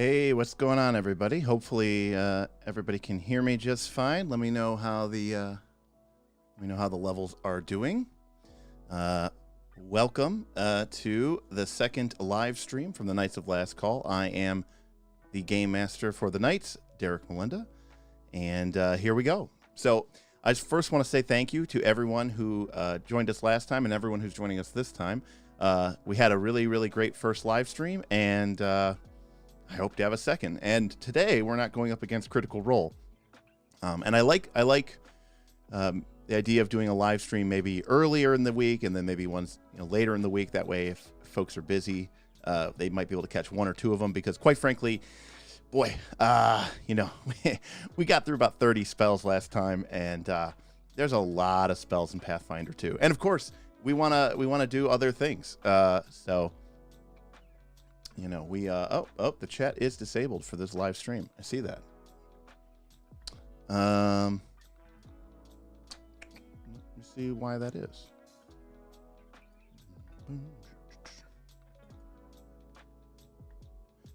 Hey, what's going on, everybody? Hopefully, everybody can hear me just fine. Let me know how the levels are doing. Welcome to the second live stream from the Knights of Last Call. I am the game master for the Knights, Derek Melinda, and here we go. So I just first want to say thank you to everyone who joined us last time and everyone who's joining us this time. We had a really, really great first live stream, and I hope to have a second. And today we're not going up against Critical Role, and I like the idea of doing a live stream maybe earlier in the week, and then maybe ones later in the week. That way, if folks are busy, they might be able to catch one or two of them. Because quite frankly, boy, we got through about 30 spells last time, and there's a lot of spells in Pathfinder 2. And of course, we wanna do other things. So. The chat is disabled for this live stream. I see that. Let me see why that is.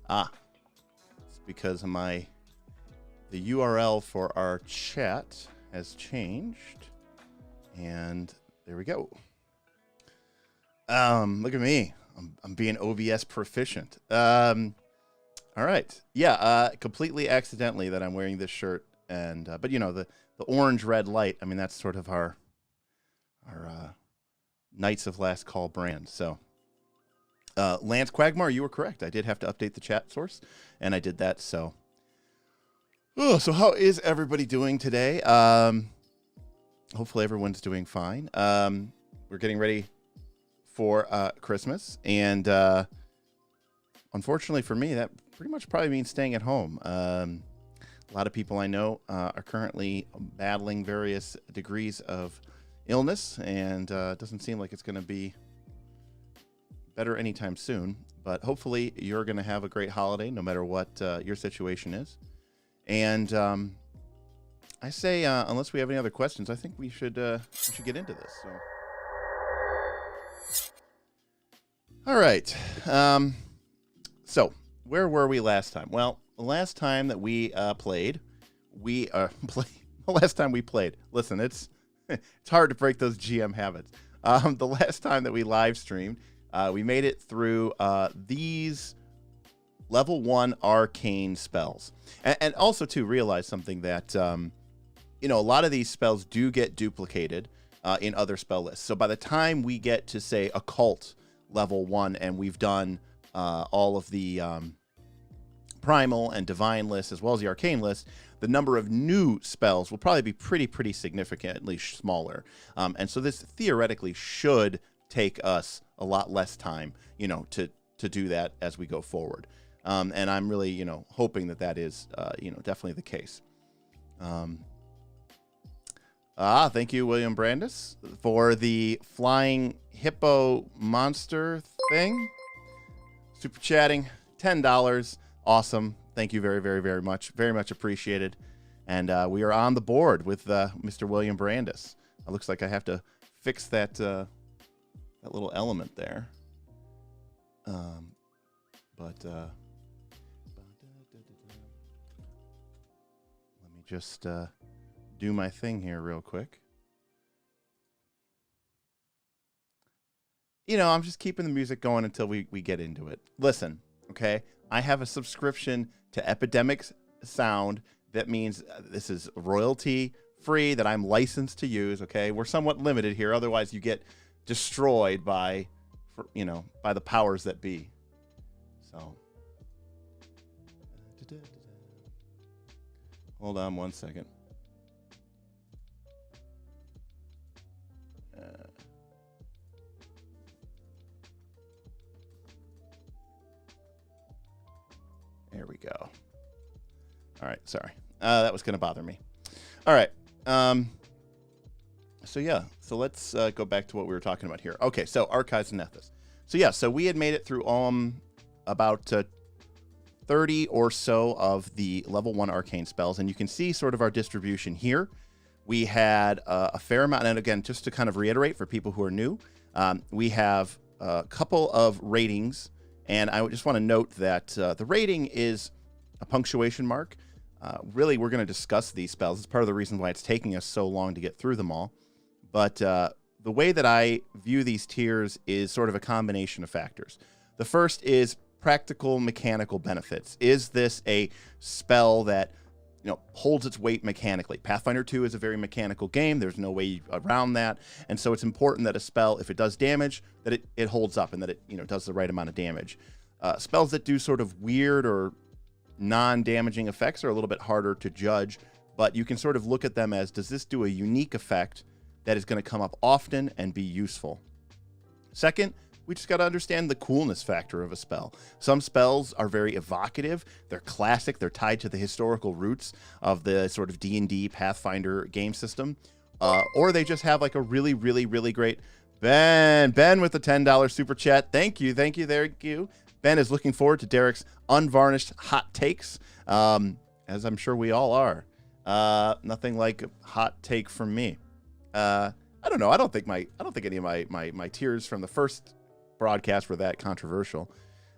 It's because the URL for our chat has changed, and there we go. Look at me. I'm being OBS proficient. All right. Yeah, completely accidentally that I'm wearing this shirt. And but the orange red light, I mean, that's sort of our Knights of Last Call brand. So Lance Quagmire, you were correct. I did have to update the chat source, and I did that. So so how is everybody doing today? Hopefully everyone's doing fine. We're getting ready for Christmas, and unfortunately for me, that pretty much probably means staying at home. A lot of people I know are currently battling various degrees of illness, and it doesn't seem like it's going to be better anytime soon. But hopefully you're going to have a great holiday, no matter what your situation is. And I say, unless we have any other questions, I think we should get into this. So. All right. So where were we last time? Well, the last time that we played. Listen, it's hard to break those GM habits. The last time that we live streamed, we made it through these level 1 arcane spells, and also to realize something that a lot of these spells do get duplicated in other spell lists. So by the time we get to say occult level 1, and we've done all of the primal and divine lists as well as the arcane list, the number of new spells will probably be pretty significantly smaller, and so this theoretically should take us a lot less time to do that as we go forward, and I'm really hoping that is definitely the case. Thank you, William Brandis, for the flying hippo monster thing. Super chatting, $10. Awesome. Thank you very much. Very much appreciated. And we are on the board with Mr. William Brandis. It looks like I have to fix that little element there. Let me just do my thing here real quick. I'm just keeping the music going until we get into it. Listen, okay? I have a subscription to Epidemic Sound. That means this is royalty free that I'm licensed to use, okay? We're somewhat limited here. Otherwise, you get destroyed by the powers that be. So, hold on one second. There we go. All right, sorry. That was going to bother me. All right. So let's go back to what we were talking about here. Okay, so Archives and Nethys. So we had made it through about 30 or so of the level 1 arcane spells, and you can see sort of our distribution here. We had a fair amount, and again, just to kind of reiterate for people who are new, we have a couple of ratings, and I just want to note that the rating is a punctuation mark. Really, we're going to discuss these spells. It's part of the reason why it's taking us so long to get through them all. But the way that I view these tiers is sort of a combination of factors. The first is practical mechanical benefits. Is this a spell that holds its weight mechanically? Pathfinder 2 is a very mechanical game. There's no way around that. And so it's important that a spell, if it does damage, that it holds up and that it does the right amount of damage. Spells that do sort of weird or non-damaging effects are a little bit harder to judge, but you can sort of look at them as, does this do a unique effect that is going to come up often and be useful? Second, we just got to understand the coolness factor of a spell. Some spells are very evocative. They're classic. They're tied to the historical roots of the sort of D&D Pathfinder game system. Or they just have like a really, really, really great... Ben with the $10 super chat. Thank you. Ben is looking forward to Derek's unvarnished hot takes, as I'm sure we all are. Nothing like a hot take from me. I don't know. I don't think any of my tiers from the first broadcast were that controversial.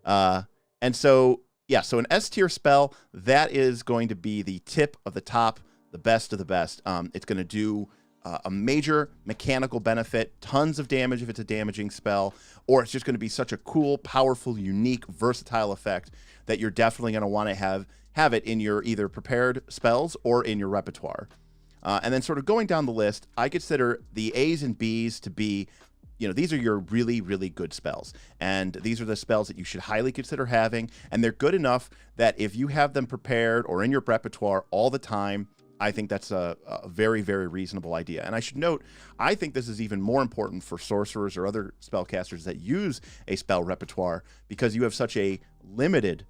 And so, yeah, so an S tier spell, that is going to be the tip of the top, the best of the best. It's going to do a major mechanical benefit, tons of damage if it's a damaging spell, or it's just going to be such a cool, powerful, unique, versatile effect that you're definitely going to want to have it in your either prepared spells or in your repertoire. And then sort of going down the list, I consider the A's and B's to be, these are your really, really good spells. And these are the spells that you should highly consider having. And they're good enough that if you have them prepared or in your repertoire all the time, I think that's a very, very reasonable idea. And I should note, I think this is even more important for sorcerers or other spellcasters that use a spell repertoire, because you have such a limited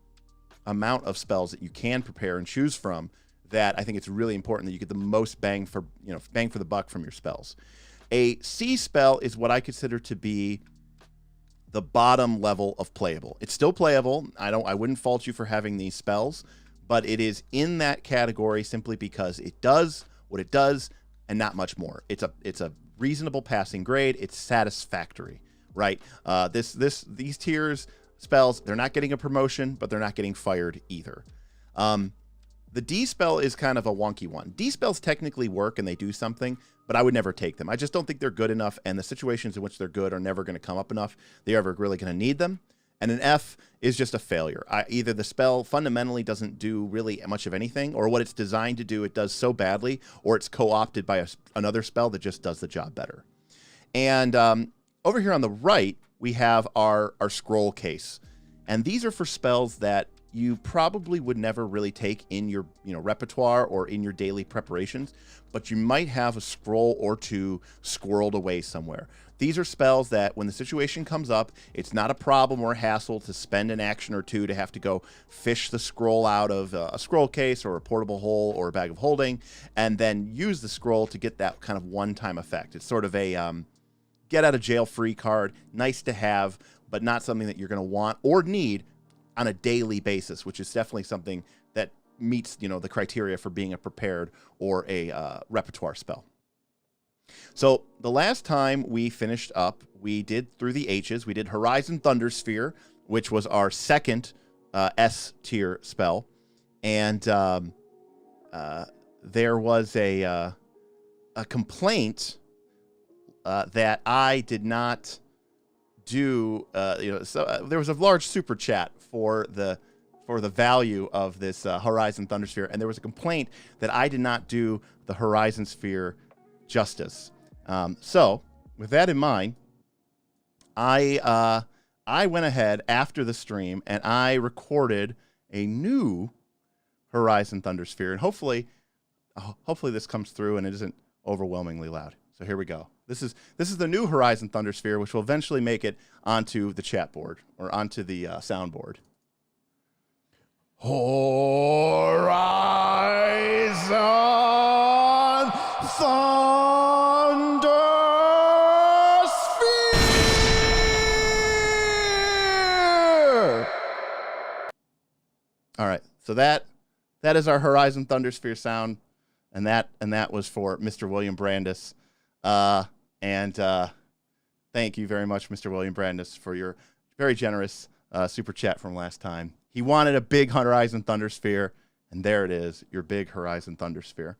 amount of spells that you can prepare and choose from, that I think it's really important that you get the most bang for the buck from your spells. A C spell is what I consider to be the bottom level of playable. It's still playable. I wouldn't fault you for having these spells, but it is in that category simply because it does what it does and not much more. It's a reasonable passing grade. It's satisfactory, right? These tiers spells, they're not getting a promotion, but they're not getting fired either. The D spell is kind of a wonky one. D spells technically work and they do something, but I would never take them. I just don't think they're good enough, and the situations in which they're good are never going to come up enough. They're ever really going to need them. And an F is just a failure. Either the spell fundamentally doesn't do really much of anything, or what it's designed to do, it does so badly, or it's co-opted by another spell that just does the job better. And over here on the right, we have our scroll case. And these are for spells that you probably would never really take in your repertoire or in your daily preparations, but you might have a scroll or two squirreled away somewhere. These are spells that when the situation comes up, it's not a problem or a hassle to spend an action or two to have to go fish the scroll out of a scroll case or a portable hole or a bag of holding, and then use the scroll to get that kind of one-time effect. It's sort of a get out of jail free card, nice to have, but not something that you're going to want or need on a daily basis, which is definitely something that meets the criteria for being a prepared or a repertoire spell. So the last time we finished up, we did through the H's. We did Horizon Thundersphere, which was our second S tier spell, and there was a complaint that I did not do. So there was a large super chat for the value of this Horizon Thundersphere, and there was a complaint that I did not do the Horizon Sphere justice. So with that in mind, I went ahead after the stream and I recorded a new Horizon Thundersphere, and hopefully this comes through and it isn't overwhelmingly loud. So here we go. This is the new Horizon Thundersphere, which will eventually make it onto the chat board or onto the soundboard. Horizon Thundersphere. All right, so that is our Horizon Thundersphere sound, and that was for Mr. William Brandis. Thank you very much, Mr. William Brandis, for your very generous super chat from last time. He wanted a big Horizon Thunder Sphere, and there it is, your big Horizon Thunder Sphere.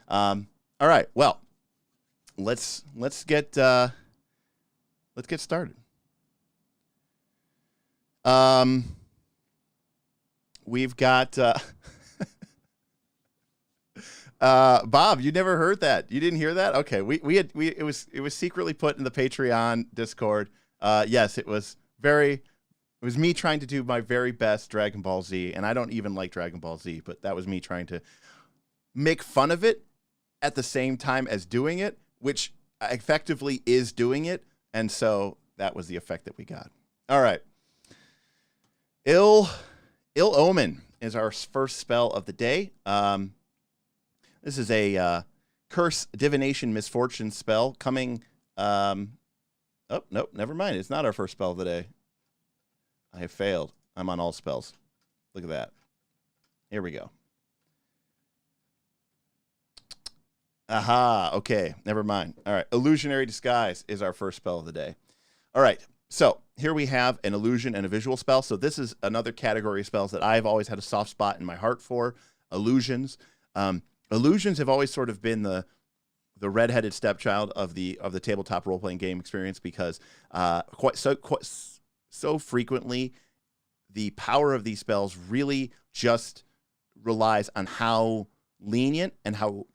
All right, well, let's get started. We've got Bob, you never heard that. You didn't hear that? Okay. It was secretly put in the Patreon Discord. Yes, it was me trying to do my very best Dragon Ball Z, and I don't even like Dragon Ball Z, but that was me trying to make fun of it at the same time as doing it, which effectively is doing it. And so that was the effect that we got. All right. Ill Omen is our first spell of the day. This is a Curse, Divination, Misfortune spell coming. Oh, nope, never mind. It's not our first spell of the day. I have failed. I'm on all spells. Look at that. Here we go. Aha, okay, never mind. All right, Illusionary Disguise is our first spell of the day. All right, so here we have an illusion and a visual spell. So this is another category of spells that I've always had a soft spot in my heart for, illusions. Illusions have always sort of been the redheaded stepchild of the tabletop role-playing game experience because quite so frequently the power of these spells really just relies on how lenient and how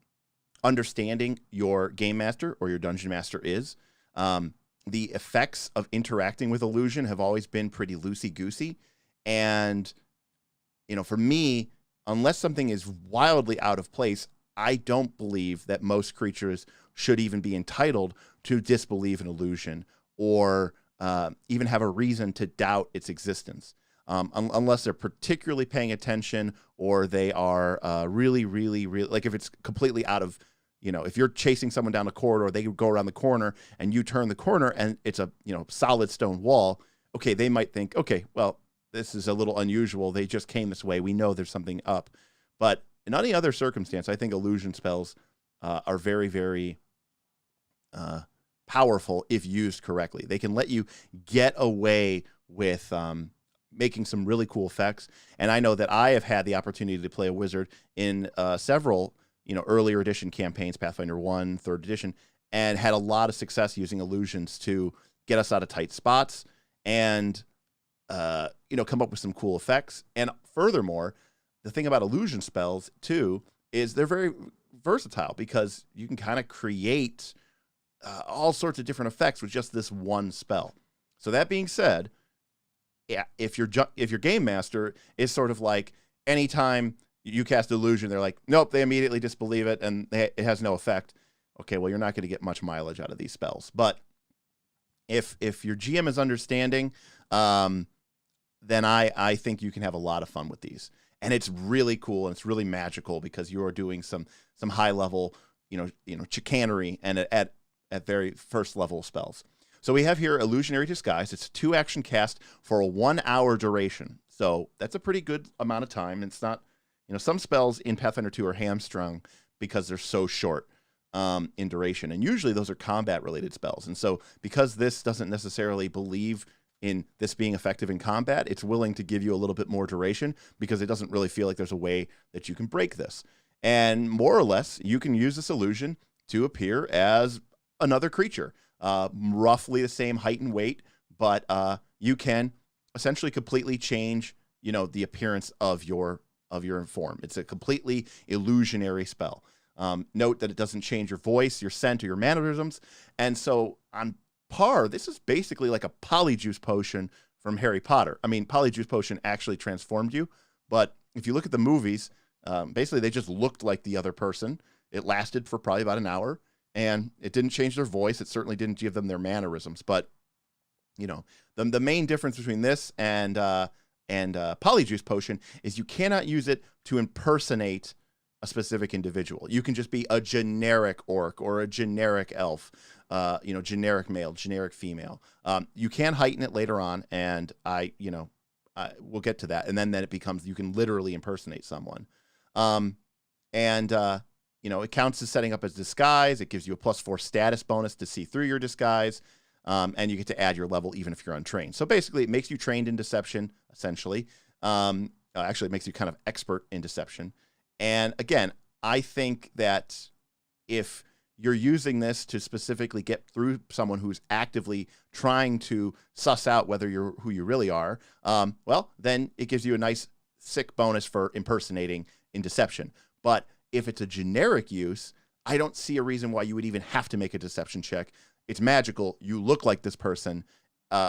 understanding your game master or your dungeon master is. The effects of interacting with illusion have always been pretty loosey-goosey. And, you know, for me, unless something is wildly out of place, I don't believe that most creatures should even be entitled to disbelieve an illusion or even have a reason to doubt its existence. Unless they're particularly paying attention or they are really, like if it's completely out of, you know, if you're chasing someone down a corridor, they go around the corner and you turn the corner and it's a, you know, solid stone wall. Okay, they might think, okay, well, this is a little unusual. They just came this way. We know there's something up. But in any other circumstance, I think illusion spells are very, very powerful if used correctly. They can let you get away with making some really cool effects. And I know that I have had the opportunity to play a wizard in several, you know, earlier edition campaigns, Pathfinder 1, 3rd edition, and had a lot of success using illusions to get us out of tight spots and, you know, come up with some cool effects. And furthermore, the thing about illusion spells, too, is they're very versatile because you can kind of create all sorts of different effects with just this one spell. So that being said, yeah, if your game master is sort of like anytime you cast illusion, they're like, nope, they immediately disbelieve it and it has no effect. Okay, well, you're not going to get much mileage out of these spells. But if your GM is understanding, then I think you can have a lot of fun with these. And it's really cool and it's really magical because you are doing some high level, you know, chicanery and at very first level spells. So we have here Illusionary Disguise. It's a 2-action cast for a 1-hour duration. So that's a pretty good amount of time. It's not, you know, some spells in Pathfinder 2 are hamstrung because they're so short in duration. And usually those are combat related spells. And so because this doesn't necessarily believe in this being effective in combat, it's willing to give you a little bit more duration because it doesn't really feel like there's a way that you can break this. And more or less, you can use this illusion to appear as another creature, roughly the same height and weight, but you can essentially completely change, you know, the appearance of your form. It's a completely illusionary spell. Note that it doesn't change your voice, your scent, or your mannerisms. And so on par, this is basically like a polyjuice potion from Harry Potter. I mean, polyjuice potion actually transformed you, but if you look at the movies, basically they just looked like the other person. It lasted for probably about an hour, and it didn't change their voice. It certainly didn't give them their mannerisms. But, you know, the main difference between this and polyjuice potion is you cannot use it to impersonate a specific individual. You can just be a generic orc or a generic elf, you know, generic male, generic female. You can heighten it later on, and we'll get to that. And then it becomes, you can literally impersonate someone. You know, it counts as setting up as disguise. It gives you a +4 status bonus to see through your disguise. And you get to add your level even if you're untrained. So basically, it makes you trained in deception, essentially. Actually, it makes you kind of expert in deception. And again, I think that if you're using this to specifically get through someone who's actively trying to suss out whether you're who you really are, well, then it gives you a nice sick bonus for impersonating in deception. But if it's a generic use, I don't see a reason why you would even have to make a deception check. It's magical. You look like this person.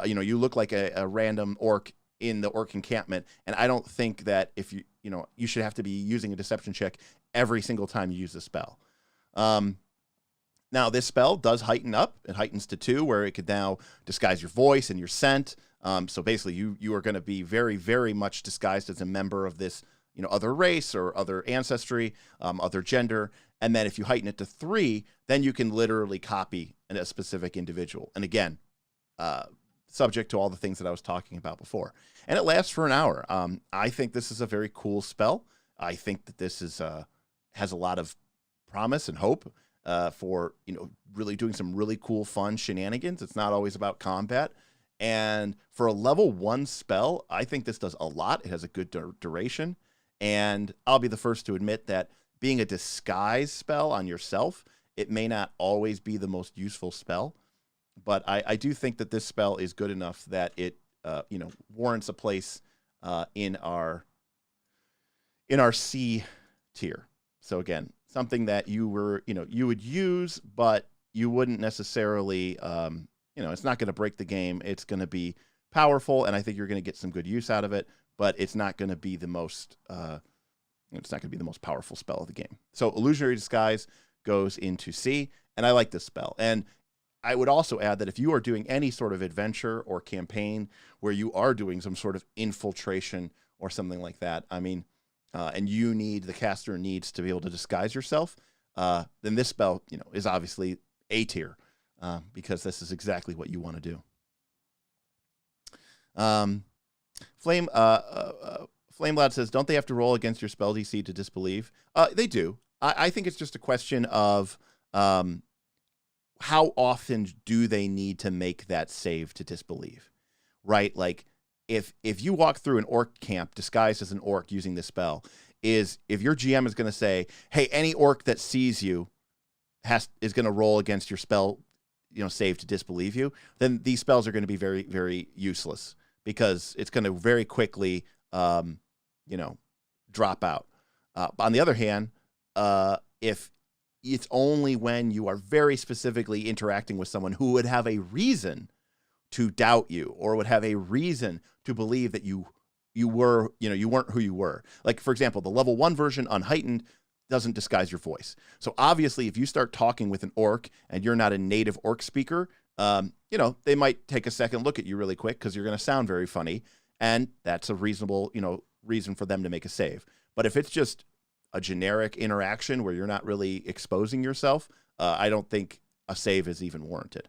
You look like a random orc in the orc encampment. And I don't think that if you should have to be using a deception check every single time you use the spell. Now, this spell does heighten up. It heightens to 2, where it could now disguise your voice and your scent. So basically, you are going to be very, very much disguised as a member of this, other race or other ancestry, other gender. And then if you heighten it to 3, then you can literally copy a specific individual. And again, subject to all the things that I was talking about before. And it lasts for an hour. I think this is a very cool spell. I think that this has a lot of promise and hope for, really doing some really cool, fun shenanigans. It's not always about combat. And for a level 1 spell, I think this does a lot. It has a good duration. And I'll be the first to admit that being a disguise spell on yourself, it may not always be the most useful spell. But I do think that this spell is good enough that it, warrants a place in our C tier. So again, something that you would use, but you wouldn't necessarily, it's not going to break the game. It's going to be powerful, and I think you're going to get some good use out of it. But it's not going to be the most, powerful spell of the game. So Illusionary Disguise goes into C, and I like this spell. And I would also add that if you are doing any sort of adventure or campaign where you are doing some sort of infiltration or something like that, and the caster needs to be able to disguise yourself, then this spell, is obviously A tier, because this is exactly what you want to do. Flamelad says, don't they have to roll against your spell DC to disbelieve? They do. I think it's just a question of how often do they need to make that save to disbelieve, right? Like, if you walk through an orc camp disguised as an orc using this spell, if your GM is going to say, hey, any orc that sees you is going to roll against your spell, save to disbelieve you, then these spells are going to be very, very useless, because it's going to very quickly, drop out. On the other hand, if it's only when you are very specifically interacting with someone who would have a reason to doubt you, or would have a reason to believe that you weren't who you were. Like, for example, the level 1 version unheightened doesn't disguise your voice. So obviously, if you start talking with an orc and you're not a native orc speaker, they might take a second look at you really quick, because you're going to sound very funny. And that's a reasonable, reason for them to make a save. But if it's just a generic interaction where you're not really exposing yourself, I don't think a save is even warranted.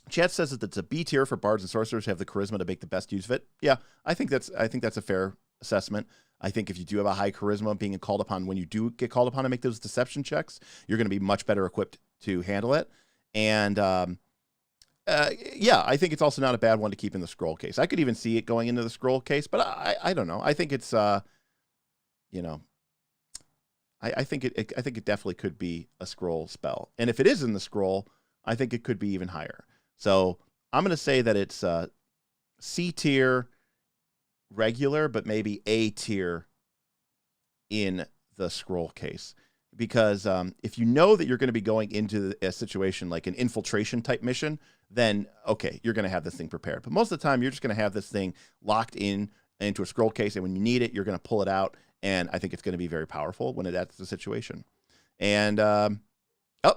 Chat says that it's a B tier for bards and sorcerers who have the charisma to make the best use of it. Yeah, I think that's a fair assessment. I think if you do have a high charisma, being called upon, when you do get called upon to make those deception checks, you're going to be much better equipped to handle it. And I think it's also not a bad one to keep in the scroll case. I could even see it going into the scroll case, but I don't know. I think it's I think it definitely could be a scroll spell. And if it is in the scroll, I think it could be even higher. So I'm going to say that it's C tier regular, but maybe A tier in the scroll case. Because if you know that you're going to be going into a situation like an infiltration type mission, then, okay, you're going to have this thing prepared. But most of the time, you're just going to have this thing locked into a scroll case, and when you need it, you're going to pull it out, and I think it's going to be very powerful when that's the situation. And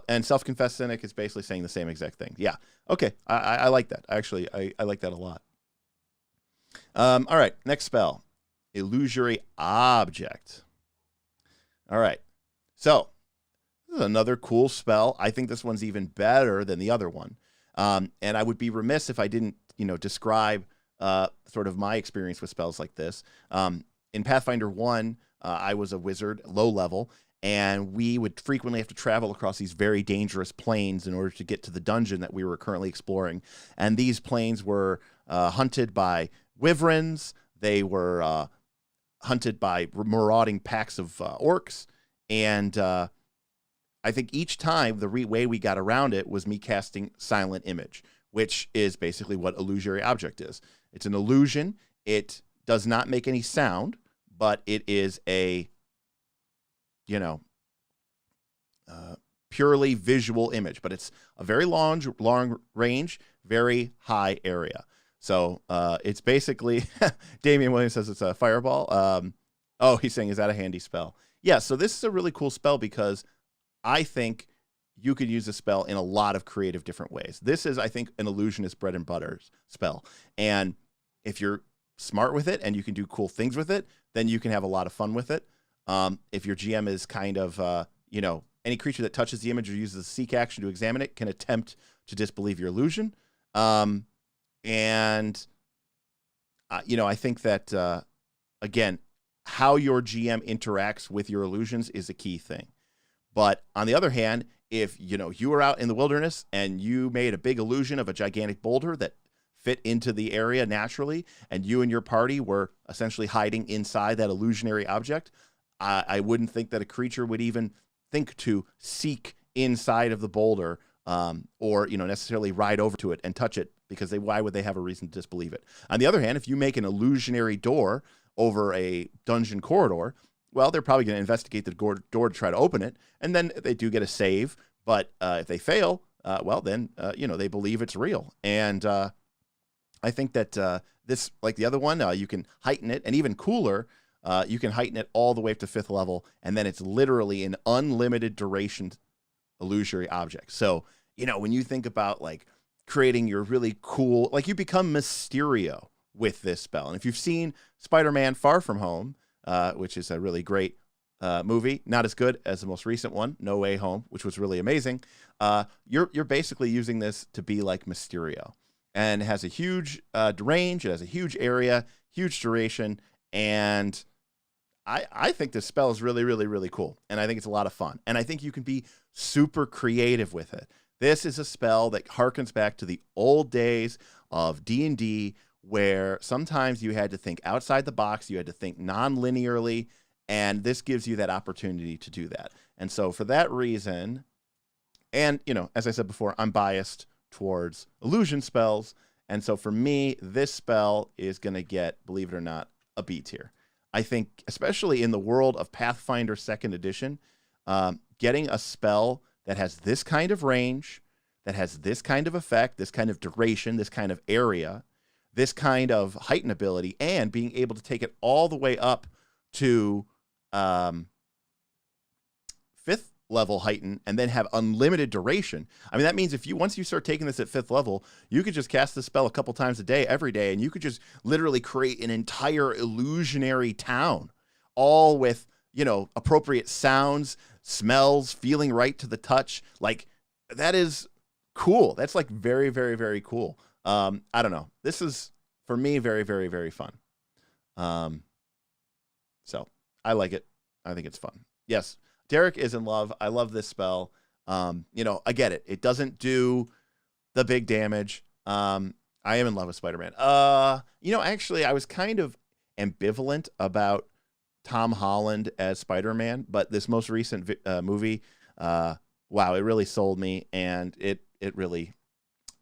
and Self-Confessed Cynic is basically saying the same exact thing. Yeah, okay, I like that. Actually, I like that a lot. All right, next spell, Illusory Object. All right, so this is another cool spell. I think this one's even better than the other one. And I would be remiss if I didn't, describe sort of my experience with spells like this. In Pathfinder 1, I was a wizard, low level, and we would frequently have to travel across these very dangerous plains in order to get to the dungeon that we were currently exploring. And these plains were hunted by wyverns, they were hunted by marauding packs of orcs, and I think each time the way we got around it was me casting Silent Image, which is basically what Illusory Object is. It's an illusion. It does not make any sound, but it is a, you know, purely visual image. But it's a very long range, very high area. So it's basically, Damian Williams says it's a fireball. Oh, he's saying, is that a handy spell? Yeah, so this is a really cool spell because I think you could use a spell in a lot of creative different ways. This is, I think, an illusionist bread and butter spell. And if you're smart with it and you can do cool things with it, then you can have a lot of fun with it. If your GM is kind of, you know, any creature that touches the image or uses a seek action to examine it can attempt to disbelieve your illusion. You know, I think that, again, how your GM interacts with your illusions is a key thing. But on the other hand, if, you know, you were out in the wilderness and you made a big illusion of a gigantic boulder that fit into the area naturally, and you and your party were essentially hiding inside that illusionary object, I wouldn't think that a creature would even think to seek inside of the boulder, or, you know, necessarily ride over to it and touch it, because why would they have a reason to disbelieve it? On the other hand, if you make an illusionary door over a dungeon corridor, well, they're probably going to investigate the door to try to open it, and then they do get a save. But if they fail, well, then, you know, they believe it's real. And I think that this, like the other one, you can heighten it, and even cooler, you can heighten it all the way up to 5th level, and then it's literally an unlimited duration illusory object. So, you know, when you think about, like, creating your really cool, like, you become Mysterio with this spell. And if you've seen Spider-Man Far From Home, which is a really great movie, not as good as the most recent one, No Way Home, which was really amazing, you're basically using this to be like Mysterio. And it has a huge range, it has a huge area, huge duration, and I think this spell is really, really, really cool. And I think it's a lot of fun. And I think you can be super creative with it. This is a spell that harkens back to the old days of D&D, where sometimes you had to think outside the box, you had to think non-linearly, and this gives you that opportunity to do that. And so for that reason, and, you know, as I said before, I'm biased towards illusion spells, and so for me, this spell is going to get, believe it or not, a B tier. I think, especially in the world of Pathfinder 2nd Edition, getting a spell that has this kind of range, that has this kind of effect, this kind of duration, this kind of area, this kind of heighten ability, and being able to take it all the way up to 5th level heighten, and then have unlimited duration. I mean, that means if you, once you start taking this at 5th level, you could just cast the spell a couple times a day, every day, and you could just literally create an entire illusionary town, all with, you know, appropriate sounds, smells, feeling right to the touch. Like, that is cool. That's like very, very, very cool. I don't know. This is, for me, very, very, very fun. So I like it. I think it's fun. Yes, Derek is in love. I love this spell. You know, I get it. It doesn't do the big damage. I am in love with Spider-Man. You know, actually, I was kind of ambivalent about Tom Holland as Spider-Man, but this most recent movie, wow, it really sold me, and it really,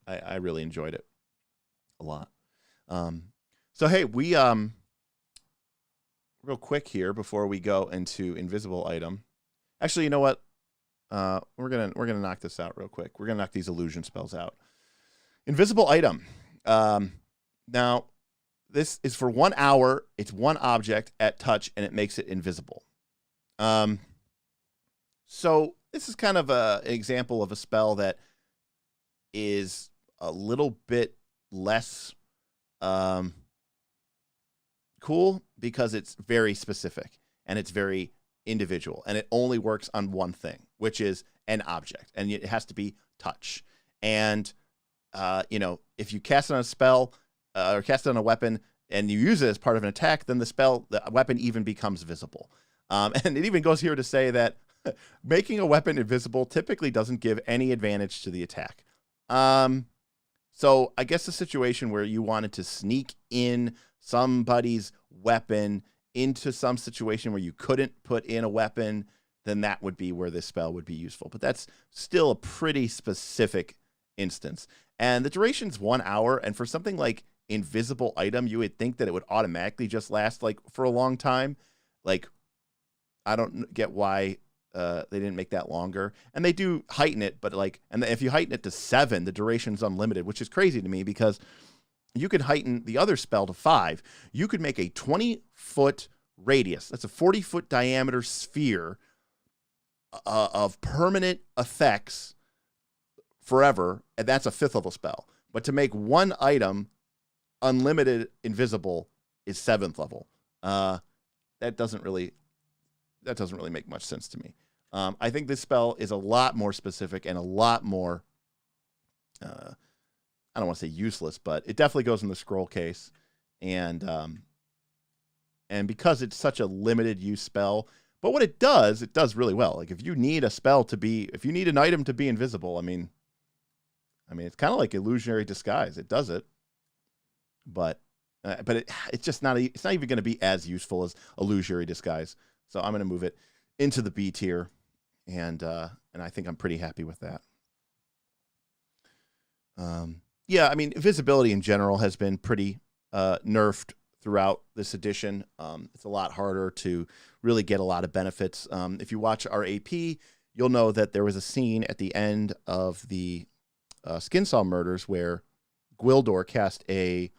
I really enjoyed it a lot. So hey, we real quick here before we go into invisible item. Actually, you know what? We're gonna knock this out real quick. We're gonna knock these illusion spells out. Invisible item. Now, this is for 1 hour. It's one object at touch, and it makes it invisible. So this is kind of an example of a spell that is a little bit less cool, because it's very specific and it's very individual, and it only works on one thing, which is an object, and it has to be touch. And you know, if you cast it on a spell or cast it on a weapon and you use it as part of an attack, then the weapon even becomes visible. And it even goes here to say that making a weapon invisible typically doesn't give any advantage to the attack. So I guess the situation where you wanted to sneak in somebody's weapon into some situation where you couldn't put in a weapon, then that would be where this spell would be useful. But that's still a pretty specific instance. And the duration's 1 hour, and for something like invisible item, you would think that it would automatically just last like for a long time. Like, I don't get why they didn't make that longer. And they do heighten it, but like, and if you heighten it to 7, the duration's unlimited, which is crazy to me because you could heighten the other spell to 5. You could make a 20-foot radius. That's a 40-foot diameter sphere of permanent effects forever, and that's a 5th level spell. But to make one item unlimited invisible is 7th level. That doesn't really make much sense to me. I think this spell is a lot more specific and a lot more, I don't want to say useless, but it definitely goes in the scroll case. And because it's such a limited use spell, but what it does really well. Like if you need a spell to be, if you need an item to be invisible, I mean, it's kind of like Illusionary Disguise. It does it, but it's just not. It's not even going to be as useful as Illusionary Disguise. So I'm going to move it into the B tier, and I think I'm pretty happy with that. Yeah, I mean, invisibility in general has been pretty nerfed throughout this edition. It's a lot harder to really get a lot of benefits. If you watch our AP, you'll know that there was a scene at the end of the Skinsaw murders where Gwildor cast a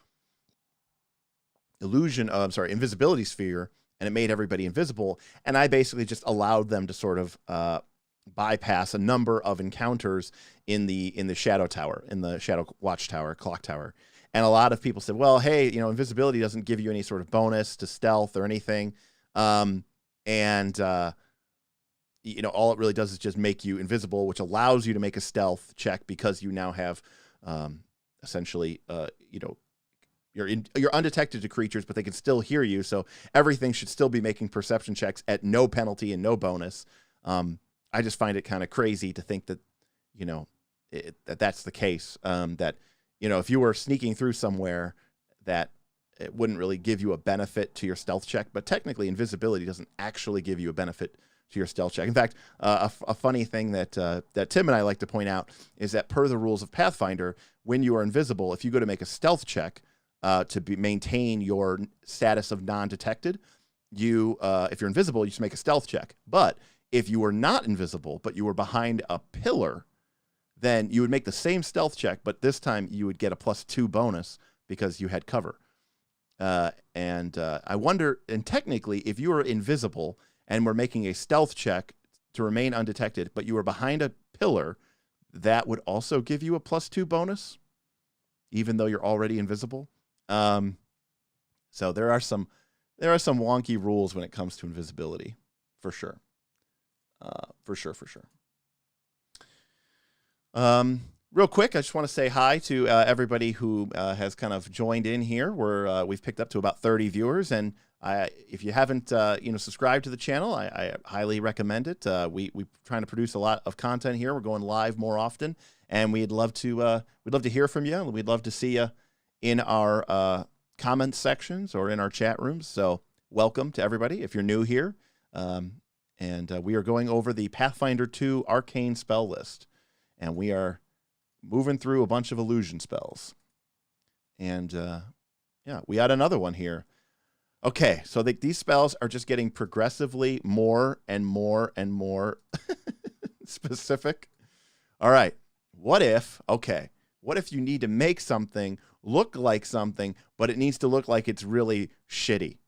invisibility sphere, and it made everybody invisible. And I basically just allowed them to sort of bypass a number of encounters in the Shadow Tower, in the Shadow Watchtower, Clock Tower. And a lot of people said, well, hey, invisibility doesn't give you any sort of bonus to stealth or anything. All it really does is just make you invisible, which allows you to make a stealth check because you now have essentially, you're undetected to creatures, but they can still hear you. So everything should still be making perception checks at no penalty and no bonus. I just find it kind of crazy to think that, that's the case. If you were sneaking through somewhere, that it wouldn't really give you a benefit to your stealth check. But technically, invisibility doesn't actually give you a benefit to your stealth check. In fact, a funny thing that Tim and I like to point out is that per the rules of Pathfinder, when you are invisible, if you go to make a stealth check to maintain your status of non-detected, if you're invisible, you just make a stealth check. But if you were not invisible, but you were behind a pillar, then you would make the same stealth check, but this time you would get a +2 bonus because you had cover. I wonder, and technically, if you were invisible and were making a stealth check to remain undetected, but you were behind a pillar, that would also give you a +2 bonus, even though you're already invisible. So there are some wonky rules when it comes to invisibility, for sure. For sure. Real quick, I just want to say hi to everybody who has kind of joined in here. We've picked up to about 30 viewers, and if you haven't subscribed to the channel, I highly recommend it. We're trying to produce a lot of content here. We're going live more often, and we'd love to hear from you. We'd love to see you in our comment sections or in our chat rooms. So welcome to everybody if you're new here. And we are going over the Pathfinder 2 Arcane spell list, and we are moving through a bunch of illusion spells. And we got another one here. Okay, so these spells are just getting progressively more and more and more specific. All right, what if you need to make something look like something, but it needs to look like it's really shitty?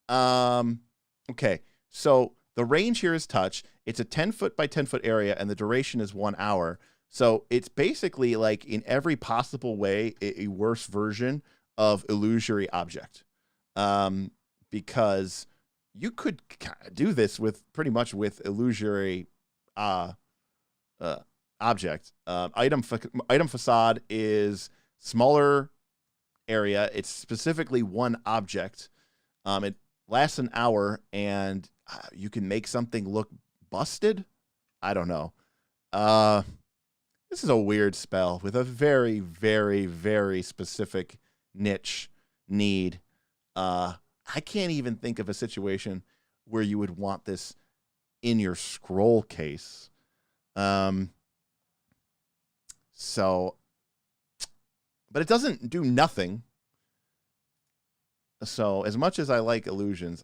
Okay, so the range here is touch. It's a 10-foot by 10-foot area, and the duration is 1 hour. So it's basically like in every possible way a worse version of Illusory Object, because you could do this with pretty much with Illusory Object. Item facade is smaller area. It's specifically one object. It lasts an hour, and you can make something look busted. I don't know. This is a weird spell with a very, very, very specific niche need. I can't even think of a situation where you would want this in your scroll case. So, but it doesn't do nothing. So as much as I like illusions,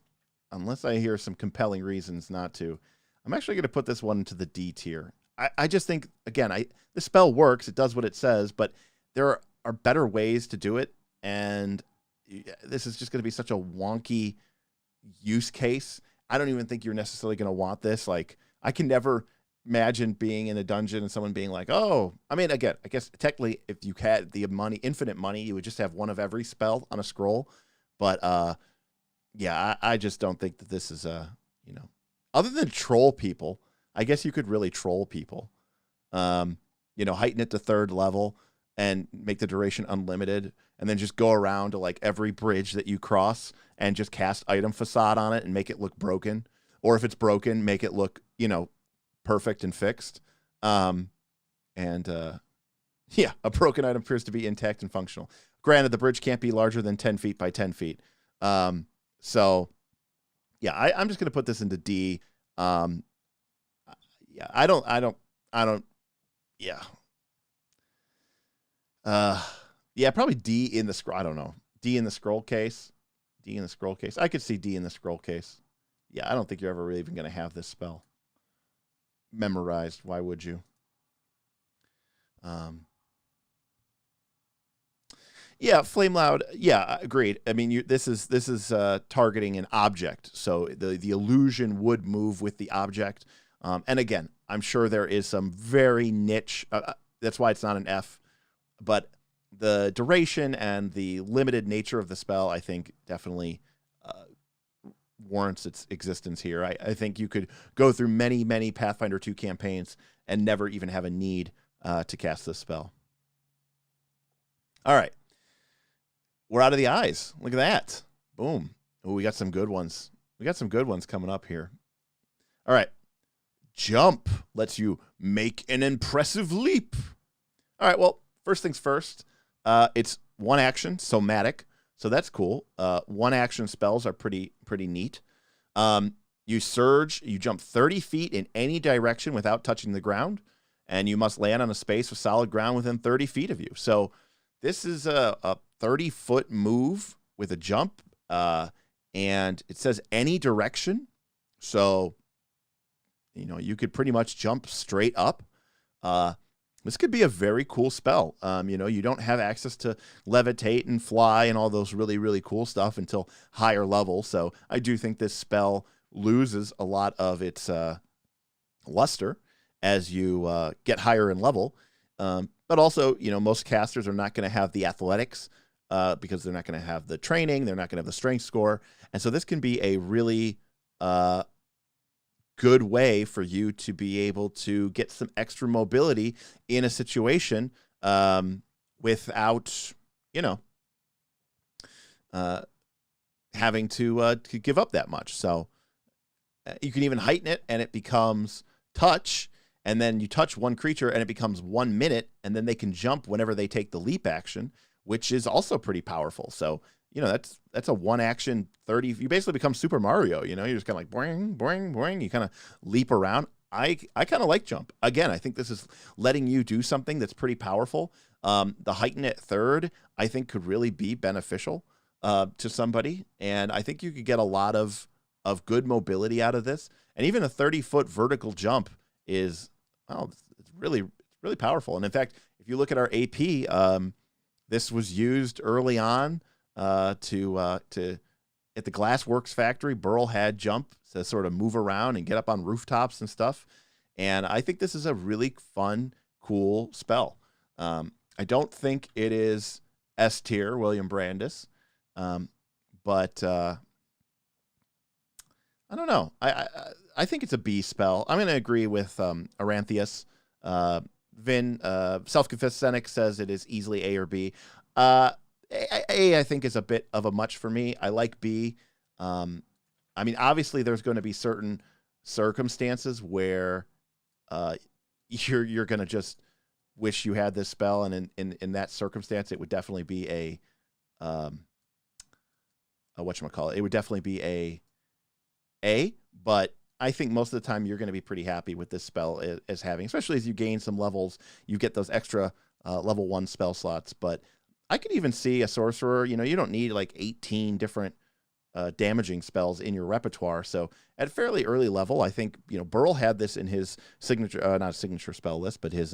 unless I hear some compelling reasons not to, I'm actually going to put this one into the D tier. I just think, again, the spell works. It does what it says, but there are better ways to do it. And this is just going to be such a wonky use case. I don't even think you're necessarily going to want this. Like, I can never imagine being in a dungeon and someone being like, oh, I mean, again, I guess technically if you had the money, infinite money, you would just have one of every spell on a scroll. But yeah, I just don't think that this is you know, other than troll people, I guess you could really troll people. You know, heighten it to 3rd level and make the duration unlimited, and then just go around to like every bridge that you cross and just cast item facade on it and make it look broken. Or if it's broken, make it look, you know, perfect and fixed. Yeah, a broken item appears to be intact and functional. Granted, the bridge can't be larger than 10 feet by 10 feet. So yeah, I'm just going to put this into D. Yeah, I don't, yeah. Yeah, probably D in the scroll. I don't know. D in the scroll case. D in the scroll case. I could see D in the scroll case. Yeah, I don't think you're ever really even going to have this spell memorized. Why would you? Yeah, Flame Loud. Yeah, agreed. I mean, this is targeting an object, so the illusion would move with the object. And again, I'm sure there is some very niche. That's why it's not an F. But the duration and the limited nature of the spell, I think, definitely warrants its existence here. I think you could go through many Pathfinder 2 campaigns and never even have a need to cast this spell. All right. We're out of the eyes. Look at that. Boom. Oh, we got some good ones. We got some good ones coming up here. All right. Jump lets you make an impressive leap. All right. Well, first things first. It's one action, somatic. So that's cool. One action spells are pretty neat. You surge. You jump 30 feet in any direction without touching the ground. And you must land on a space with solid ground within 30 feet of you. So this is a 30-foot move with a jump, and it says any direction. So, you know, you could pretty much jump straight up. This could be a very cool spell. You know, you don't have access to levitate and fly and all those really cool stuff until higher level. So I do think this spell loses a lot of its luster as you get higher in level. But also, you know, most casters are not going to have the athletics because they're not going to have the training. They're not going to have the strength score. And so this can be a really good way for you to be able to get some extra mobility in a situation without, you know, having to give up that much. So you can even heighten it and it becomes touch. And then you touch one creature and it becomes 1 minute, and then they can jump whenever they take the leap action, which is also pretty powerful. So, you know, that's a one action 30. You basically become Super Mario, you know, you're just kind of like boing, boing, boing. You kind of leap around. I kind of like jump. Again, I think this is letting you do something that's pretty powerful. The heighten at 3rd, I think, could really be beneficial to somebody. And I think you could get a lot of good mobility out of this. And even a 30-foot vertical jump is, oh, it's really powerful. And in fact, if you look at our AP, this was used early on to at the Glassworks factory. Burl had jump to sort of move around and get up on rooftops and stuff. And I think this is a really fun, cool spell. I don't think it is S tier, William Brandis, but I don't know. I think it's a B spell. I'm going to agree with Aranthius. Vin, Self-Confessed Cynic says it is easily A or B. A, I think, is a bit of a much for me. I like B. I mean, obviously, there's going to be certain circumstances where you're going to just wish you had this spell, and in that circumstance, it would definitely be a whatchamacallit. It would definitely be A, but I think most of the time you're going to be pretty happy with this spell as having, especially as you gain some levels, you get those extra level 1 spell slots. But I could even see a sorcerer, you don't need like 18 different damaging spells in your repertoire. So at a fairly early level, I think, Burl had this in his signature, not signature spell list, but his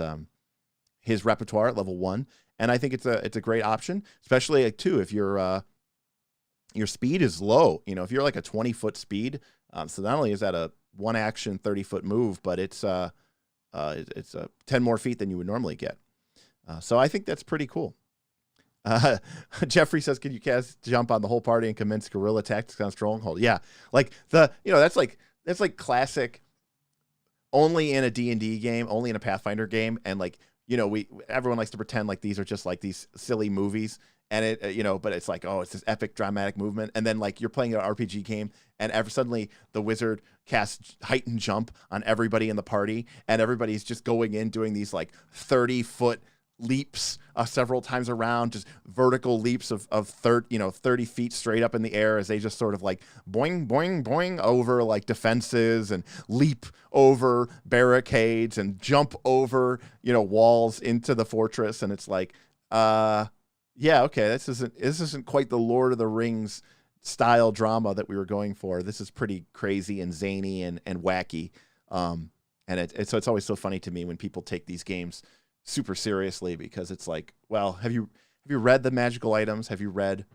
repertoire at level 1. And I think it's a great option, especially too, if your speed is low, if you're like a 20-foot speed. So not only is that a 1 action 30-foot move, but it's 10 more feet than you would normally get. So I think that's pretty cool. Jeffrey says, "Can you cast jump on the whole party and commence guerrilla tactics on Stronghold?" Yeah, like that's like classic. Only in a D&D game, only in a Pathfinder game, and everyone likes to pretend like these are just like these silly movies, and it but it's like, oh, it's this epic dramatic movement, and then like you're playing an RPG game, and suddenly the wizard casts heightened jump on everybody in the party, and everybody's just going in doing these like 30-foot leaps several times around, just vertical leaps of 30 feet straight up in the air as they just sort of like boing, boing, boing over like defenses and leap over barricades and jump over, walls into the fortress. And it's like, yeah, okay, this isn't quite the Lord of the Rings style drama that we were going for. This is pretty crazy and zany and wacky. So it's always so funny to me when people take these games super seriously, because it's like, well, have you read the magical items? Have you read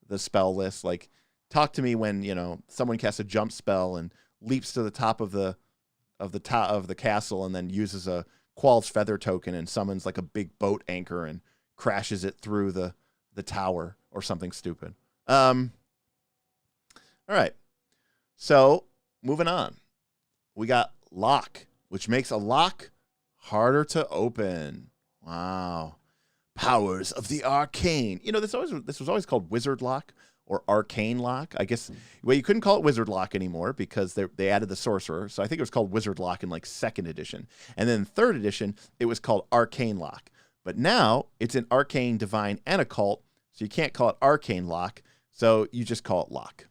the spell list? Like, talk to me when someone casts a jump spell and leaps to the top of the castle and then uses a Qual's Feather token and summons like a big boat anchor and crashes it through the tower or something stupid. All right, so moving on, we got lock, which makes a lock harder to open. Wow. Powers of the Arcane. This was always called Wizard Lock or Arcane Lock. I guess, well, you couldn't call it Wizard Lock anymore because they added the Sorcerer. So I think it was called Wizard Lock in like 2nd edition. And then 3rd edition, it was called Arcane Lock. But now it's an Arcane, Divine, and Occult. So you can't call it Arcane Lock. So you just call it Lock.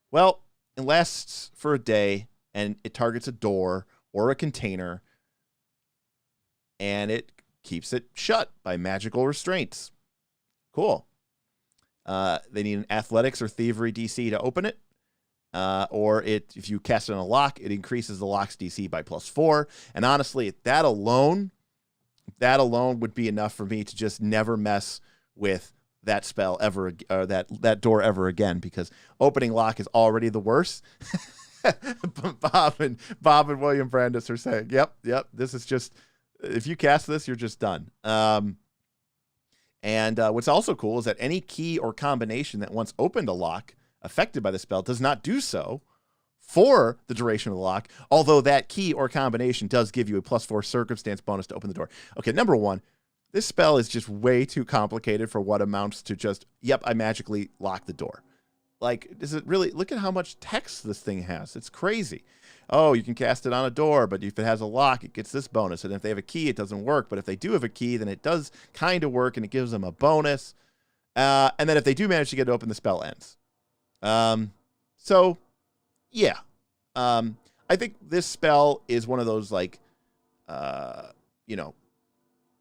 Well, it lasts for a day and it targets a door or a container, and it keeps it shut by magical restraints. Cool. They need an athletics or thievery DC to open it. If you cast it on a lock, it increases the lock's DC by +4. And honestly, that alone would be enough for me to just never mess with that spell ever, or that door ever again, because opening lock is already the worst. Bob and William Brandis are saying, yep, this is just, if you cast this, you're just done. What's also cool is that any key or combination that once opened a lock affected by the spell does not do so for the duration of the lock, although that key or combination does give you a +4 circumstance bonus to open the door. Okay, number one, this spell is just way too complicated for what amounts to just, yep, I magically lock the door. Like, does it really, look at how much text this thing has. It's crazy. Oh, you can cast it on a door, but if it has a lock, it gets this bonus. And if they have a key, it doesn't work. But if they do have a key, then it does kind of work, and it gives them a bonus. And then if they do manage to get it open, the spell ends. So, yeah. I think this spell is one of those, like,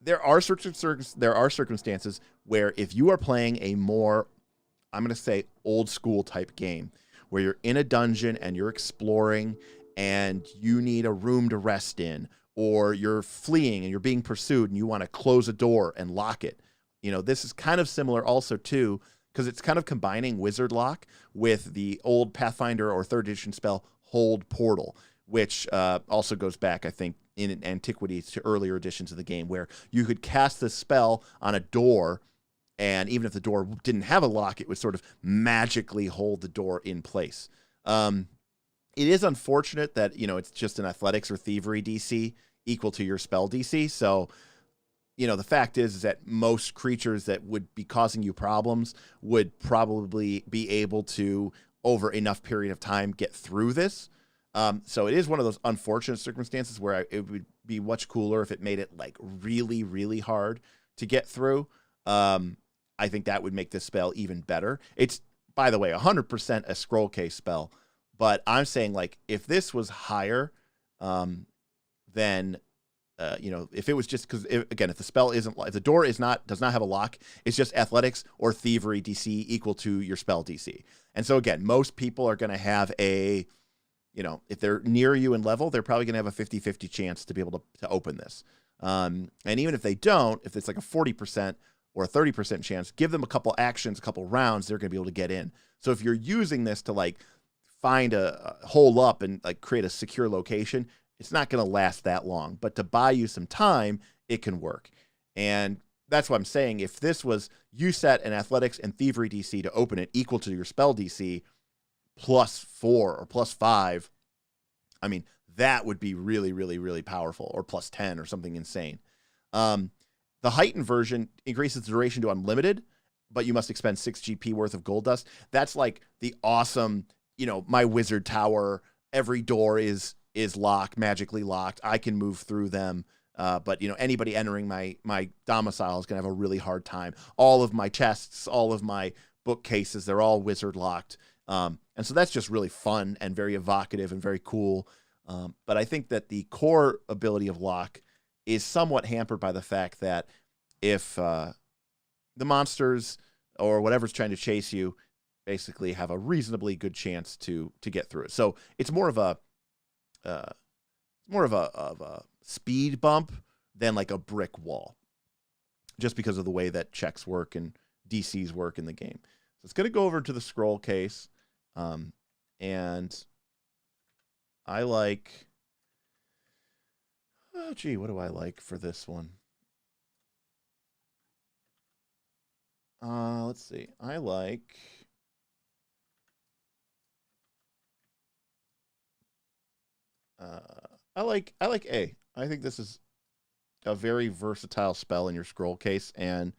there are circumstances where if you are playing a more, I'm going to say, old school type game where you're in a dungeon and you're exploring and you need a room to rest in, or you're fleeing and you're being pursued and you want to close a door and lock it. This is kind of similar also too, because it's kind of combining Wizard Lock with the old Pathfinder or 3rd edition spell Hold Portal, which also goes back, I think, in antiquity to earlier editions of the game, where you could cast this spell on a door, and even if the door didn't have a lock, it would sort of magically hold the door in place. It is unfortunate that, it's just an athletics or thievery DC equal to your spell DC. So, the fact is that most creatures that would be causing you problems would probably be able to, over enough period of time, get through this. So it is one of those unfortunate circumstances where it would be much cooler if it made it like really, really hard to get through. I think that would make this spell even better. It's by the way, 100% a scroll case spell. But I'm saying, like, if this was higher, then, if it was just because, again, if the spell isn't, if the door does not have a lock, it's just athletics or thievery DC equal to your spell DC. And so, again, most people are going to have a, if they're near you in level, they're probably going to have a 50-50 chance to be able to open this. And even if they don't, if it's like a 40% or a 30% chance, give them a couple actions, a couple rounds, they're going to be able to get in. So if you're using this to like find a hole up and like create a secure location, it's not going to last that long. But to buy you some time, it can work. And that's what I'm saying. If this was you set an athletics and thievery DC to open it equal to your spell DC +4 or +5, I mean, that would be really, really, really powerful, or +10 or something insane. The heightened version increases the duration to unlimited, but you must expend 6 GP worth of gold dust. That's like the awesome, my wizard tower, every door is locked, magically locked. I can move through them. But anybody entering my domicile is going to have a really hard time. All of my chests, all of my bookcases, they're all wizard locked. And so that's just really fun and very evocative and very cool. But I think that the core ability of lock is somewhat hampered by the fact that if the monsters or whatever's trying to chase you basically have a reasonably good chance to get through it. So it's more of a speed bump than like a brick wall, just because of the way that checks work and DCs work in the game. So it's going to go over to the scroll case, and I like. Oh, gee, what do I like for this one? Let's see. I like A. I think this is a very versatile spell in your scroll case, and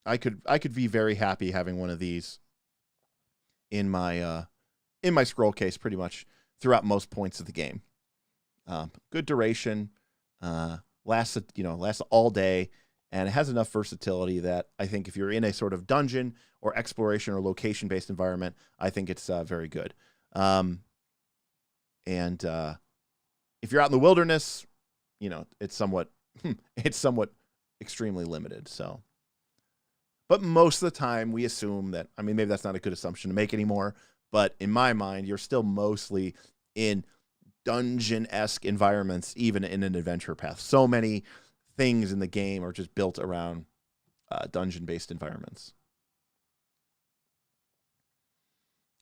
I could be very happy having one of these in my scroll case pretty much throughout most points of the game. Good duration, lasts all day, and it has enough versatility that I think if you're in a sort of dungeon or exploration or location-based environment, I think it's very good. And if you're out in the wilderness, it's somewhat extremely limited. So, but most of the time we assume that, maybe that's not a good assumption to make anymore, but in my mind, you're still mostly in dungeon-esque environments, even in an adventure path. So many things in the game are just built around dungeon-based environments.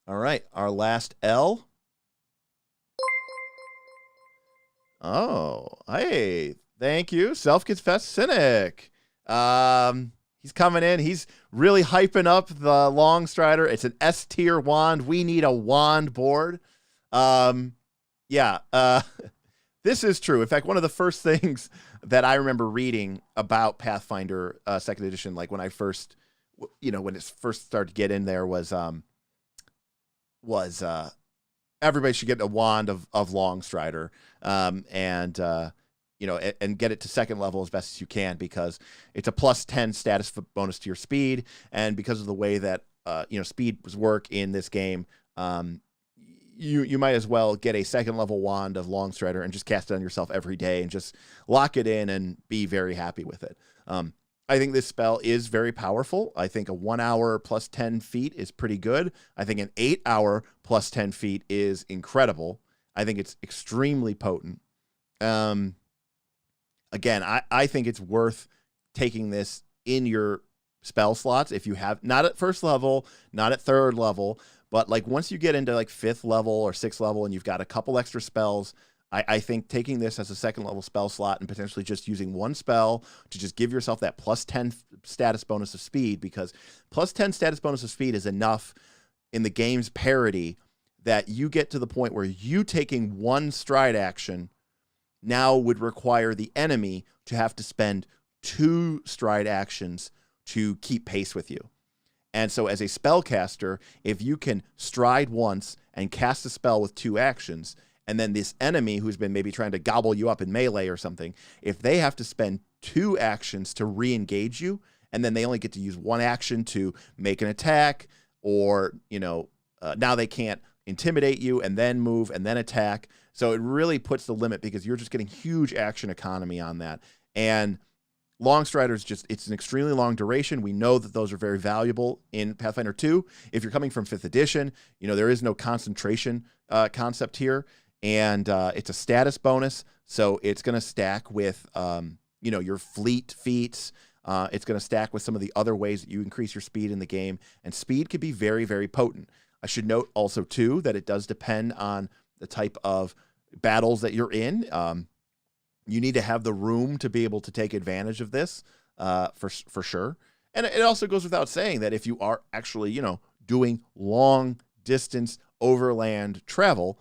All right, our last L. Oh, hey, thank you, Self-Confessed Cynic. He's coming in. He's really hyping up the Long Strider. It's an S tier wand. We need a wand board. This is true. In fact, one of the first things that I remember reading about Pathfinder 2nd edition, like when I first, when it first started to get in there, was everybody should get a wand of Long Strider, and get it to 2nd level as best as you can, because it's a +10 status bonus to your speed, and because of the way that speeds work in this game, you might as well get a 2nd level wand of Long Strider and just cast it on yourself every day and just lock it in and be very happy with it. I think this spell is very powerful. I think a 1 hour +10 feet is pretty good. I think an 8 hour +10 feet is incredible. I think it's extremely potent. Again, I think it's worth taking this in your spell slots if you have, not at 1st level, not at 3rd level, but like once you get into like 5th level or 6th level and you've got a couple extra spells, I think taking this as a 2nd level spell slot and potentially just using one spell to just give yourself that +10 status bonus of speed, because +10 status bonus of speed is enough in the game's parity that you get to the point where you taking one stride action now would require the enemy to have to spend 2 stride actions to keep pace with you. And so as a spellcaster, if you can stride once and cast a spell with 2 actions, and then this enemy who's been maybe trying to gobble you up in melee or something, if they have to spend 2 actions to re-engage you, and then they only get to use 1 action to make an attack, or, now they can't intimidate you and then move and then attack. So it really puts the limit because you're just getting huge action economy on that. And Longstrider's it's an extremely long duration. We know that those are very valuable in Pathfinder 2. If you're coming from 5th edition, there is no concentration concept here. And it's a status bonus. So it's going to stack with, your fleet feats. It's going to stack with some of the other ways that you increase your speed in the game. And speed can be very, very potent. I should note also, too, that it does depend on the type of battles that you're in. You need to have the room to be able to take advantage of this for sure. And it also goes without saying that if you are actually, doing long distance overland travel,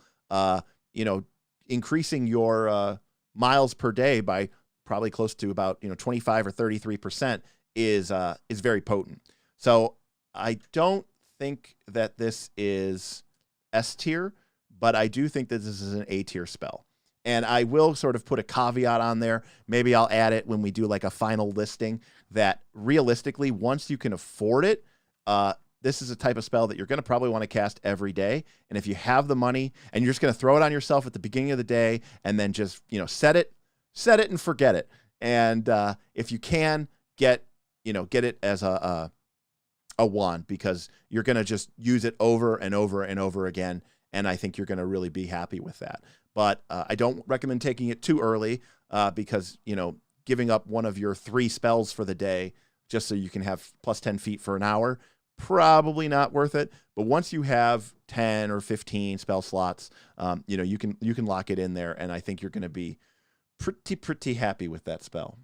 increasing your miles per day by probably close to about 25 or 33% is very potent. So I don't think that this is S tier, but I do think that this is an A tier spell. And I will sort of put a caveat on there. Maybe I'll add it when we do like a final listing, that realistically, once you can afford it, this is a type of spell that you're going to probably want to cast every day. And if you have the money and you're just going to throw it on yourself at the beginning of the day and then just, set it and forget it. And if you can get it as a wand, because you're going to just use it over and over and over again. And I think you're going to really be happy with that. But I don't recommend taking it too early because, giving up one of your 3 spells for the day just so you can have plus 10 feet for an hour, probably not worth it. But once you have 10 or 15 spell slots, you can lock it in there. And I think you're going to be pretty happy with that spell.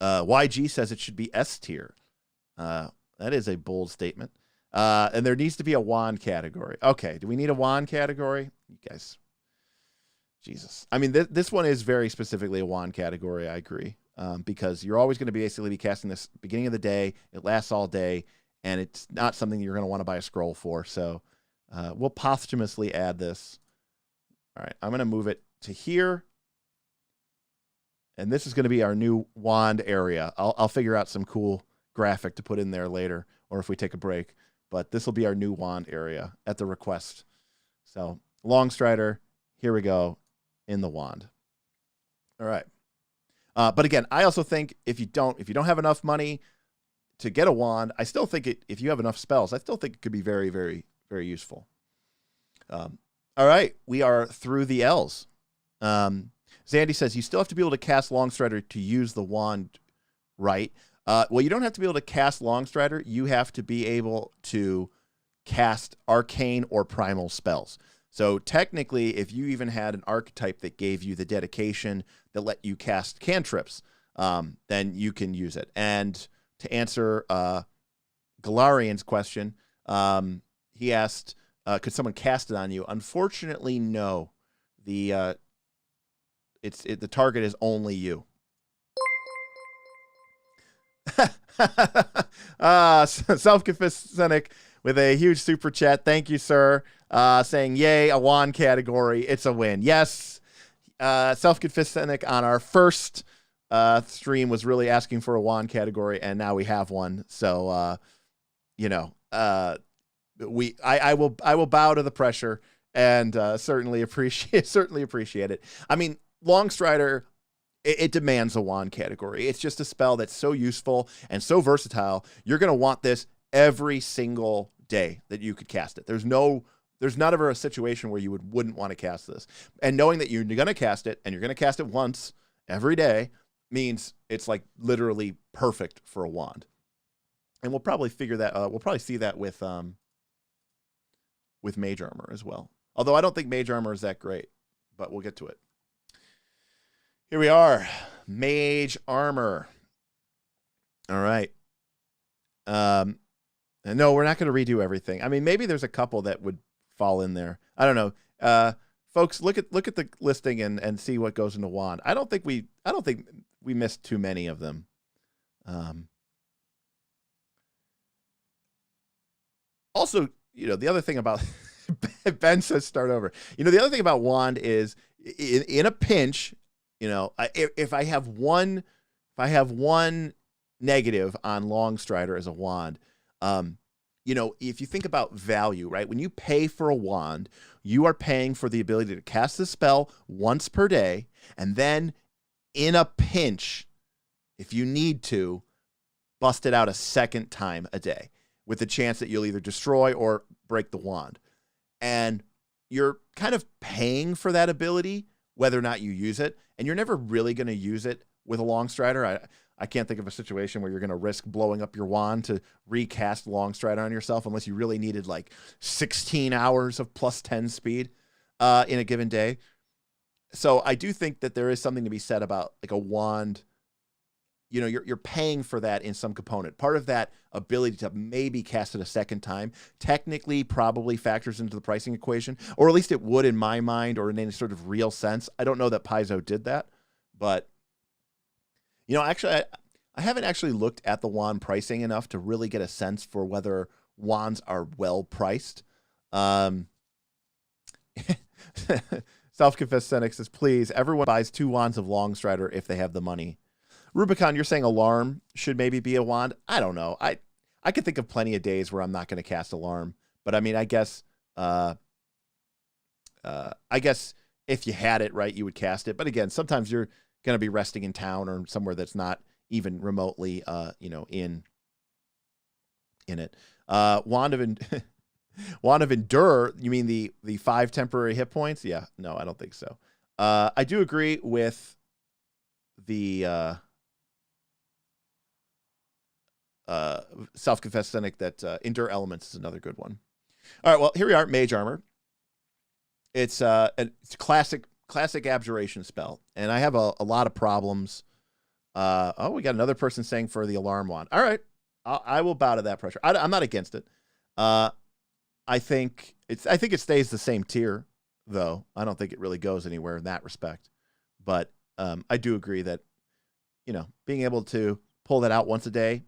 YG says it should be S tier. That is a bold statement. And there needs to be a wand category. Okay, do we need a wand category? You guys... Jesus. I mean, this one is very specifically a wand category, I agree, because you're always going to basically be casting this beginning of the day. It lasts all day, and it's not something you're going to want to buy a scroll for. So we'll posthumously add this. All right, I'm going to move it to here. And this is going to be our new wand area. I'll figure out some cool graphic to put in there later, or if we take a break. But this will be our new wand area at the request. So Longstrider, here we go. In the wand. All right. But again, I also think if you don't have enough money to get a wand, I still think if you have enough spells, I still think it could be very, very, very useful. All right. We are through the L's. Zandy says you still have to be able to cast Longstrider to use the wand, right? Well, you don't have to be able to cast Longstrider. You have to be able to cast arcane or primal spells. So technically, if you even had an archetype that gave you the dedication that let you cast cantrips, then you can use it. And to answer Galarian's question, he asked, could someone cast it on you? Unfortunately, no. The target is only you. Self-confessed cynic with a huge super chat. Thank you, sir. Saying, yay, a wand category. It's a win. Yes. Self-confessed cynic on our first stream was really asking for a wand category, and now we have one. So, I will bow to the pressure and certainly appreciate it. I mean, Longstrider, it demands a wand category. It's just a spell that's so useful and so versatile. You're going to want this every single day that you could cast it. There's not ever a situation where you wouldn't want to cast this. And knowing that you're going to cast it and you're going to cast it once every day means it's like literally perfect for a wand. And we'll probably figure that we'll probably see that with Mage Armor as well. Although I don't think Mage Armor is that great, but we'll get to it. Here we are, Mage Armor. All right. And no, we're not going to redo everything. I mean, maybe there's a couple that would fall in there. I don't know. Folks, look at the listing and see what goes into wand. I don't think we missed too many of them. Also, the other thing about Ben says start over. The other thing about wand is in a pinch, if I have one negative on Longstrider as a wand, you know, if you think about value, right? When you pay for a wand, you are paying for the ability to cast the spell once per day, and then in a pinch, if you need to, bust it out a second time a day with the chance that you'll either destroy or break the wand. And you're kind of paying for that ability, whether or not you use it. And you're never really going to use it with a Longstrider. I can't think of a situation where you're going to risk blowing up your wand to recast Longstrider on yourself unless you really needed like 16 hours of +10 speed in a given day. So I do think that there is something to be said about like a wand. You know, you're paying for that in some component. Part of that ability to maybe cast it a second time technically probably factors into the pricing equation, or at least it would in my mind, or in any sort of real sense. I don't know that Paizo did that, but, you know, actually, I haven't actually looked at the wand pricing enough to really get a sense for whether wands are well priced. Self-confessed cynic says, please, everyone buys 2 wands of Longstrider if they have the money. Rubicon, you're saying Alarm should maybe be a wand? I don't know. I could think of plenty of days where I'm not going to cast Alarm, but I mean, I guess if you had it right, you would cast it. But again, sometimes you're going to be resting in town or somewhere that's not even remotely, you know, in it. Wand of Endure. You mean the 5 temporary hit points? Yeah, no, I don't think so. I do agree with the self-confessed cynic that Endure Elements is another good one. All right, well, here we are, Mage Armor. It's a classic abjuration spell, and I have a lot of problems. Oh, we got another person saying for the Alarm wand. All right, I will bow to that pressure. I'm not against it. I think it stays the same tier, though. I don't think it really goes anywhere in that respect. But I do agree that, you know, being able to pull that out once a day,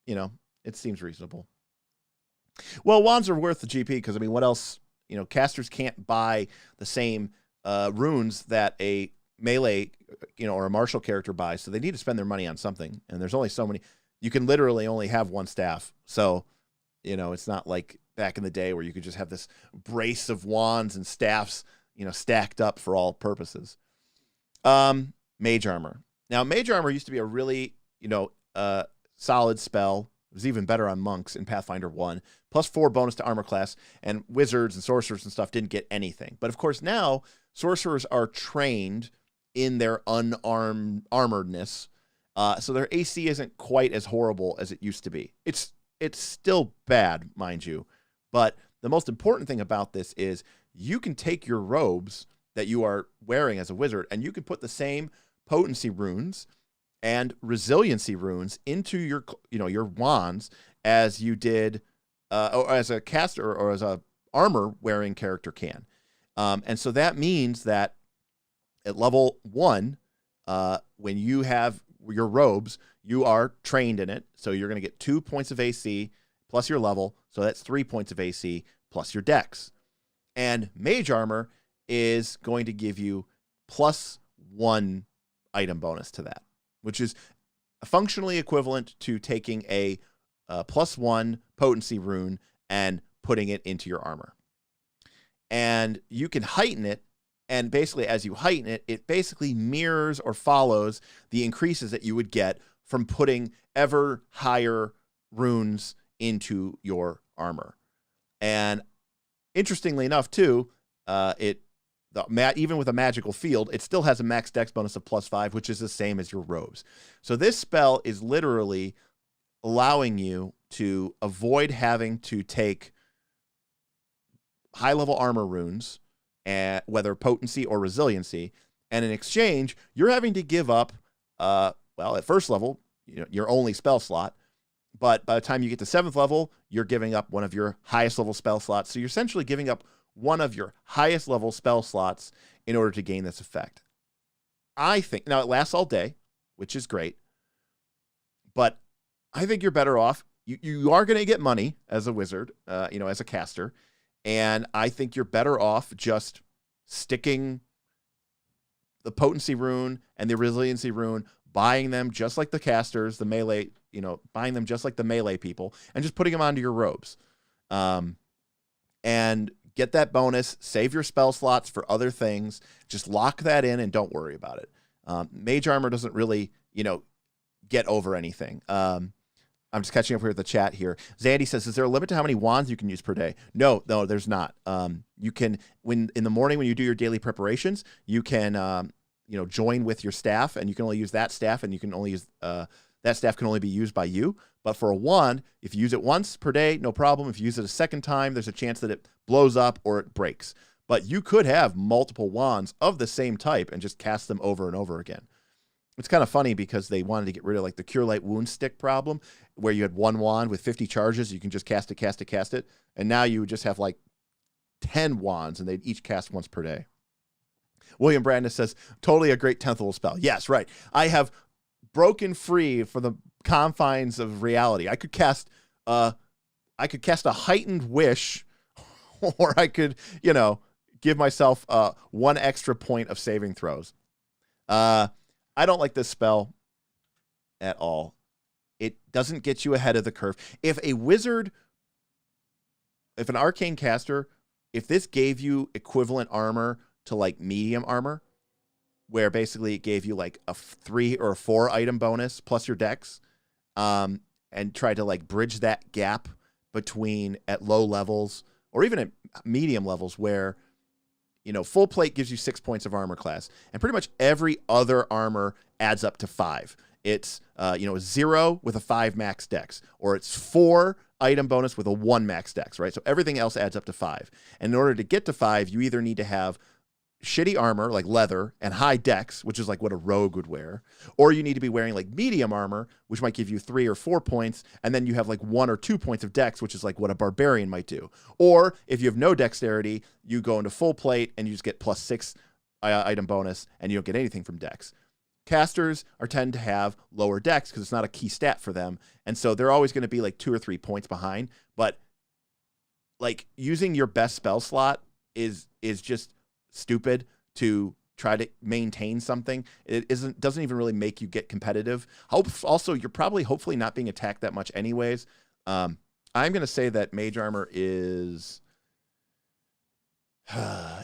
you know, it seems reasonable. Well, wands are worth the GP because, I mean, what else? You know, casters can't buy the same runes that a melee, you know, or a martial character buys, so they need to spend their money on something. And there's only so many. You can literally only have one staff, so, you know, it's not like back in the day where you could just have this brace of wands and staffs, you know, stacked up for all purposes. Mage Armor. Now, Mage Armor used to be a really, you know, solid spell. It was even better on monks in Pathfinder 1. +4 bonus to armor class, and wizards and sorcerers and stuff didn't get anything. But of course now, sorcerers are trained in their armoredness, so their AC isn't quite as horrible as it used to be. It's still bad, mind you, but the most important thing about this is you can take your robes that you are wearing as a wizard, and you can put the same potency runes and resiliency runes into your, you know, your wands as you did, or as a caster or as a armor wearing character can. And so that means that at level 1, when you have your robes, you are trained in it. So you're going to get 2 points of AC plus your level. So that's 3 points of AC plus your dex. And Mage Armor is going to give you +1 item bonus to that, which is functionally equivalent to taking a +1 potency rune and putting it into your armor. And you can heighten it, and basically as you heighten it, it basically mirrors or follows the increases that you would get from putting ever higher runes into your armor. And interestingly enough, too, even with a magical field, it still has a max dex bonus of +5, which is the same as your robes. So this spell is literally allowing you to avoid having to take high-level armor runes, whether potency or resiliency, and in exchange, you're having to give up, well, at first level, you know, your only spell slot, but by the time you get to 7th level, you're giving up one of your highest level spell slots. So you're essentially giving up one of your highest level spell slots in order to gain this effect. I think, now it lasts all day, which is great, but I think you're better off. You are going to get money as a wizard, you know, as a caster, and I think you're better off just sticking the potency rune and the resiliency rune, buying them just like the casters, the melee, you know, buying them just like the melee people, and just putting them onto your robes. And get that bonus. Save your spell slots for other things. Just lock that in and don't worry about it. Mage Armor doesn't really, get over anything. I'm just catching up here with the chat here. Zandy says, is there a limit to how many wands you can use per day? No, there's not. You can, in the morning when you do your daily preparations, you can, join with your staff, and you can only use that staff, and you can only use, that staff can only be used by you. But for a wand, if you use it once per day, no problem. If you use it a second time, there's a chance that it blows up or it breaks. But you could have multiple wands of the same type and just cast them over and over again. It's kind of funny because they wanted to get rid of like the Cure Light Wound Stick problem, where you had one wand with 50 charges. You can just cast it. And now you would just have like 10 wands, and they'd each cast once per day. William Brandon says, totally a great 10th level spell. Yes, right. I have broken free for the confines of reality. I could cast a heightened wish, or I could, give myself one extra point of saving throws. I don't like this spell at all. It doesn't get you ahead of the curve. If an arcane caster, if this gave you equivalent armor to like medium armor, where basically it gave you like a 3 or 4 item bonus plus your dex, and try to like bridge that gap between at low levels or even at medium levels where, full plate gives you 6 points of armor class, and pretty much every other armor adds up to 5. It's, 0 with a 5 max dex, or it's 4 item bonus with a 1 max dex, right? So everything else adds up to 5. And in order to get to 5, you either need to have shitty armor like leather and high dex, which is like what a rogue would wear, or you need to be wearing like medium armor, which might give you 3 or 4 points, and then you have like 1 or 2 points of dex, which is like what a barbarian might do. Or if you have no dexterity, you go into full plate and you just get +6 item bonus, and you don't get anything from dex. Casters tend to have lower dex because it's not a key stat for them, and so they're always going to be like 2 or 3 points behind. But like using your best spell slot is just stupid to try to maintain something. It doesn't even really make you get competitive. Also, you're probably hopefully not being attacked that much anyways. I'm going to say that Mage Armor is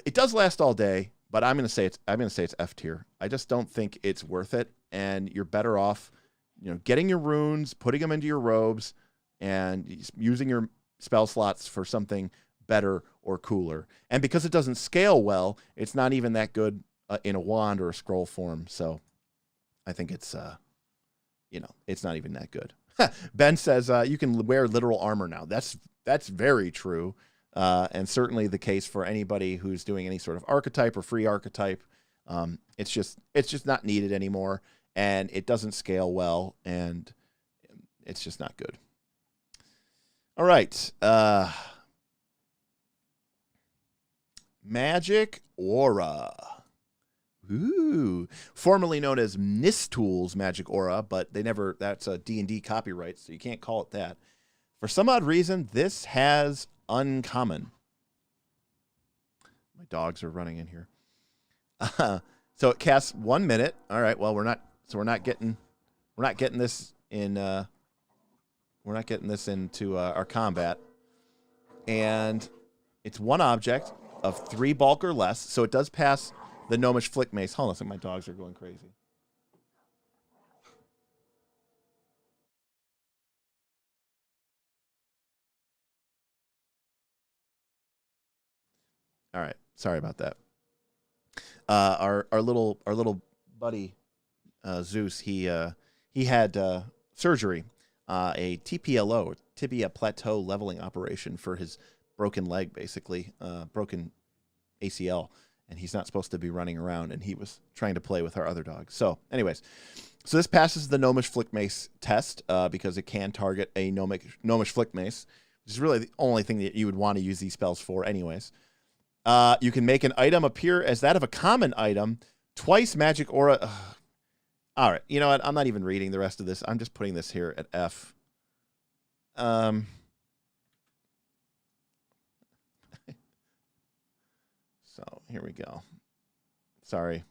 it does last all day, but I'm going to say it's F tier. I just don't think it's worth it, and you're better off, getting your runes, putting them into your robes, and using your spell slots for something better or cooler. And because it doesn't scale well, it's not even that good in a wand or a scroll form. So I think it's it's not even that good. Ben says you can wear literal armor now. That's very true, and certainly the case for anybody who's doing any sort of archetype or free archetype. It's just not needed anymore, and it doesn't scale well, and it's just not good. All right. Magic Aura. Ooh. Formerly known as Nistool's Magic Aura, but that's a D&D copyright, so you can't call it that. For some odd reason, this has uncommon. My dogs are running in here. So it casts 1 minute. All right, well, we're not getting this into our combat. And it's 1 object of 3 bulk or less, so it does pass the Gnomish Flick Mace. Hold on a second, my dogs are going crazy. All right, sorry about that. Our little buddy Zeus, he had surgery, a TPLO, tibia plateau leveling operation for his broken leg, basically, broken ACL, and he's not supposed to be running around, and he was trying to play with our other dogs. So anyways, this passes the Gnomish Flick Mace test because it can target a Gnomish Flick Mace, which is really the only thing that you would want to use these spells for anyways. You can make an item appear as that of a common item, twice magic aura. All right, you know what? I'm not even reading the rest of this. I'm just putting this here at F. So here we go. Sorry.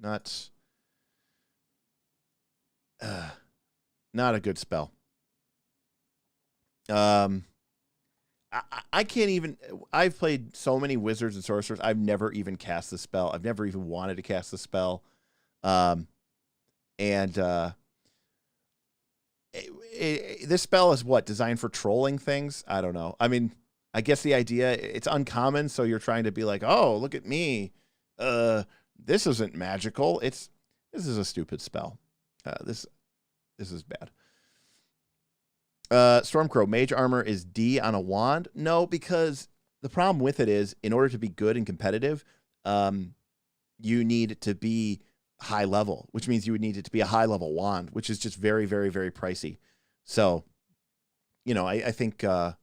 Not a good spell. I can't even. I've played so many wizards and sorcerers. I've never even cast the spell. I've never even wanted to cast the spell. This spell is what, designed for trolling things? I don't know. I mean, I guess the idea, it's uncommon, so you're trying to be like, oh, look at me. This isn't magical. This is a stupid spell. This is bad. Stormcrow, Mage Armor is D on a wand. No, because the problem with it is, in order to be good and competitive, you need to be high level, which means you would need it to be a high level wand, which is just very, very, very pricey. So, I think I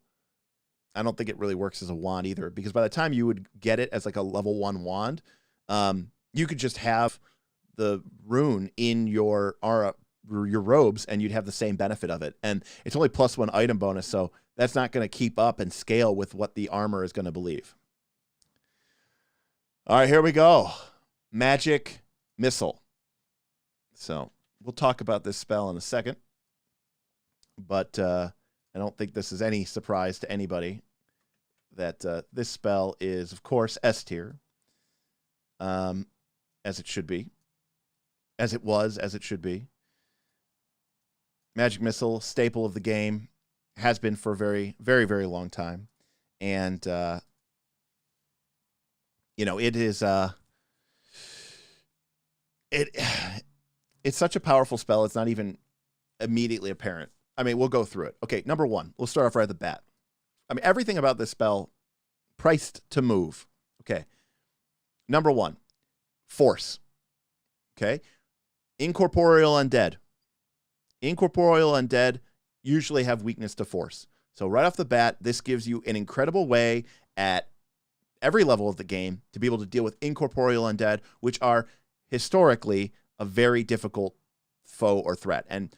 don't think it really works as a wand either, because by the time you would get it as like a level 1 wand, you could just have the rune in your robes and you'd have the same benefit of it. And it's only +1 item bonus, so that's not going to keep up and scale with what the armor is going to believe. All right, here we go. Magic Missile. So we'll talk about this spell in a second, but I don't think this is any surprise to anybody that this spell is, of course, S tier, as it should be, as it should be. Magic Missile, staple of the game, has been for a very, very, very long time, and it is it's such a powerful spell. It's not even immediately apparent. I mean, we'll go through it. Okay, number 1, we'll start off right at the bat. I mean, everything about this spell priced to move. Okay, number 1, force. Okay, incorporeal undead. Incorporeal undead usually have weakness to force. So right off the bat, this gives you an incredible way at every level of the game to be able to deal with incorporeal undead, which are historically a very difficult foe or threat. And,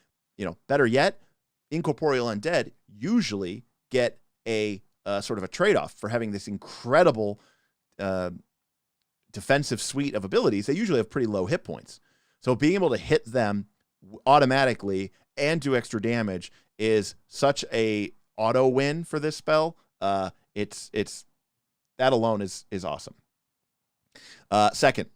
better yet, incorporeal undead usually get a sort of a trade-off for having this incredible defensive suite of abilities. They usually have pretty low hit points. So being able to hit them automatically and do extra damage is such a auto win for this spell. It's that alone is awesome. Second,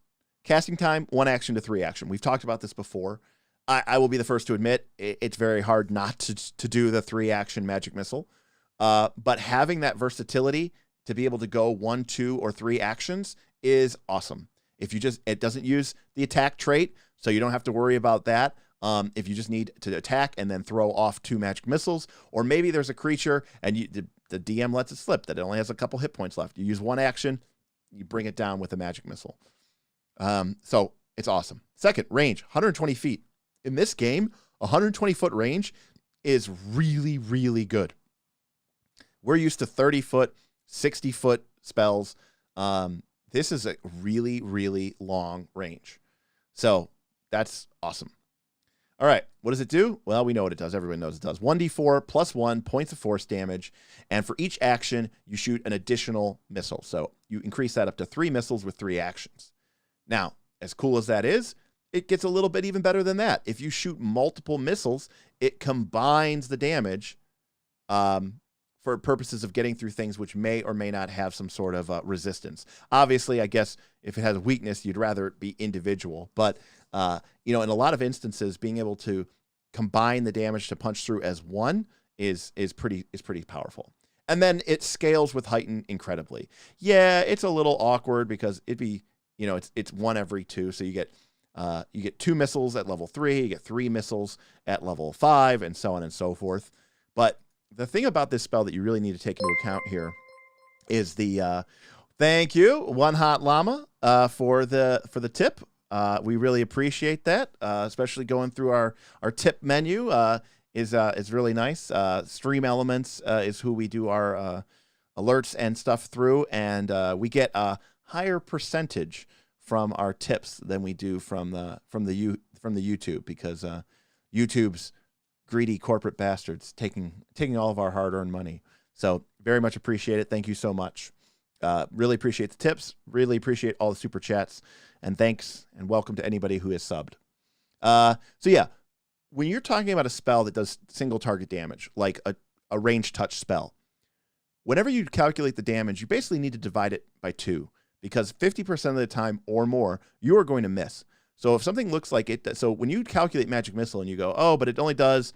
casting time, 1 action to 3 action. We've talked about this before. I will be the first to admit it's very hard not to do the 3 action Magic Missile. But having that versatility to be able to go 1, 2, or 3 actions is awesome. It doesn't use the attack trait, so you don't have to worry about that. If you just need to attack and then throw off 2 magic missiles, or maybe there's a creature and the DM lets it slip that it only has a couple hit points left. You use 1 action, you bring it down with a magic missile. So it's awesome. Second, range, 120 feet. In this game, 120-foot range is really, really good. We're used to 30-foot, 60-foot spells. This is a really, really long range. So that's awesome. All right, what does it do? Well, we know what it does. Everyone knows it does. 1d4 +1 points of force damage, and for each action, you shoot an additional missile. So you increase that up to 3 missiles with 3 actions. Now, as cool as that is, it gets a little bit even better than that. If you shoot multiple missiles, it combines the damage for purposes of getting through things which may or may not have some sort of resistance. Obviously, I guess if it has a weakness, you'd rather it be individual. But, in a lot of instances, being able to combine the damage to punch through as one is pretty powerful. And then it scales with Heighten incredibly. Yeah, it's a little awkward because it'd be, it's 1 every 2. So you get 2 missiles at level 3, you get 3 missiles at level 5, and so on and so forth. But the thing about this spell that you really need to take into account here is the thank you, One Hot Llama, for the tip. We really appreciate that, especially going through our tip menu is really nice. Stream Elements is who we do our alerts and stuff through, and we get a higher percentage from our tips than we do from the YouTube, because YouTube's greedy corporate bastards taking all of our hard-earned money. So very much appreciate it. Thank you so much. Really appreciate the tips. Really appreciate all the super chats. And thanks and welcome to anybody who has subbed. So yeah, when you're talking about a spell that does single target damage, like a ranged touch spell, whenever you calculate the damage, you basically need to divide it by 2, because 50% of the time or more, you are going to miss. So if something looks like it, so when you calculate Magic Missile and you go, oh, but it only does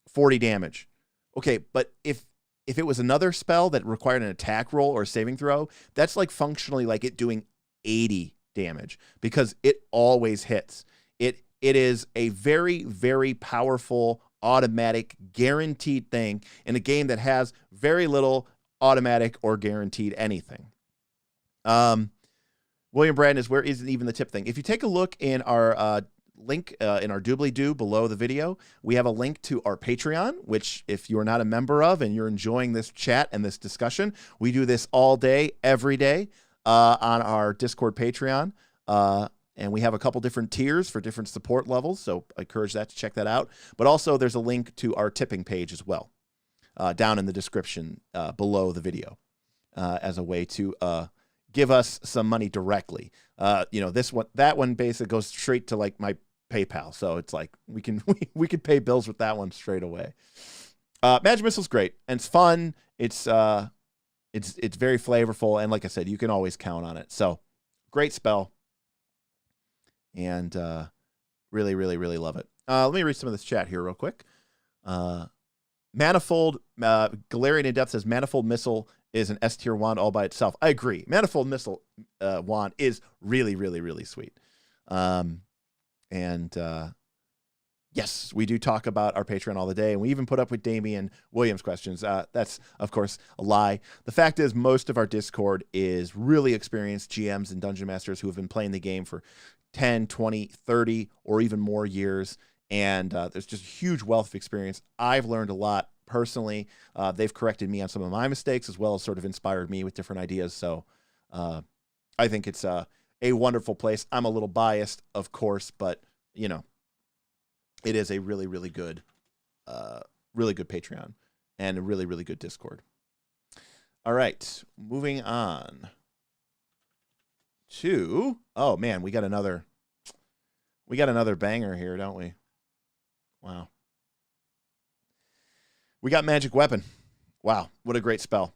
40 damage. Okay, but if it was another spell that required an attack roll or a saving throw, that's like functionally like it doing 80 damage, because it always hits. It is a very, very powerful, automatic, guaranteed thing in a game that has very little automatic or guaranteed anything. William Brandon is, where isn't even the tip thing? If you take a look in our link in our doobly-doo below the video, we have a link to our Patreon, which if you're not a member of and you're enjoying this chat and this discussion, we do this all day, every day on our Discord Patreon. And we have a couple different tiers for different support levels, so I encourage that to check that out. But also there's a link to our tipping page as well, down in the description below the video, as a way to give us some money directly. That one basically goes straight to like my PayPal, so it's like we can pay bills with that one straight away. Magic Missile's great and it's fun. It's very flavorful, and like I said, you can always count on it. So great spell. And really, really, really love it. Let me read some of this chat here real quick. Manifold, Galarian in Depth says, Manifold Missile is an S tier wand all by itself. I agree. Manifold Missile wand is really, really, really sweet. Yes, we do talk about our Patreon all the day, and we even put up with Damian Williams questions. That's, of course, a lie. The fact is, most of our Discord is really experienced GMs and Dungeon Masters who have been playing the game for 10, 20, 30, or even more years. And there's just a huge wealth of experience. I've learned a lot personally. They've corrected me on some of my mistakes, as well as sort of inspired me with different ideas. So I think it's a wonderful place. I'm a little biased, of course, but, you know, it is a really, really good Patreon and a really, really good Discord. All right, moving on to, oh man, we got another banger here, don't we? Wow. We got Magic Weapon. Wow, what a great spell.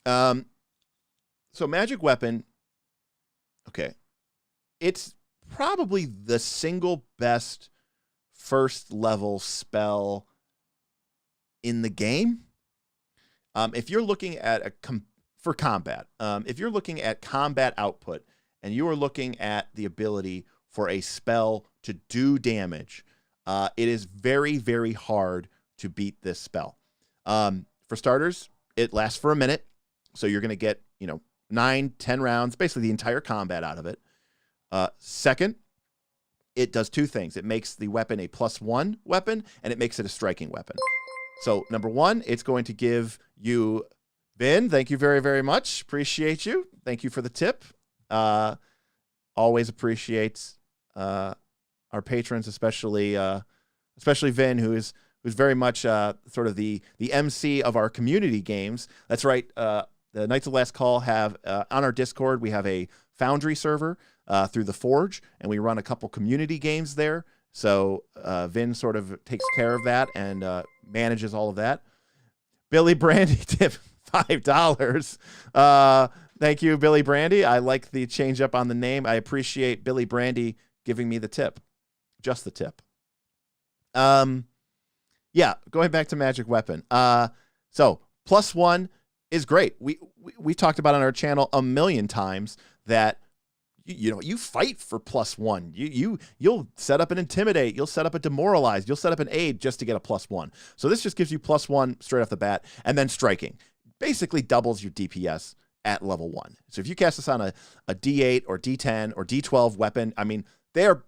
So Magic Weapon, okay, it's probably the single best first level spell in the game. If you're looking at for combat, if you're looking at combat output and you are looking at the ability for a spell to do damage, it is very, very hard to beat this spell. For starters, it lasts for a minute, so you're going to get 9-10 rounds, basically the entire combat out of it. Second, it does two things. It makes the weapon a +1 weapon, and it makes it a striking weapon. So number one, it's going to give you, Vin, thank you very, very much. Appreciate you. Thank you for the tip. Always appreciates our patrons, especially Vin, who's very much sort of the MC of our community games. That's right. The Knights of Last Call have on our Discord, we have a Foundry server through the Forge, and we run a couple community games there. So Vin sort of takes care of that and manages all of that. Billy Brandy tip $5. Thank you, Billy Brandy. I like the change up on the name. I appreciate Billy Brandy giving me the tip, just the tip. Yeah, going back to Magic Weapon. So +1 is great. We talked about on our channel a million times that you fight for +1. You'll set up an Intimidate, you'll set up a Demoralize, you'll set up an Aid just to get a +1. So this just gives you +1 straight off the bat, and then Striking basically doubles your DPS at level 1. So if you cast this on a D8 or D10 or D12 weapon, I mean, they're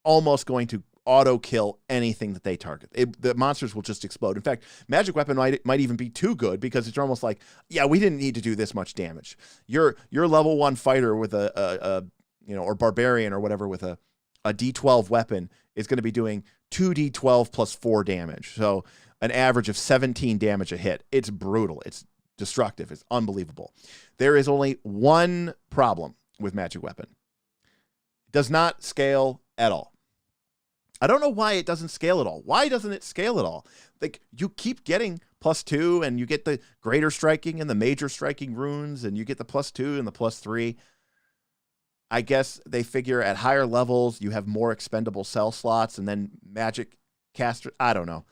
almost going to auto kill anything that they target. The monsters will just explode. In fact, Magic Weapon might even be too good, because it's almost like, yeah, we didn't need to do this much damage. Your level 1 fighter with or barbarian or whatever with a D12 weapon is going to be doing 2d12 + 4 damage. So an average of 17 damage a hit. It's brutal. It's destructive. It's unbelievable. There is only one problem with Magic Weapon. It does not scale at all. I don't know why it doesn't scale at all. Why doesn't it scale at all? Like, you keep getting +2, and you get the greater striking and the major striking runes, and you get the +2 and the +3. I guess they figure at higher levels you have more expendable cell slots, and then magic caster. I don't know.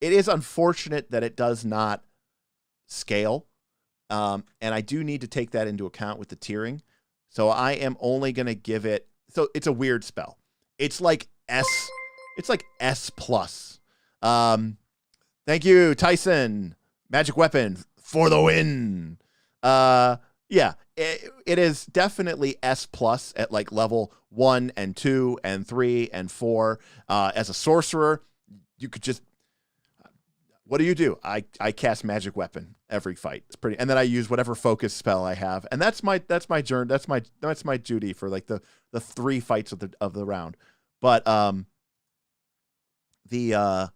It is unfortunate that it does not scale, and I do need to take that into account with the tiering. So I am only going to give it. So it's a weird spell. It's like S. It's like S+. Thank you, Tyson. Magic Weapon for the win. Yeah, it is definitely S+ at like level 1 and 2 and 3 and 4. As a sorcerer, you could just. What do? I cast Magic Weapon every fight. It's pretty, and then I use whatever focus spell I have, and that's my journey. That's my duty for like the 3 fights of the round. But the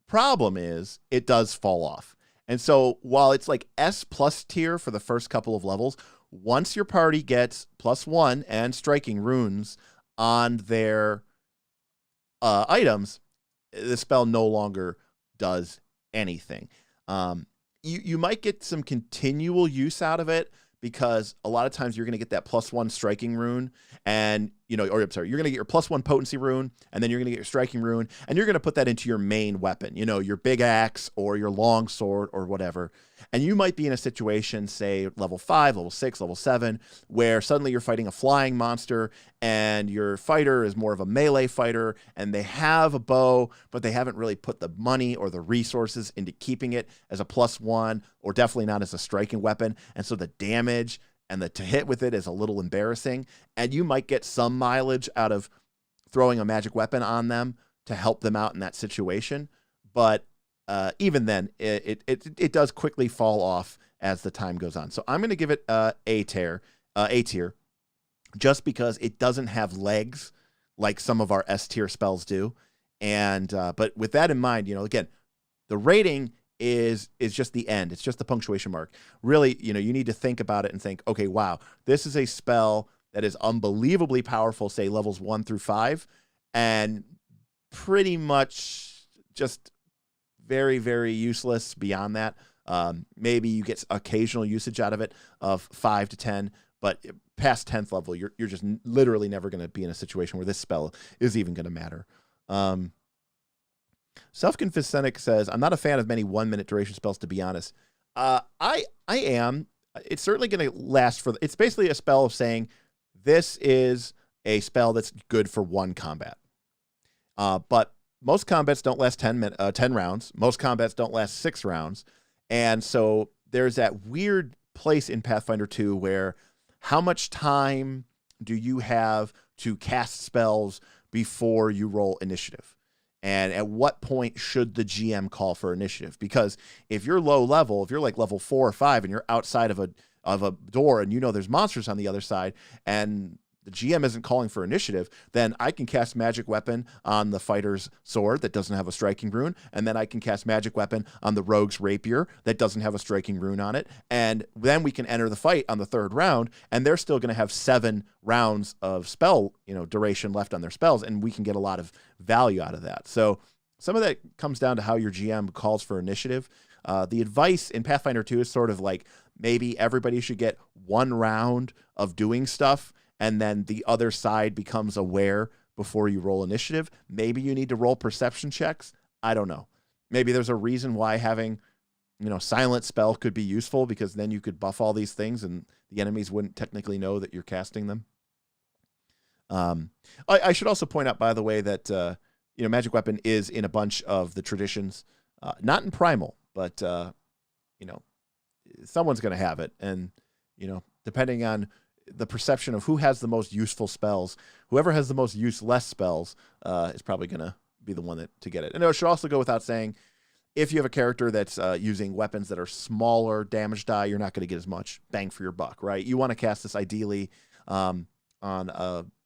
problem is it does fall off. And so while it's like S+ tier for the first couple of levels, once your party gets +1 and striking runes on their items, the spell no longer does anything. You might get some continual use out of it, because a lot of times you're going to get that +1 striking rune, and you're going to get your +1 potency rune, and then you're going to get your striking rune, and you're going to put that into your main weapon, your big axe or your long sword or whatever. And you might be in a situation, say level 5, level 6, level 7, where suddenly you're fighting a flying monster, and your fighter is more of a melee fighter, and they have a bow, but they haven't really put the money or the resources into keeping it as a +1, or definitely not as a striking weapon. And so the damage and the to hit with it is a little embarrassing, and you might get some mileage out of throwing a magic weapon on them to help them out in that situation. But even then, it does quickly fall off as the time goes on. So I'm going to give it A tier, just because it doesn't have legs like some of our S tier spells do. And but with that in mind, again, the rating is just the end. It's just the punctuation mark. Really, you need to think about it and think, okay, wow, this is a spell that is unbelievably powerful, say levels 1 through 5, and pretty much just very, very useless beyond that. Maybe you get occasional usage out of it of 5 to 10, but past 10th level, you're just literally never going to be in a situation where this spell is even going to matter. Self-Confessed Cynic says, I'm not a fan of many 1-minute duration spells, to be honest. I am. It's certainly going to last for... It's basically a spell of saying, this is a spell that's good for 1 combat. But most combats don't last 10 rounds. Most combats don't last 6 rounds. And so there's that weird place in Pathfinder 2 where how much time do you have to cast spells before you roll initiative? And at what point should the GM call for initiative? Because if you're low level, if you're like level 4 or 5 and you're outside of a door and there's monsters on the other side and the GM isn't calling for initiative, then I can cast Magic Weapon on the fighter's sword that doesn't have a striking rune, and then I can cast Magic Weapon on the rogue's rapier that doesn't have a striking rune on it, and then we can enter the fight on the 3rd round, and they're still going to have 7 rounds of spell, duration left on their spells, and we can get a lot of value out of that. So some of that comes down to how your GM calls for initiative. The advice in Pathfinder 2 is sort of like maybe everybody should get 1 round of doing stuff, and then the other side becomes aware before you roll initiative. Maybe you need to roll perception checks. I don't know. Maybe there's a reason why having, silent spell could be useful, because then you could buff all these things and the enemies wouldn't technically know that you're casting them. I should also point out, by the way, that, Magic Weapon is in a bunch of the traditions, not in Primal, but, someone's going to have it. And, depending on the perception of who has the most useful spells, whoever has the most useless spells is probably going to be the one to get it. And it should also go without saying, if you have a character that's using weapons that are smaller damage die, you're not going to get as much bang for your buck, right? You want to cast this ideally on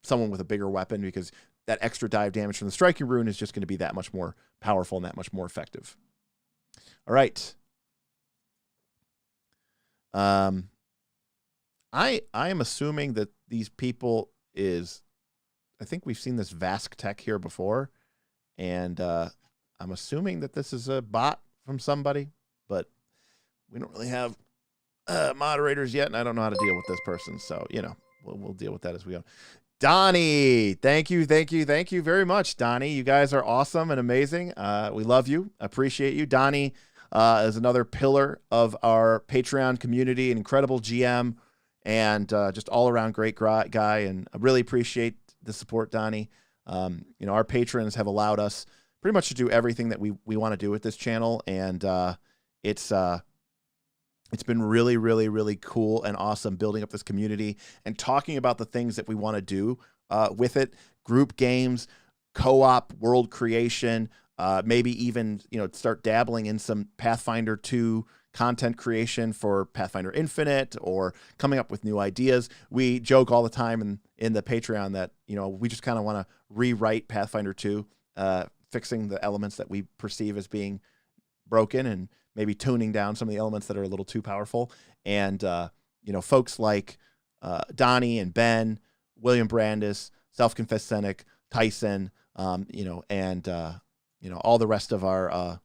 someone with a bigger weapon, because that extra die of damage from the striking rune is just going to be that much more powerful and that much more effective. All right. I am assuming that these people is, I think we've seen this Vask tech here before, and I'm assuming that this is a bot from somebody, but we don't really have moderators yet, and I don't know how to deal with this person, so, you know, we'll deal with that as we go. Donnie, thank you very much, Donnie. You guys are awesome and amazing. We love you, appreciate you. Donnie is another pillar of our Patreon community, an incredible GM, and just all-around great guy, and I really appreciate the support, Donnie. You know, our patrons have allowed us pretty much to do everything that we want to do with this channel, and it's been really, really, really cool and awesome building up this community and talking about the things that we want to do with it. Group games, co-op, world creation, maybe even, you know, start dabbling in some Pathfinder 2 content creation for Pathfinder Infinite, or coming up with new ideas. We joke all the time in the Patreon that, you know, we just kind of want to rewrite Pathfinder 2, fixing the elements that we perceive as being broken, and maybe tuning down some of the elements that are a little too powerful. And, you know, folks like Donnie and Ben, William Brandis, Self-Confessed Cynic, Tyson, you know, and, you know, all the rest of our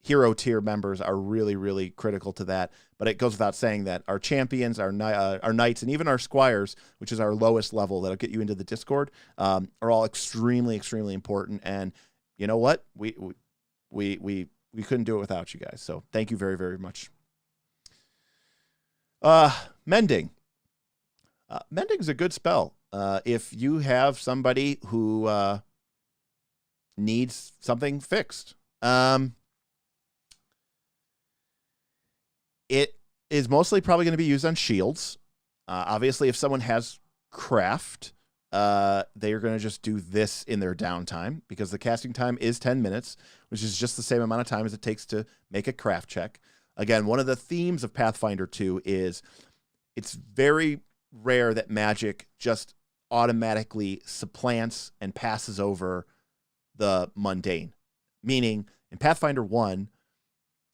hero tier members are really, really critical to that. But it goes without saying that our champions, our knights, and even our squires, which is our lowest level that'll get you into the Discord, are all extremely, extremely important. And you know what? We couldn't do it without you guys. So thank you very, very much. Mending. Mending is a good spell. If you have somebody who needs something fixed. It is mostly probably going to be used on shields. Obviously, if someone has craft, they are going to just do this in their downtime, because the casting time is 10 minutes, which is just the same amount of time as it takes to make a craft check. Again, one of the themes of Pathfinder 2 is it's very rare that magic just automatically supplants and passes over the mundane. Meaning, in Pathfinder 1,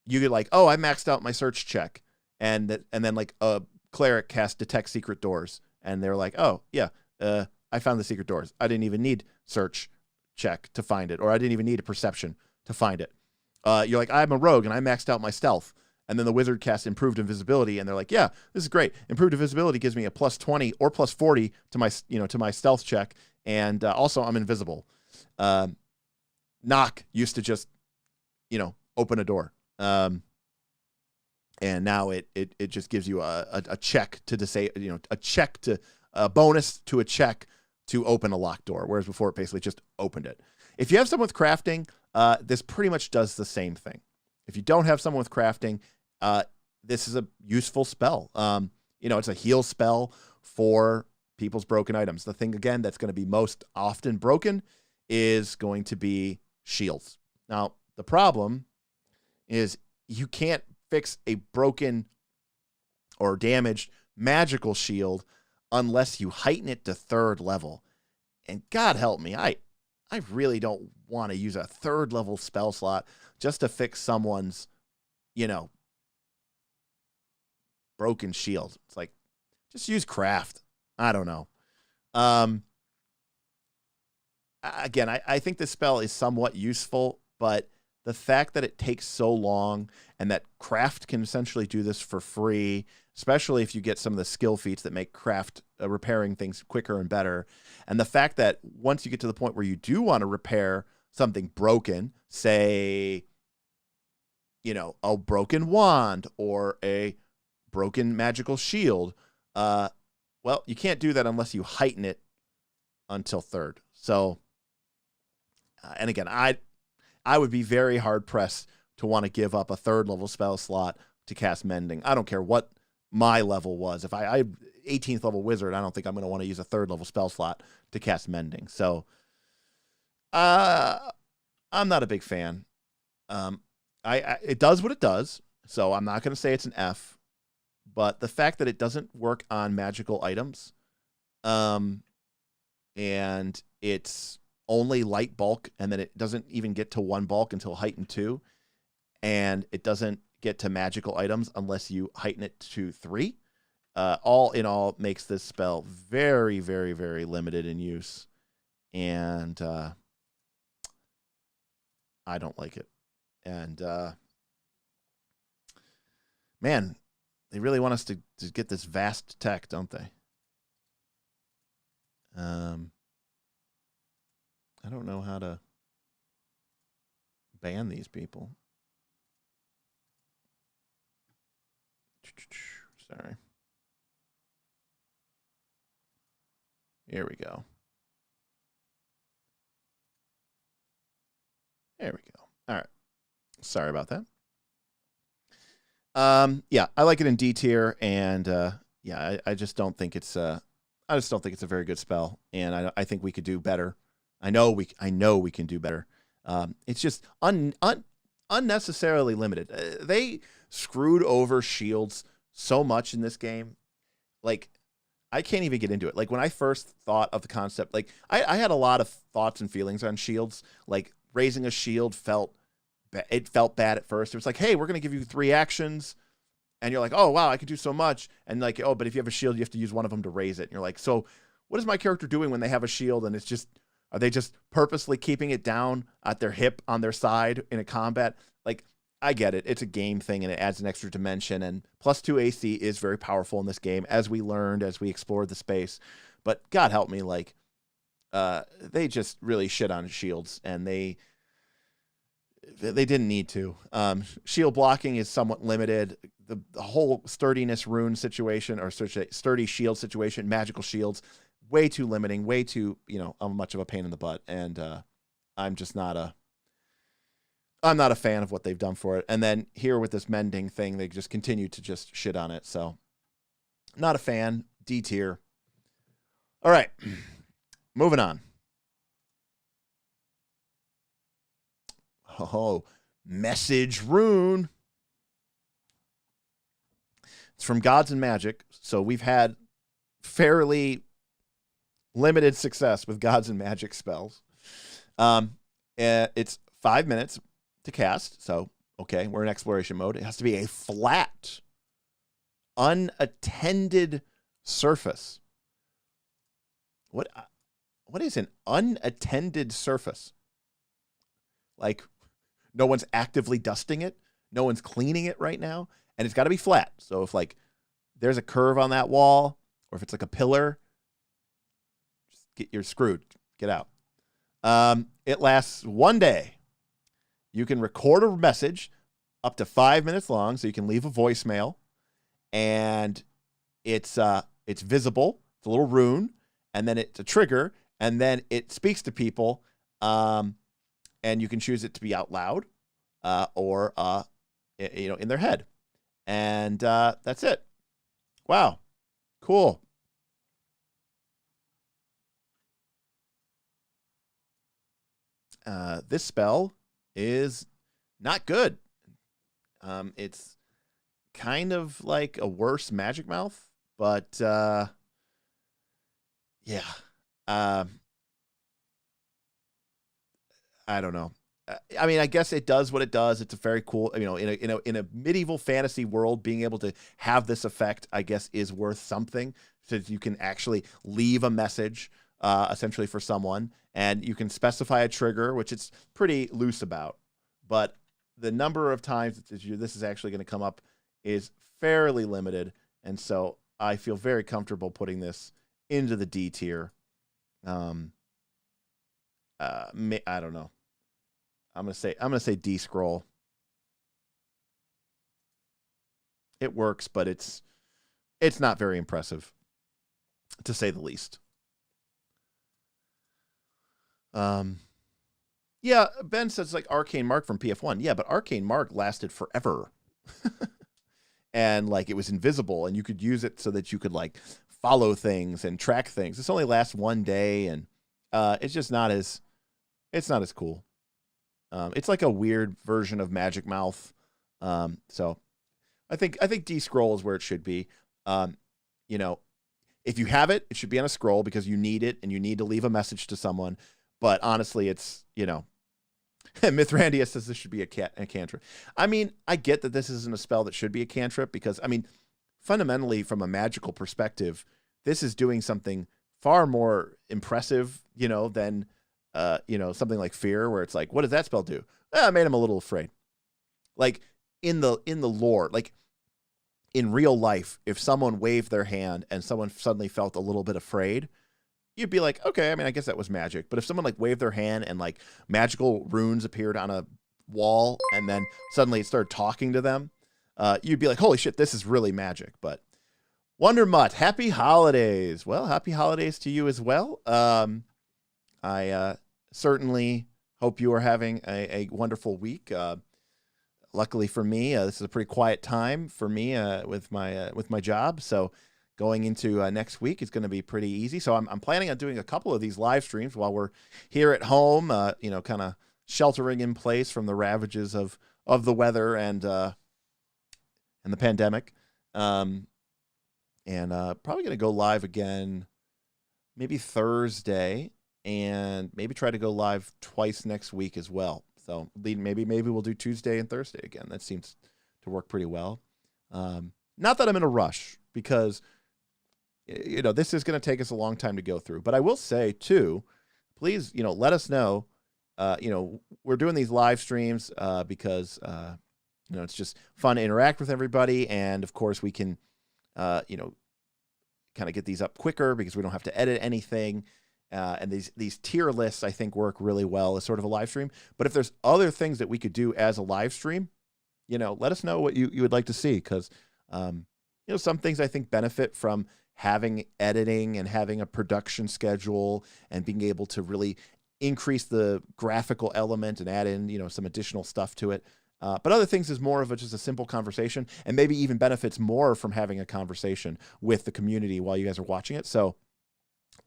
you get like, oh, I maxed out my search check, and then like a cleric cast Detect Secret Doors, and they're like, oh, yeah, I found the secret doors. I didn't even need search check to find it, or I didn't even need a perception to find it. You're like, I'm a rogue and I maxed out my stealth. And then the wizard casts Improved Invisibility, and they're like, yeah, this is great. Improved Invisibility gives me a plus 20 or plus 40 to my, you know, to my stealth check, and also I'm invisible. Knock used to just, you know, open a door. And now it just gives you a check to disable, you know, a bonus to a check to open a locked door, whereas before it basically just opened it. If you have someone with crafting, this pretty much does the same thing. If you don't have someone with crafting, this is a useful spell. You know, it's a heal spell for people's broken items. The thing, again, that's going to be most often broken is going to be shields. Now, the problem is you can't fix a broken or damaged magical shield unless you heighten it to 3rd level. And God help me, I really don't want to use a 3rd level spell slot just to fix someone's, you know, broken shield. It's like, just use craft. I don't know. Again, I think this spell is somewhat useful, but the fact that it takes so long and that craft can essentially do this for free, especially if you get some of the skill feats that make craft repairing things quicker and better. And the fact that once you get to the point where you do want to repair something broken, say, you know, a broken wand or a broken magical shield, well, you can't do that unless you heighten it until 3rd. So, and again, I would be very hard-pressed to want to give up a 3rd level spell slot to cast Mending. I don't care what my level was. If I 18th level wizard, I don't think I'm going to want to use a 3rd level spell slot to cast Mending. So, I'm not a big fan. It does what it does, so I'm not going to say it's an F. But the fact that it doesn't work on magical items, and it's only light bulk, and then it doesn't even get to 1 bulk until heightened 2, and it doesn't get to magical items unless you heighten it to 3. All in all, makes this spell very, very, very limited in use. And I don't like it. And man, they really want us to get this vast tech, don't they? I don't know how to ban these people. Sorry. Here we go. There we go. All right. Sorry about that. Yeah, I like it in D tier, and yeah, I just don't think it's a very good spell, and I think we could do better. I know we can do better. It's just unnecessarily limited. They screwed over shields so much in this game. Like, I can't even get into it. Like, when I first thought of the concept, like, I had a lot of thoughts and feelings on shields. Like, raising a shield felt bad at first. It was like, hey, we're going to give you 3 actions. And you're like, oh, wow, I could do so much. And like, oh, but if you have a shield, you have to use one of them to raise it. And you're like, so what is my character doing when they have a shield? And it's just, are they just purposely keeping it down at their hip on their side in a combat? Like, I get it. It's a game thing, and it adds an extra dimension. And +2 AC is very powerful in this game, as we learned, as we explored the space. But God help me, like, they just really shit on shields, and they didn't need to. Shield blocking is somewhat limited. The whole sturdiness rune situation, or sturdy shield situation, magical shields, way too limiting, way too, much of a pain in the butt. And I'm just not a fan of what they've done for it. And then here with this mending thing, they just continue to just shit on it. So not a fan. D tier. All right. Moving on. Oh, message rune. It's from Gods and Magic. So we've had fairly limited success with Gods and Magic spells. It's 5 minutes to cast. So, okay, we're in exploration mode. It has to be a flat, unattended surface. What is an unattended surface? Like, no one's actively dusting it. No one's cleaning it right now. And it's got to be flat. So if, like, there's a curve on that wall, or if it's like a pillar, you're screwed. Get out. It lasts 1 day. You can record a message up to 5 minutes long, so you can leave a voicemail. And it's visible. It's a little rune. And then it's a trigger. And then it speaks to people. And you can choose it to be out loud or in their head. And that's it. Wow. Cool. This spell is not good. It's kind of like a worse Magic Mouth, but yeah. I don't know. I mean, I guess it does what it does. It's a very cool, in a medieval fantasy world, being able to have this effect, I guess, is worth something. So you can actually leave a message, essentially, for someone, and you can specify a trigger, which it's pretty loose about. But the number of times that this is actually going to come up is fairly limited, and so I feel very comfortable putting this into the D tier. I don't know. I'm gonna say D scroll. It works, but it's not very impressive, to say the least. Yeah, Ben says like Arcane Mark from PF1. Yeah, but Arcane Mark lasted forever. And like it was invisible, and you could use it so that you could like follow things and track things. This only lasts 1 day, and it's just not as cool. It's like a weird version of Magic Mouth. So I think D scroll is where it should be. If you have it, it should be on a scroll because you need it and you need to leave a message to someone. But honestly, it's, Mithrandia says this should be a cantrip. I mean, I get that this isn't a spell that should be a cantrip because, I mean, fundamentally, from a magical perspective, this is doing something far more impressive, than, something like Fear, where it's like, what does that spell do? I made him a little afraid. Like, in the lore, like, in real life, if someone waved their hand and someone suddenly felt a little bit afraid, you'd be like, okay, I mean, I guess that was magic. But if someone like waved their hand and like magical runes appeared on a wall and then suddenly it started talking to them, you'd be like, holy shit, this is really magic. But Wonder Mutt, happy holidays. Well, happy holidays to you as well. I certainly hope you are having a wonderful week. Luckily for me, this is a pretty quiet time for me with my job. So going into next week is going to be pretty easy. So I'm planning on doing a couple of these live streams while we're here at home, kind of sheltering in place from the ravages of the weather and the pandemic. And probably going to go live again maybe Thursday and maybe try to go live twice next week as well. So maybe we'll do Tuesday and Thursday again. That seems to work pretty well. Not that I'm in a rush because, this is going to take us a long time to go through. But I will say, too, please, let us know. We're doing these live streams because, it's just fun to interact with everybody. And, of course, we can, kind of get these up quicker because we don't have to edit anything. And these tier lists, I think, work really well as sort of a live stream. But if there's other things that we could do as a live stream, let us know what you would like to see. Because, some things I think benefit from having editing and having a production schedule and being able to really increase the graphical element and add in, some additional stuff to it. But other things is more of just a simple conversation and maybe even benefits more from having a conversation with the community while you guys are watching it. So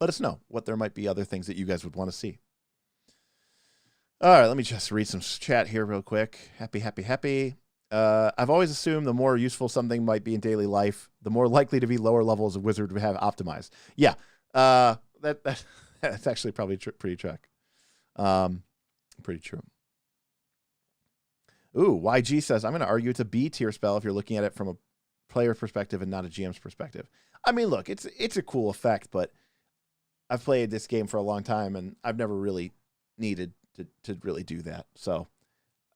let us know what there might be other things that you guys would want to see. All right, let me just read some chat here real quick. Happy. I've always assumed the more useful something might be in daily life, the more likely to be lower levels of wizard would have optimized. Yeah, that's actually probably pretty true. Pretty true. Ooh, YG says, I'm going to argue it's a B tier spell if you're looking at it from a player's perspective and not a GM's perspective. I mean, look, it's a cool effect, but I've played this game for a long time and I've never really needed to really do that. So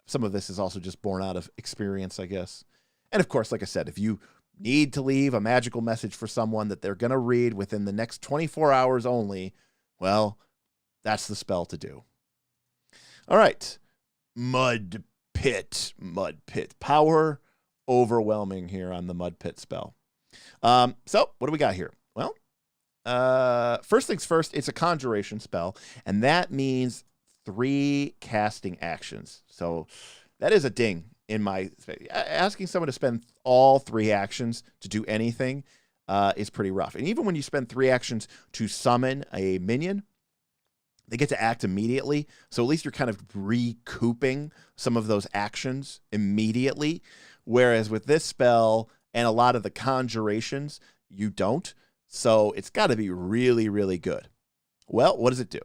some of this is also just born out of experience, I guess. And of course, like I said, if you need to leave a magical message for someone that they're going to read within the next 24 hours only, well, that's the spell to do. All right. Mud Pit. Power overwhelming here on the Mud Pit spell. So what do we got here? Well, first things first, it's a conjuration spell, and that means 3 casting actions. So that is a ding in my asking someone to spend all 3 actions to do anything is pretty rough. And even when you spend 3 actions to summon a minion, they get to act immediately. So at least you're kind of recouping some of those actions immediately. Whereas with this spell and a lot of the conjurations, you don't. So it's got to be really, really good. Well, what does it do?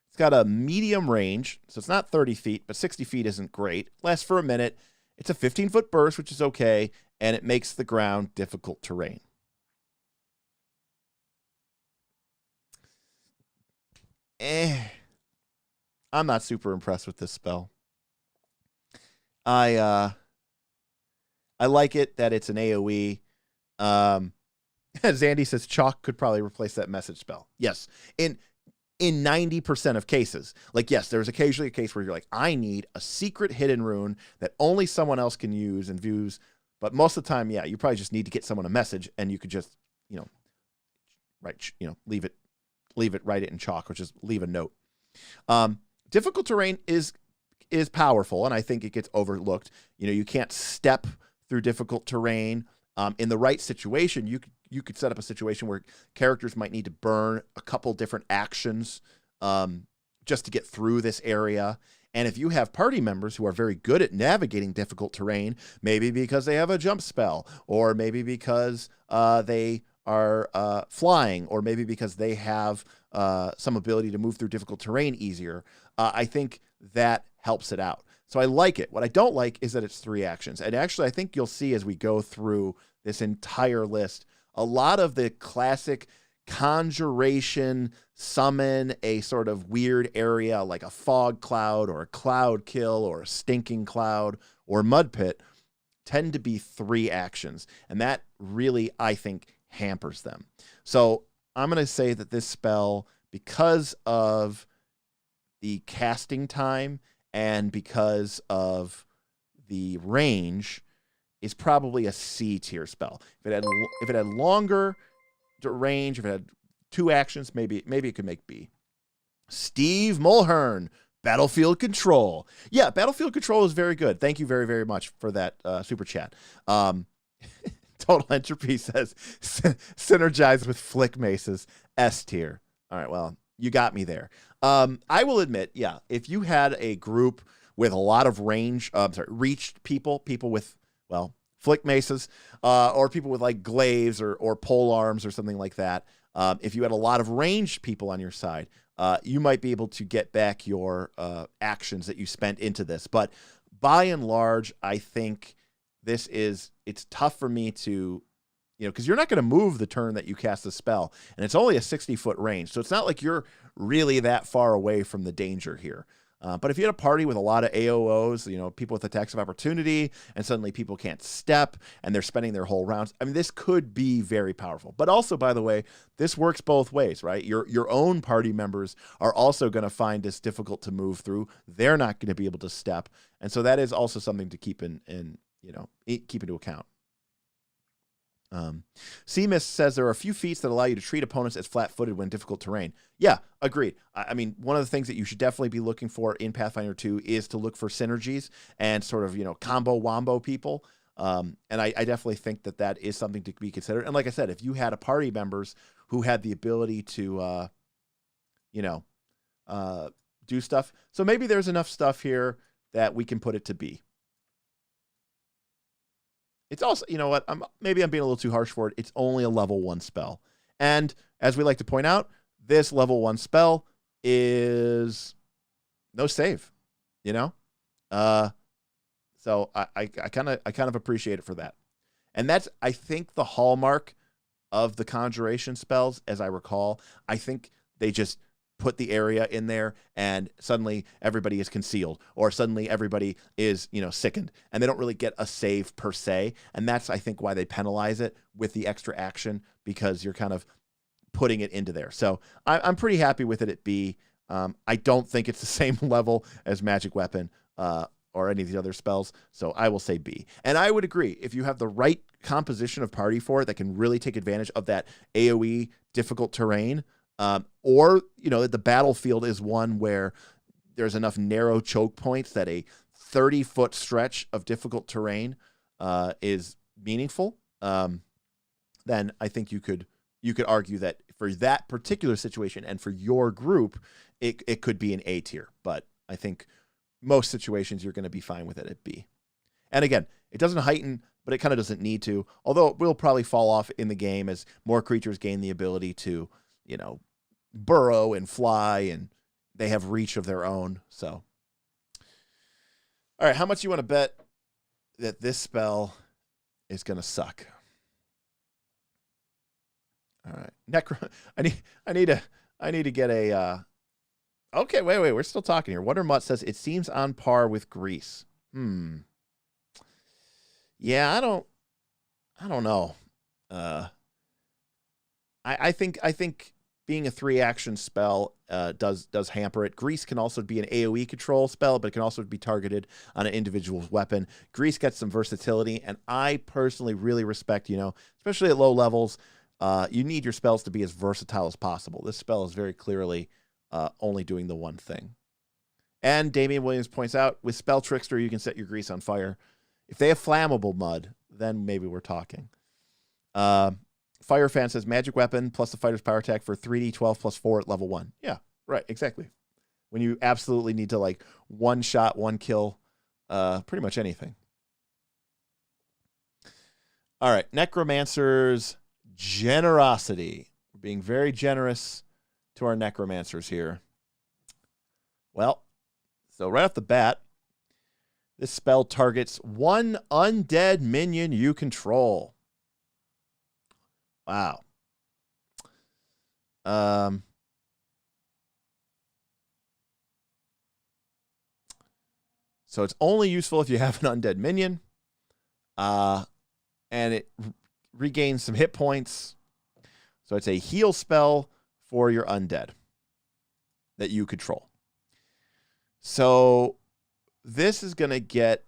It's got a medium range, so it's not 30 feet, but 60 feet isn't great. Lasts for a minute. It's a 15-foot burst, which is okay, and it makes the ground difficult terrain. I'm not super impressed with this spell. I like it that it's an AoE. Zandy says Chalk could probably replace that message spell. Yes. In 90% of cases. Like, yes, there's occasionally a case where you're like, I need a secret hidden rune that only someone else can use and views. But most of the time, yeah, you probably just need to get someone a message and you could just, leave it, write it in Chalk, or just leave a note. Difficult terrain is powerful, and I think it gets overlooked. You can't step through difficult terrain. In the right situation, you could set up a situation where characters might need to burn a couple different actions just to get through this area. And if you have party members who are very good at navigating difficult terrain, maybe because they have a jump spell, or maybe because they are flying, or maybe because they have some ability to move through difficult terrain easier, I think that helps it out. So I like it. What I don't like is that it's 3 actions. And actually, I think you'll see as we go through this entire list, a lot of the classic conjuration, summon a sort of weird area like a fog cloud or a cloud kill or a stinking cloud or mud pit tend to be 3 actions. And that really, I think, hampers them. So I'm going to say that this spell, because of the casting time and because of the range, is probably a C tier spell. If it had longer range, if it had 2 actions, maybe it could make B. Steve Mulhern, Battlefield Control. Yeah, Battlefield Control is very good. Thank you very, very much for that super chat. Total Entropy says, synergize with Flick Maces, S tier. All right, well, you got me there. I will admit, yeah, if you had a group with a lot of reached people with, well, Flick Maces, or people with like glaives or pole arms or something like that, if you had a lot of ranged people on your side, you might be able to get back your actions that you spent into this. But by and large, I think it's tough for me to, because you're not going to move the turn that you cast the spell, and it's only a 60-foot range. So it's not like you're really that far away from the danger here. But if you had a party with a lot of AOOs, people with attacks of opportunity, and suddenly people can't step, and they're spending their whole rounds, I mean, this could be very powerful. But also, by the way, this works both ways, right? Your own party members are also going to find this difficult to move through. They're not going to be able to step. And so that is also something to keep keep into account. Seamus says there are a few feats that allow you to treat opponents as flat-footed when difficult terrain. Yeah, agreed. I mean, one of the things that you should definitely be looking for in Pathfinder 2 is to look for synergies and sort of, combo wombo people. And I definitely think that is something to be considered. And like I said, if you had a party members who had the ability to, do stuff. So maybe there's enough stuff here that we can put it to B. It's also, you know what, maybe I'm being a little too harsh for it. It's only a level 1 spell. And as we like to point out, this level 1 spell is no save, So I kind of appreciate it for that. And that's, I think, the hallmark of the conjuration spells, as I recall. I think they just put the area in there and suddenly everybody is concealed, or suddenly everybody is, sickened, and they don't really get a save per se. And that's, I think, why they penalize it with the extra action, because you're kind of putting it into there. So I'm pretty happy with it at B. I don't think it's the same level as Magic Weapon or any of the other spells. So I will say B. And I would agree, if you have the right composition of party for it that can really take advantage of that AoE difficult terrain, or, the battlefield is one where there's enough narrow choke points that a 30-foot stretch of difficult terrain is meaningful, then I think you could argue that for that particular situation and for your group, it could be an A tier. But I think most situations you're going to be fine with it at B. And again, it doesn't heighten, but it kind of doesn't need to, although it will probably fall off in the game as more creatures gain the ability to, burrow and fly, and they have reach of their own. So, all right, how much you want to bet that this spell is going to suck? All right, I need to get a. Okay, wait, we're still talking here. Wonder Mutt says it seems on par with Grease. Yeah, I don't know. I think being a 3-action spell does hamper it. Grease can also be an AoE control spell, but it can also be targeted on an individual's weapon. Grease gets some versatility, and I personally really respect, especially at low levels, you need your spells to be as versatile as possible. This spell is very clearly only doing the one thing. And Damian Williams points out, with Spell Trickster, you can set your Grease on fire. If they have flammable mud, then maybe we're talking. Firefan says Magic Weapon plus the fighter's power attack for 3d12 plus 4 at level 1. Yeah, right, exactly. When you absolutely need to one shot, one kill, pretty much anything. All right, Necromancer's generosity. We're being very generous to our Necromancers here. Well, so right off the bat, this spell targets one undead minion you control. Wow. So it's only useful if you have an undead minion. And it regains some hit points. So it's a heal spell for your undead that you control. So this is going to get,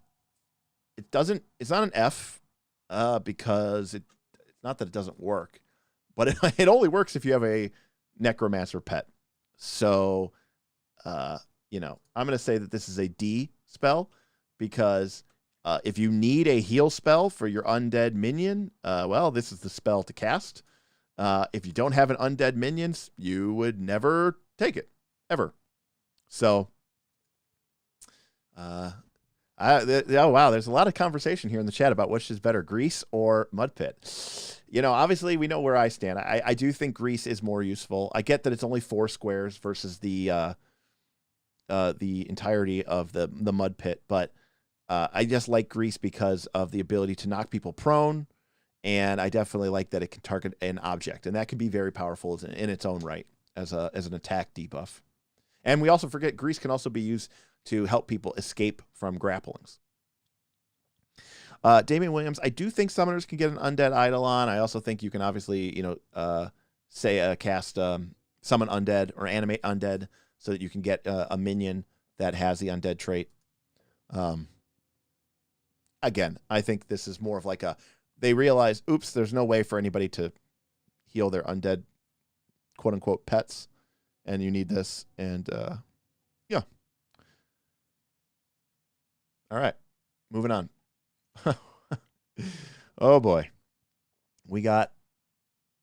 it's not an F because it's not that it doesn't work, but it only works if you have a Necromancer pet. So, you know, I'm going to say that this is a D spell because if you need a heal spell for your undead minion, well, this is the spell to cast. If you don't have an undead minions, you would never take it, ever. So, oh wow, there's a lot of conversation here in the chat about which is better, Grease or Mud Pit. You know, obviously we know where I stand. I do think Grease is more useful. I get that it's only 4 squares versus the entirety of the Mud Pit, but I just like Grease because of the ability to knock people prone, and I definitely like that it can target an object, and that can be very powerful in its own right as an attack debuff. And we also forget Grease can also be used to help people escape from grapplings. Damian Williams, I do think summoners can get an undead Eidolon. I also think you can obviously, you know, cast summon undead or animate undead so that you can get a minion that has the undead trait. Again, I think this is more of like they realize, oops, there's no way for anybody to heal their undead, quote unquote, pets, and you need this. And yeah. All right, moving on. Oh boy, we got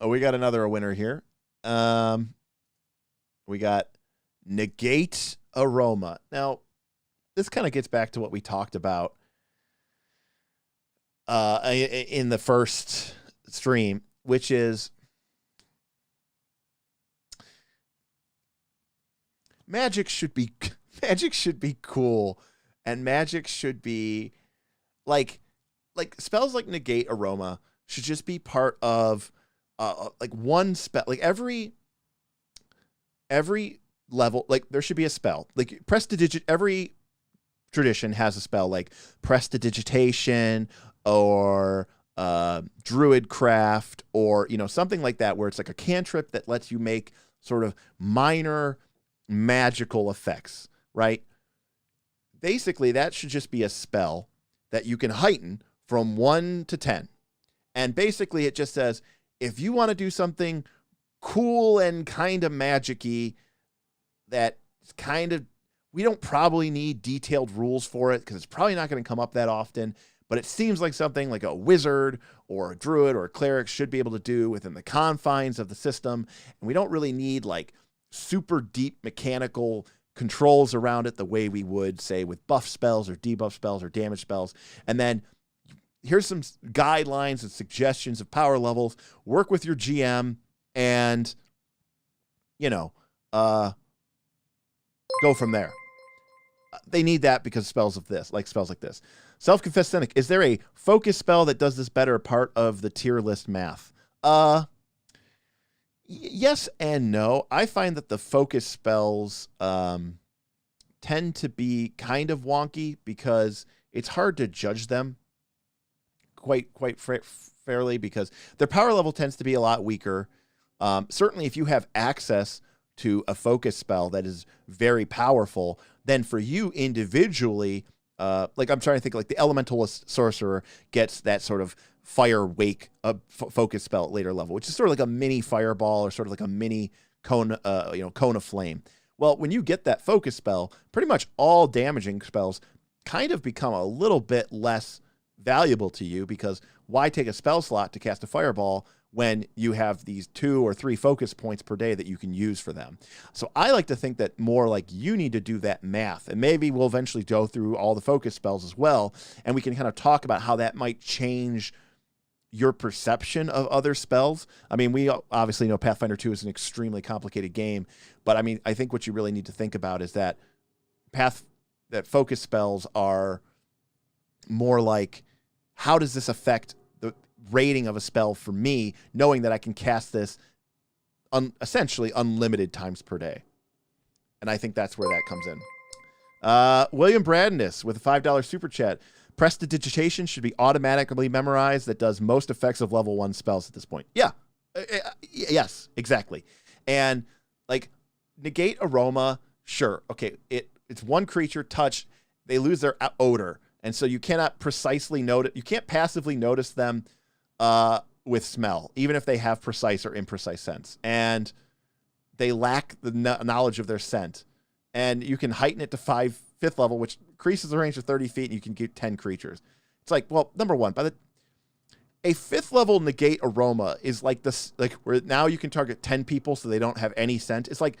another winner here. We got Negate Aroma. Now, this kind of gets back to what we talked about in the first stream, which is magic should be cool, and magic should be like spells like Negate Aroma should just be part of like one spell. Like every level, like there should be a spell. Like Prestidigit, every tradition has a spell like Prestidigitation or Druidcraft, or you know, something like that, where it's like a cantrip that lets you make sort of minor magical effects, right? Basically, that should just be a spell that you can heighten from 1 to 10. And basically, it just says, if you want to do something cool and kind of magic-y, that kind of, we don't probably need detailed rules for it because it's probably not going to come up that often, but it seems like something like a wizard or a druid or a cleric should be able to do within the confines of the system. And we don't really need like super deep mechanical controls around it the way we would, say, with buff spells or debuff spells or damage spells. And then here's some guidelines and suggestions of power levels. Work with your GM and, you know, go from there. They need that because spells like this. Self-confessed cynic. Is there a focus spell that does this better, part of the tier list math? Yes and no. I find that the focus spells tend to be kind of wonky because it's hard to judge them quite fairly because their power level tends to be a lot weaker. Certainly, if you have access to a focus spell that is very powerful, then for you individually, like I'm trying to think, like the Elementalist Sorcerer gets that sort of fire wake focus spell at later level, which is sort of like a mini fireball or sort of like a mini cone, cone of flame. Well, when you get that focus spell, pretty much all damaging spells kind of become a little bit less valuable to you, because why take a spell slot to cast a fireball when you have these 2 or 3 focus points per day that you can use for them? So I like to think that more like you need to do that math, and maybe we'll eventually go through all the focus spells as well, and we can kind of talk about how that might change your perception of other spells. I mean, we obviously know Pathfinder 2 is an extremely complicated game, but I mean, I think what you really need to think about is that focus spells are more like, how does this affect the rating of a spell for me, knowing that I can cast this essentially unlimited times per day. And I think that's where that comes in. William Brandness with a $5 super chat. Prestidigitation should be automatically memorized. That does most effects of level 1 spells at this point. Yeah. Yes, exactly. And like negate aroma, sure. Okay, it's one creature touch, they lose their odor. And so you cannot precisely notice, you can't passively notice them with smell, even if they have precise or imprecise sense. And they lack the knowledge of their scent. And you can heighten it to 5th level, which increases the range to 30 feet, and you can get 10 creatures. It's like, well, number one, a 5th level negate aroma is like this, like where now you can target 10 people so they don't have any scent. It's like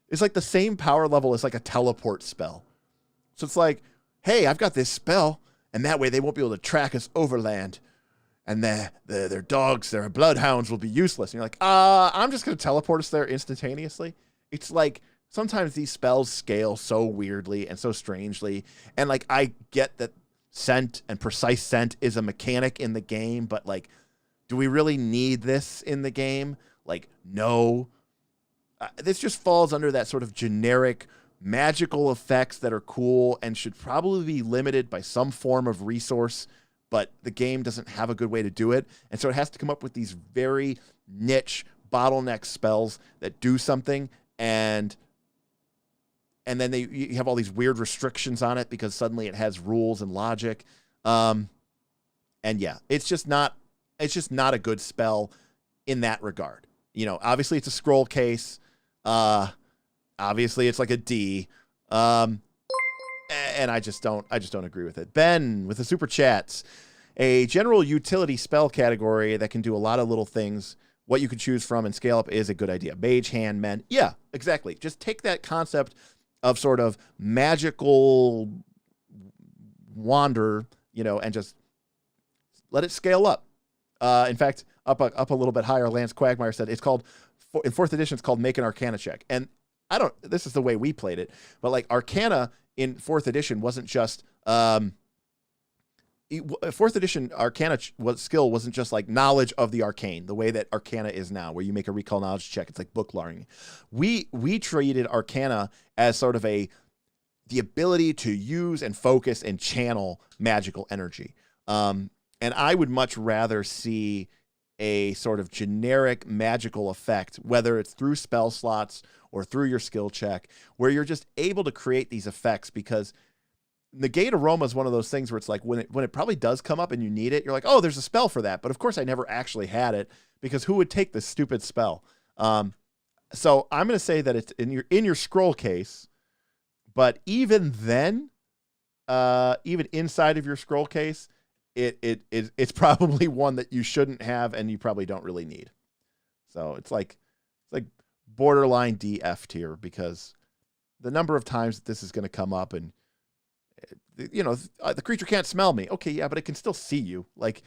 the same power level as like a teleport spell. So it's like, hey, I've got this spell, and that way they won't be able to track us overland. And their dogs, their bloodhounds will be useless. And you're like, I'm just going to teleport us there instantaneously. It's like, sometimes these spells scale so weirdly and so strangely. And like, I get that scent and precise scent is a mechanic in the game, but like, do we really need this in the game? Like, no. This just falls under that sort of generic magical effects that are cool and should probably be limited by some form of resource, but the game doesn't have a good way to do it. And so it has to come up with these very niche bottleneck spells that do something, and then you have all these weird restrictions on it because suddenly it has rules and logic. And yeah, it's just not a good spell in that regard. You know, obviously it's a scroll case. Obviously it's like a D. And I just don't agree with it. Ben with the super chats. A general utility spell category that can do a lot of little things, what you can choose from and scale up is a good idea. Mage hand, men. Yeah, exactly. Just take that concept of sort of magical wander, you know, and just let it scale up. In fact, up a little bit higher, Lance Quagmire said it's called, in 4th edition, it's called Make an Arcana check. And this is the way we played it, but like Arcana in 4th edition wasn't just, 4th edition Arcana skill wasn't just like knowledge of the arcane, the way that Arcana is now, where you make a recall knowledge check. It's like book learning. We treated Arcana as sort of the ability to use and focus and channel magical energy. And I would much rather see a sort of generic magical effect, whether it's through spell slots or through your skill check, where you're just able to create these effects, because negate aroma is one of those things where it's like when it probably does come up and you need it, you're like, oh, there's a spell for that. But of course I never actually had it, because who would take this stupid spell? So I'm going to say that it's in your scroll case, but even then, even inside of your scroll case, it's probably one that you shouldn't have and you probably don't really need. So it's like borderline DF tier, because the number of times that this is going to come up and, you know, the creature can't smell me. Okay, yeah, but it can still see you. Like,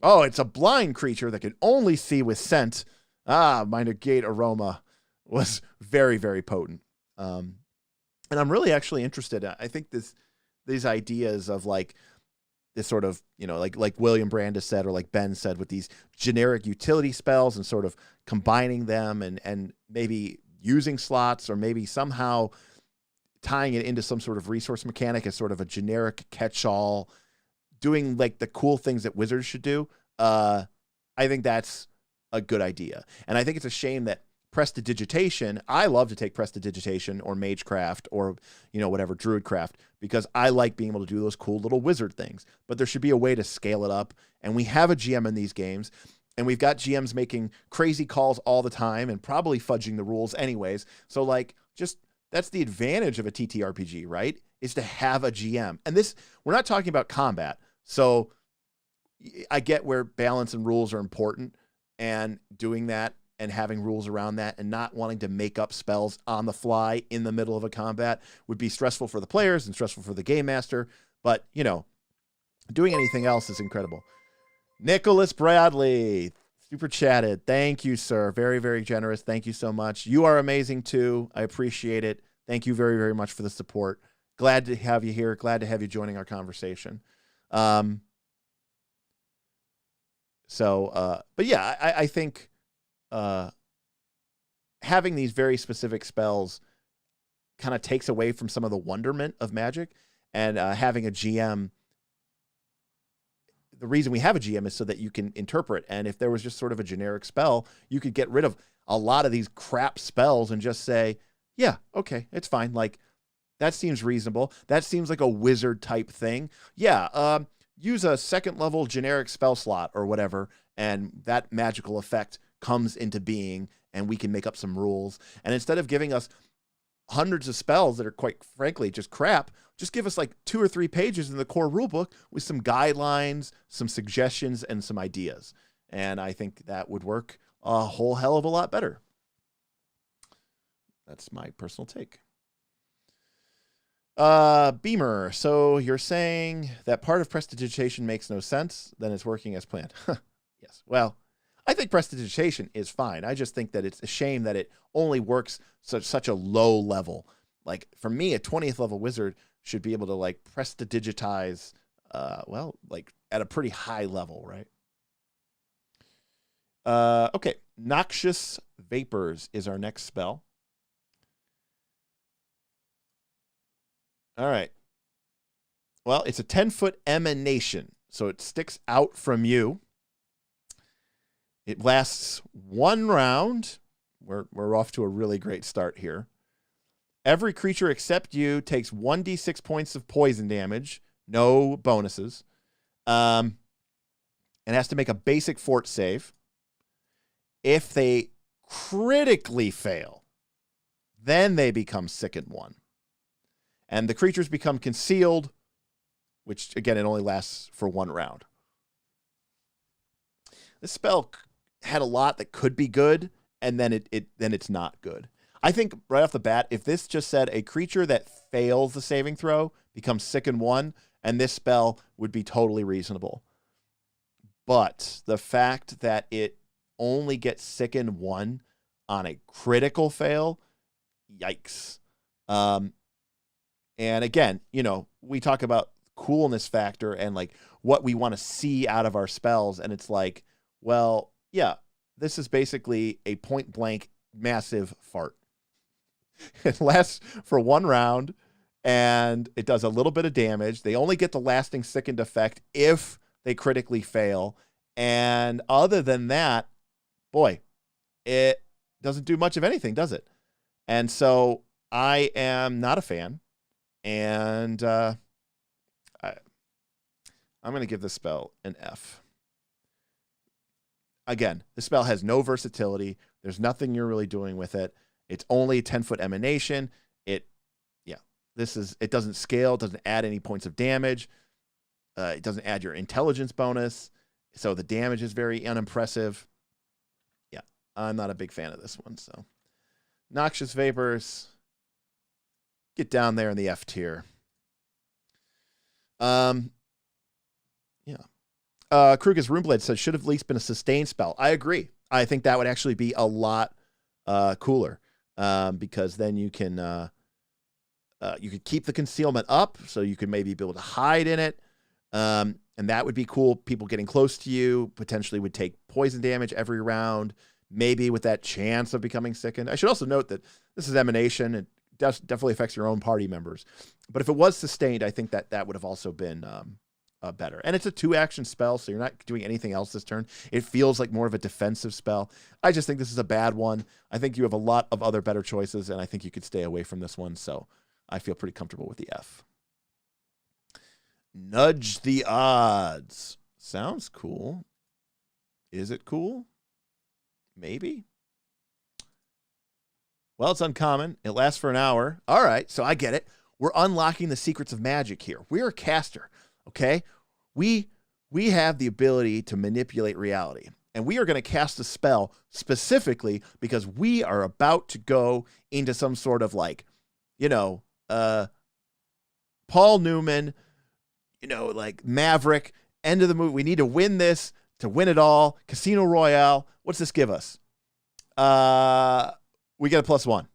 oh, it's a blind creature that can only see with scent. My negate aroma was very, very potent. And I'm really actually interested. I think these ideas of like this sort of, you know, like William Brandis said, or like Ben said, with these generic utility spells and sort of combining them and maybe using slots, or maybe somehow tying it into some sort of resource mechanic as sort of a generic catch-all, doing like the cool things that wizards should do. I think that's a good idea. And I think it's a shame that Prestidigitation, I love to take Prestidigitation or Magecraft or, you know, whatever, Druidcraft, because I like being able to do those cool little wizard things. But there should be a way to scale it up. And we have a GM in these games, and we've got GMs making crazy calls all the time and probably fudging the rules anyways. So like, just, that's the advantage of a TTRPG, right? Is to have a GM. And this, we're not talking about combat. So I get where balance and rules are important, and doing that and having rules around that and not wanting to make up spells on the fly in the middle of a combat would be stressful for the players and stressful for the game master. But, you know, doing anything else is incredible. Nicholas Bradley, super chatted. Thank you, sir. Very, very generous. Thank you so much. You are amazing too. I appreciate it. Thank you very, very much for the support. glad to have you here. Glad to have you joining our conversation. But yeah, I think having these very specific spells kind of takes away from some of the wonderment of Magic, and having a GM. The reason we have a GM is so that you can interpret. And if there was just sort of a generic spell, you could get rid of a lot of these crap spells and just say, yeah, okay, it's fine. Like, that seems reasonable. That seems like a wizard type thing. Yeah, use a second level generic spell slot or whatever, and that magical effect comes into being, and we can make up some rules. And instead of giving us hundreds of spells that are quite frankly just crap, just give us like 2 or 3 pages in the core rulebook with some guidelines, some suggestions, and some ideas. And I think that would work a whole hell of a lot better. That's my personal take. Beamer, so you're saying that part of prestidigitation makes no sense, then it's working as planned. Yes. Well, I think prestidigitation is fine. I just think that it's a shame that it only works such a low level. Like, for me, a 20th level wizard should be able to like prestidigitize, like at a pretty high level, right? Okay. Noxious Vapors is our next spell. All right. Well, it's a 10-foot emanation, so it sticks out from you. It lasts 1 round. We're off to a really great start here. Every creature except you takes 1d6 points of poison damage. No bonuses. And has to make a basic fort save. If they critically fail, then they become sickened 1. And the creatures become concealed, which, again, it only lasts for 1 round. This spell had a lot that could be good, and then it's not good. I think right off the bat, if this just said a creature that fails the saving throw becomes sickened 1, and this spell would be totally reasonable. But the fact that it only gets sickened 1 on a critical fail, yikes. And again, you know, we talk about coolness factor and like what we want to see out of our spells, and it's like, well, yeah, this is basically a point blank massive fart. It lasts for 1 round, and it does a little bit of damage. They only get the lasting sickened effect if they critically fail. And other than that, boy, it doesn't do much of anything, does it? And so I am not a fan. And I'm going to give this spell an F. Again, the spell has no versatility. There's nothing you're really doing with it. It's only a 10-foot emanation. It doesn't scale. It doesn't add any points of damage. It doesn't add your intelligence bonus. So the damage is very unimpressive. Yeah, I'm not a big fan of this one. So Noxious Vapors, get down there in the F tier. Kruger's Runeblade says should have at least been a sustained spell. I agree. I think that would actually be a lot cooler, because then you can could keep the concealment up, so you could maybe be able to hide in it, and that would be cool. People getting close to you potentially would take poison damage every round, maybe with that chance of becoming sickened. I should also note that this is emanation. It definitely affects your own party members, but if it was sustained, I think that would have also been better. And it's a 2-action spell, so you're not doing anything else this turn. It feels like more of a defensive spell. I just think this is a bad one. I think you have a lot of other better choices, and I think you could stay away from this one, so I feel pretty comfortable with the F. Nudge the Odds. Sounds cool. Is it cool? Maybe. Well, it's uncommon. It lasts for an hour. All right, so I get it. We're unlocking the secrets of magic here. We're a caster. Okay, we have the ability to manipulate reality, and we are going to cast a spell specifically because we are about to go into some sort of like, Paul Newman, like Maverick, end of the movie. We need to win this to win it all. Casino Royale. What's this give us? We get a +1.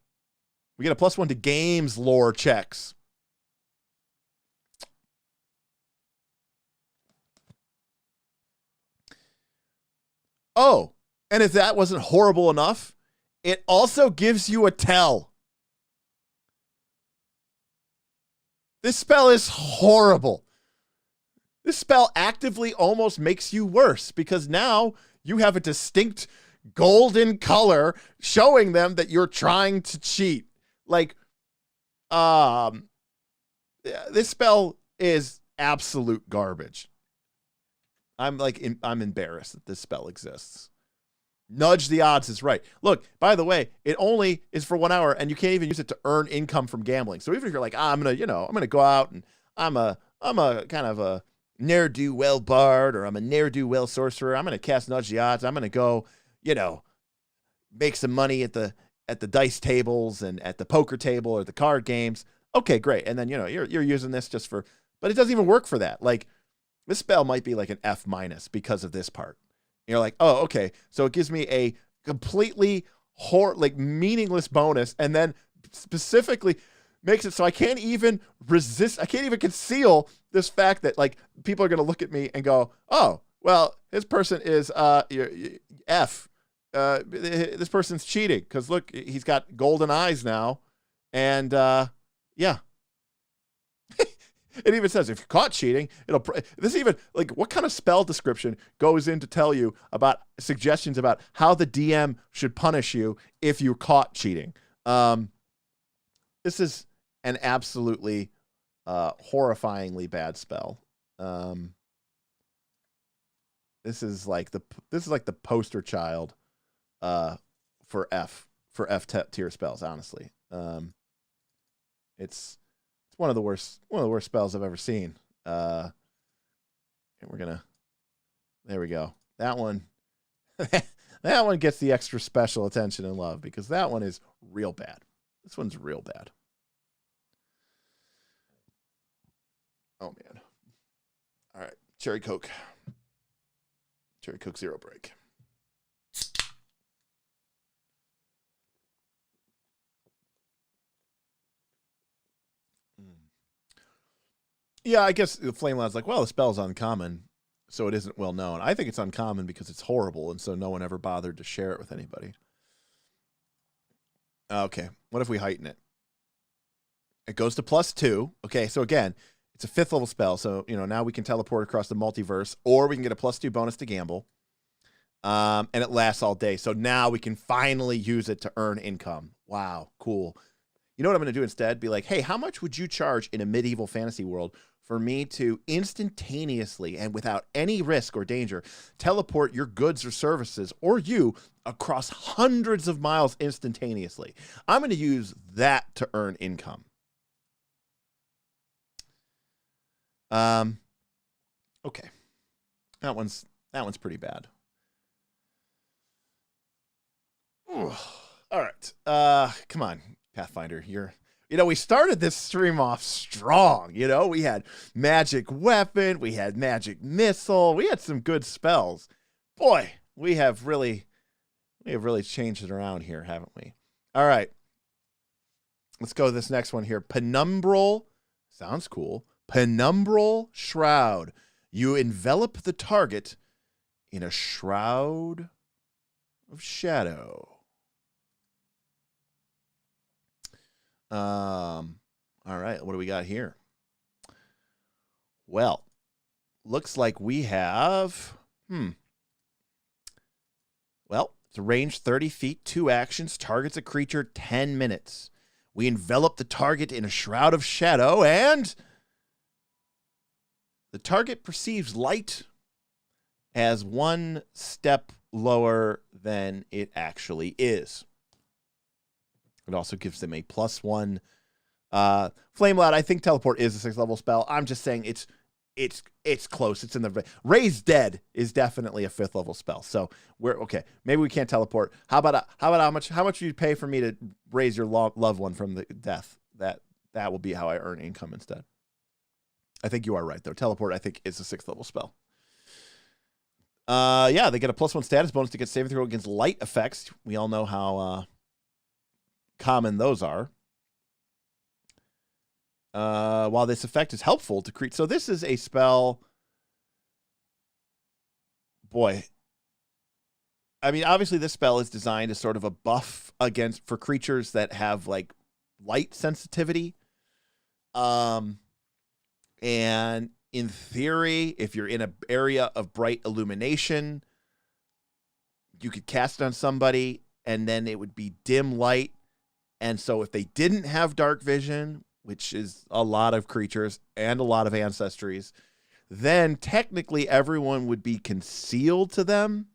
We get a +1 to games lore checks. Oh, and if that wasn't horrible enough, it also gives you a tell. This spell is horrible. This spell actively almost makes you worse because now you have a distinct golden color showing them that you're trying to cheat. Like, this spell is absolute garbage. I'm embarrassed that this spell exists. Nudge the odds is right. Look, by the way, it only is for 1 hour, and you can't even use it to earn income from gambling. So even if you're like, I'm gonna go out and I'm a kind of a ne'er-do-well bard, or I'm a ne'er-do-well sorcerer. I'm gonna cast Nudge the Odds. I'm gonna go, make some money at the dice tables and at the poker table or the card games. Okay, great. And then you're using this just for, but it doesn't even work for that. Like, this spell might be like an F- because of this part. You're like, oh, okay. So it gives me a completely meaningless bonus, and then specifically makes it so I can't even resist. I can't even conceal this fact that like people are going to look at me and go, oh, well, this person is F. This person's cheating because look, he's got golden eyes now, and yeah. It even says if you're caught cheating, what kind of spell description goes in to tell you about suggestions about how the DM should punish you if you're caught cheating? This is an absolutely horrifyingly bad spell. This is like the poster child for F tier spells, honestly. It's one of the worst spells I've ever seen. And there we go. That one, that one gets the extra special attention and love because that one is real bad. This one's real bad. Oh man. All right. Cherry Coke Zero Break. Yeah, I guess the Flame Lad's like, well, the spell's uncommon, so it isn't well known. I think it's uncommon because it's horrible, and so no one ever bothered to share it with anybody. Okay, what if we heighten it? It goes to +2. Okay, so again, it's a 5th level spell, so now we can teleport across the multiverse, or we can get a +2 bonus to gamble. And it lasts all day. So now we can finally use it to earn income. Wow, cool. You know what I'm going to do instead? Be like, hey, how much would you charge in a medieval fantasy world for me to instantaneously and without any risk or danger teleport your goods or services or you across hundreds of miles instantaneously? I'm going to use that to earn income. Okay. That one's pretty bad. Ooh. All right. Come on, Pathfinder. We started this stream off strong. We had magic weapon, we had magic missile, we had some good spells. Boy, we have really changed it around here, haven't we? All right. Let's go to this next one here. Penumbral. Sounds cool. Penumbral Shroud. You envelop the target in a shroud of shadow. All right, what do we got here? Well, looks like we have, well, it's a range 30 feet, 2 actions, targets a creature 10 minutes. We envelop the target in a shroud of shadow, and the target perceives light as 1 step lower than it actually is. It also gives them a +1. Flame Lad, I think teleport is a 6th level spell. I'm just saying it's close. It's in the Raised Dead is definitely a 5th level spell. So we're okay. Maybe we can't teleport. How about how much you pay for me to raise your loved one from the death? That will be how I earn income instead. I think you are right though. Teleport I think is a 6th level spell. Yeah, they get a +1 status bonus to get saving throw against light effects. We all know how common those are. While this effect is helpful to create, so this is a spell. Boy, I mean, obviously this spell is designed as sort of a buff for creatures that have like light sensitivity. And in theory, if you're in an area of bright illumination, you could cast it on somebody and then it would be dim light. And so if they didn't have dark vision, which is a lot of creatures and a lot of ancestries, then technically everyone would be concealed to them.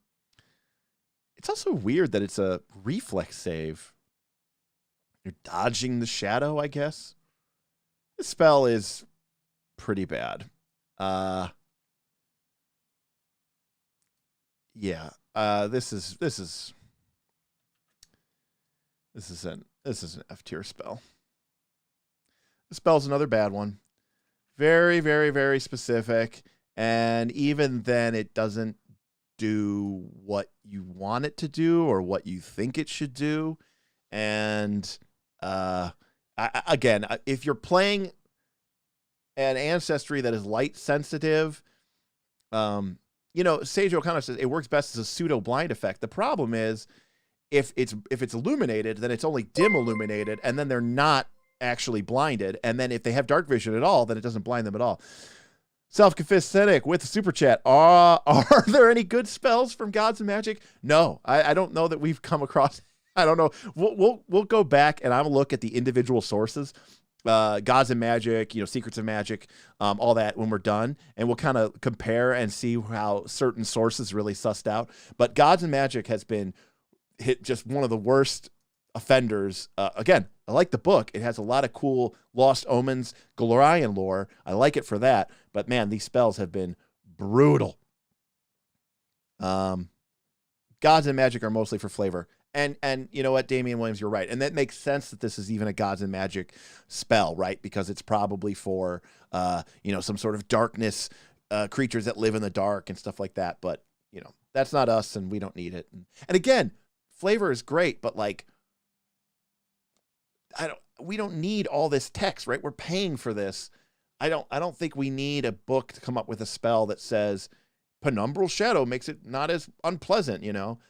It's also weird that it's a reflex save. You're dodging the shadow, I guess. This spell is pretty bad. Yeah. This is an F tier spell. The spell's another bad one. Very, very, very specific. And even then, it doesn't do what you want it to do or what you think it should do. And again, if you're playing an ancestry that is light sensitive, Sage O'Connor says it works best as a pseudo blind effect. The problem is if it's illuminated, then it's only dim illuminated, and then they're not actually blinded. And then if they have dark vision at all, then it doesn't blind them at all. Self-confessed cynic with the super chat. Are there any good spells from Gods and Magic? No, I don't know that we've come across. I don't know. We'll go back and I'll look at the individual sources, Gods and Magic, Secrets of Magic, all that when we're done, and we'll kind of compare and see how certain sources really sussed out. But Gods and Magic has been hit just one of the worst offenders. Again, I like the book. It has a lot of cool Lost Omens, Galorian lore. I like it for that. But man, these spells have been brutal. Gods and Magic are mostly for flavor. And you know what, Damian Williams, you're right. And that makes sense that this is even a Gods and Magic spell, right? Because it's probably for, some sort of darkness, creatures that live in the dark and stuff like that. But, that's not us and we don't need it. And again, flavor is great, but like, we don't need all this text, right? We're paying for this. I don't think we need a book to come up with a spell that says Penumbral Shadow makes it not as unpleasant,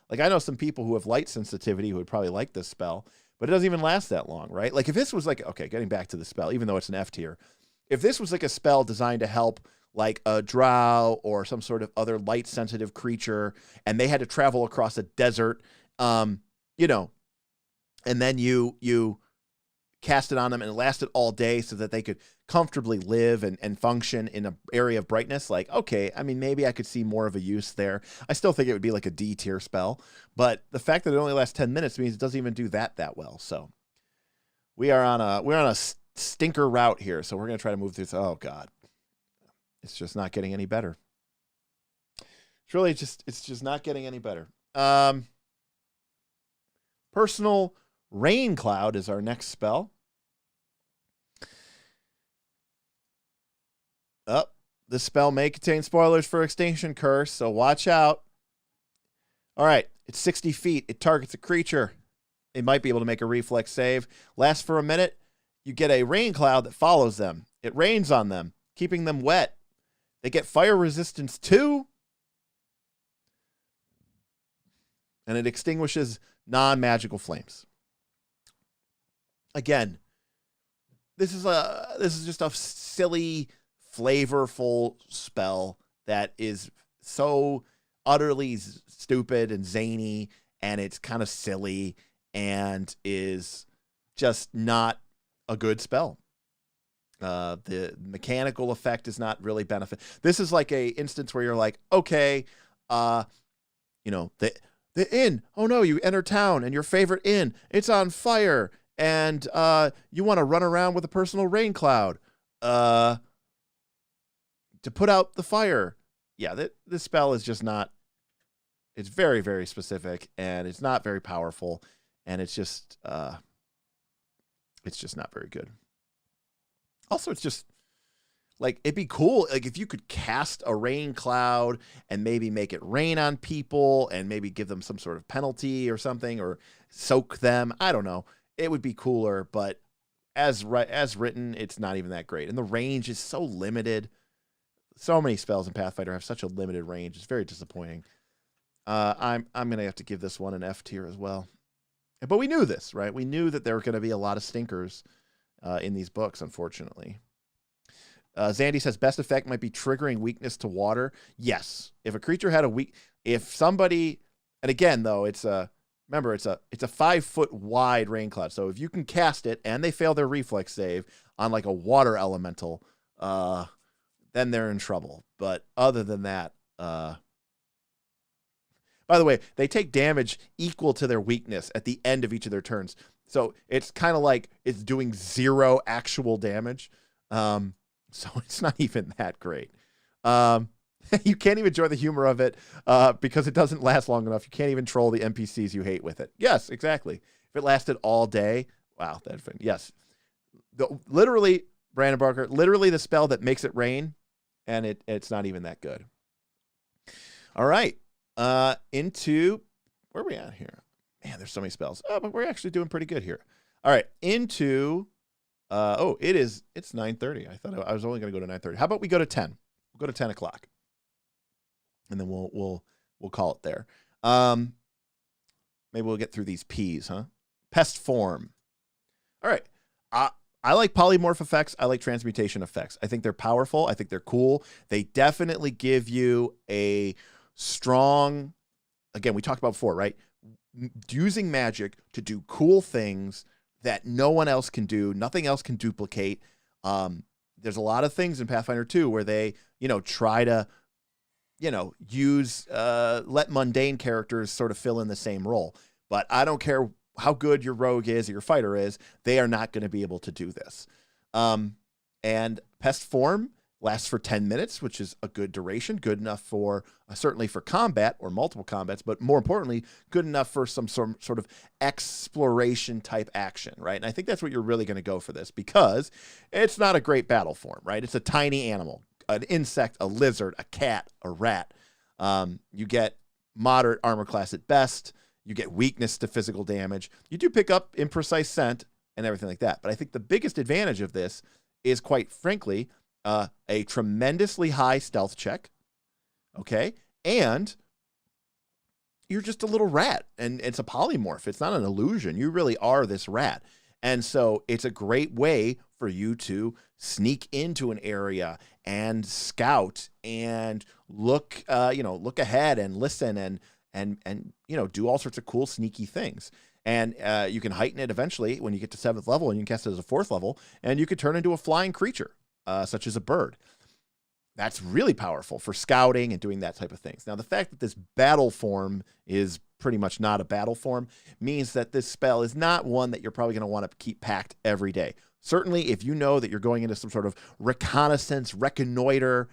Like I know some people who have light sensitivity who would probably like this spell, but it doesn't even last that long, right? Like if this was like, okay, getting back to the spell, even though it's an F tier, if this was like a spell designed to help like a drow or some sort of other light sensitive creature, and they had to travel across a desert, and then you cast it on them and it lasted all day so that they could comfortably live and function in an area of brightness. Like, okay, I mean, maybe I could see more of a use there. I still think it would be like a D tier spell, but the fact that it only lasts 10 minutes means it doesn't even do that well. So we're on a stinker route here. So we're going to try to move through. Oh God, it's just not getting any better. It's just not getting any better. Personal Rain Cloud is our next spell. This spell may contain spoilers for Extinction Curse, so watch out. All right, it's 60 feet. It targets a creature. It might be able to make a reflex save. Lasts for a minute. You get a rain cloud that follows them. It rains on them, keeping them wet. They get fire resistance too. And it extinguishes non-magical flames. Again, this is just a silly, flavorful spell that is so utterly stupid and zany, and it's kind of silly and is just not a good spell. The mechanical effect is not really benefit. This is like a instance where you're like, okay, the inn. Oh no, you enter town and your favorite inn, it's on fire, and you want to run around with a personal rain cloud to put out the fire. Yeah, this spell is just not. It's very, very specific, and it's not very powerful, and it's just not very good. Also, it's just like, it'd be cool like if you could cast a rain cloud and maybe make it rain on people and maybe give them some sort of penalty or something, or soak them. I don't know. It would be cooler, but as written, it's not even that great. And the range is so limited. So many spells in Pathfinder have such a limited range. It's very disappointing. I'm gonna have to give this one an F tier as well. But we knew this, right? We knew that there were going to be a lot of stinkers in these books, unfortunately. Zandy says best effect might be triggering weakness to water. Yes, if a creature had if somebody, and again though, remember it's a 5 foot wide rain cloud. So if you can cast it and they fail their reflex save on like a water elemental, then they're in trouble. But other than that, by the way, they take damage equal to their weakness at the end of each of their turns. So it's kind of like it's doing 0 actual damage. So it's not even that great. You can't even enjoy the humor of it because it doesn't last long enough. You can't even troll the NPCs you hate with it. Yes, exactly. If it lasted all day, wow, that'd be, yes. Literally, Brandon Barker, literally the spell that makes it rain, and it's not even that good. All right. Into, where are we at here? Man, there's so many spells. Oh, but we're actually doing pretty good here. All right, into, it's 9:30. I thought I was only going to go to 9:30. How about we go to 10? We'll go to 10 o'clock. And then we'll call it there. Maybe we'll get through these P's, huh? Pest form. All right. I like polymorph effects. I like transmutation effects. I think they're powerful. I think they're cool. They definitely give you a strong, again, we talked about before, right? Using magic to do cool things that no one else can do, nothing else can duplicate. There's a lot of things in Pathfinder 2 where they, try to, let mundane characters sort of fill in the same role. But I don't care how good your rogue is or your fighter is, they are not going to be able to do this. And Pest form lasts for 10 minutes, which is a good duration, good enough for, certainly for combat or multiple combats, but more importantly, good enough for some sort of exploration type action, right? And I think that's what you're really going to go for this because it's not a great battle form, right? It's a tiny animal, an insect, a lizard, a cat, a rat. You get moderate armor class at best. You get weakness to physical damage. You do pick up imprecise scent and everything like that. But I think the biggest advantage of this is, quite frankly, a tremendously high stealth check, okay? And you're just a little rat, and it's a polymorph. It's not an illusion. You really are this rat. And so it's a great way for you to sneak into an area and scout and look ahead and listen and do all sorts of cool, sneaky things. And you can heighten it eventually when you get to 7th level, and you can cast it as a 4th level, and you could turn into a flying creature. Such as a bird. That's really powerful for scouting and doing that type of things. Now, the fact that this battle form is pretty much not a battle form means that this spell is not one that you're probably going to want to keep packed every day. Certainly, if you know that you're going into some sort of reconnaissance, reconnoiter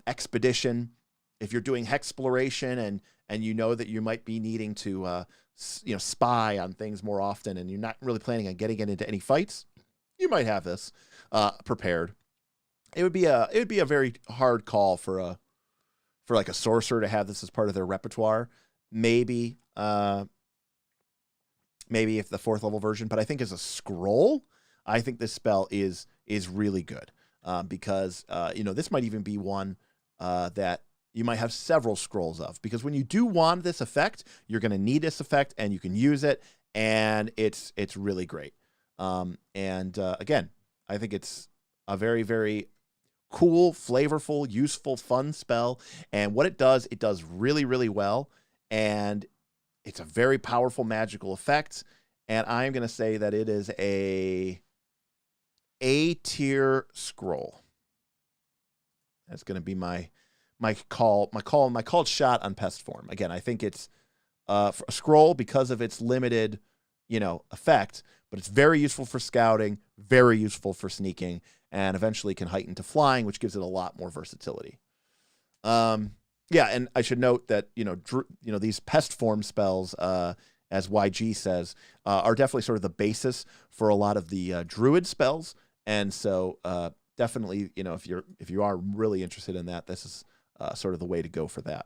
expedition, if you're doing hexploration and you know that you might be needing to spy on things more often, and you're not really planning on getting it into any fights, you might have this prepared. It would be a very hard call for like a sorcerer to have this as part of their repertoire. Maybe if the 4th level version, but I think as a scroll, I think this spell is really good because this might even be one that you might have several scrolls of, because when you do want this effect, you're going to need this effect and you can use it, and it's really great. Again, I think it's a very, very cool, flavorful, useful, fun spell. And what it does really, really well. And it's a very powerful magical effect. And I'm going to say that it is a A-tier scroll. That's going to be my called shot on Pest form. Again, I think it's a scroll because of its limited, effect, but it's very useful for scouting, very useful for sneaking, and eventually can heighten to flying, which gives it a lot more versatility. And I should note that these pest form spells, as YG says, are definitely sort of the basis for a lot of the druid spells, and so definitely, if you are really interested in that, this is sort of the way to go for that.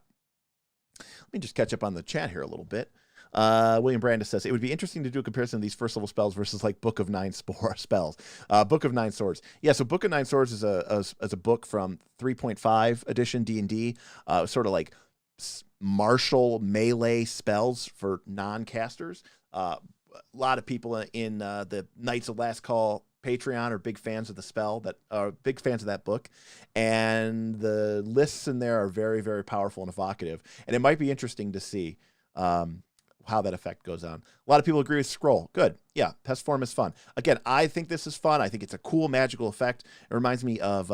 Let me just catch up on the chat here a little bit. William Brandis says, it would be interesting to do a comparison of these 1st level spells versus like Book of 9 spells. Book of 9 Swords. Yeah, so Book of 9 Swords is a book from 3.5 edition D&D. Sort of like martial melee spells for non-casters. A lot of people in the Knights of Last Call Patreon are big fans of the spell, that are big fans of that book, and the lists in there are very, very powerful and evocative, and it might be interesting to see how that effect goes on. A lot of people agree with Scroll. Good. Yeah, Pest Form is fun. Again, I think this is fun. I think it's a cool magical effect. It reminds me of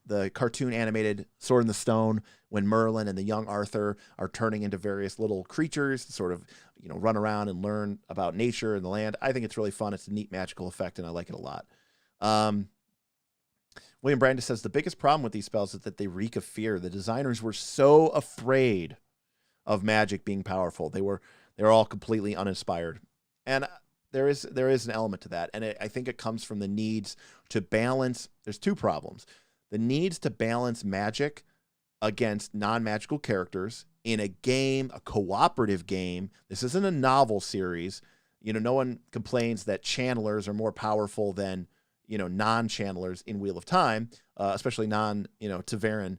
the cartoon animated Sword in the Stone, when Merlin and the young Arthur are turning into various little creatures to sort of, you know, run around and learn about nature and the land. I think it's really fun. It's a neat magical effect, and I like it a lot. William Brandis says the biggest problem with these spells is that they reek of fear. The designers were so afraid of magic being powerful. They're all completely uninspired. And there is an element to that. And I think it comes from the needs to balance. There's two problems. The needs to balance magic against non-magical characters in a game, a cooperative game. This isn't a novel series. You know, no one complains that channelers are more powerful than, you know, non-channelers in Wheel of Time, especially Taveran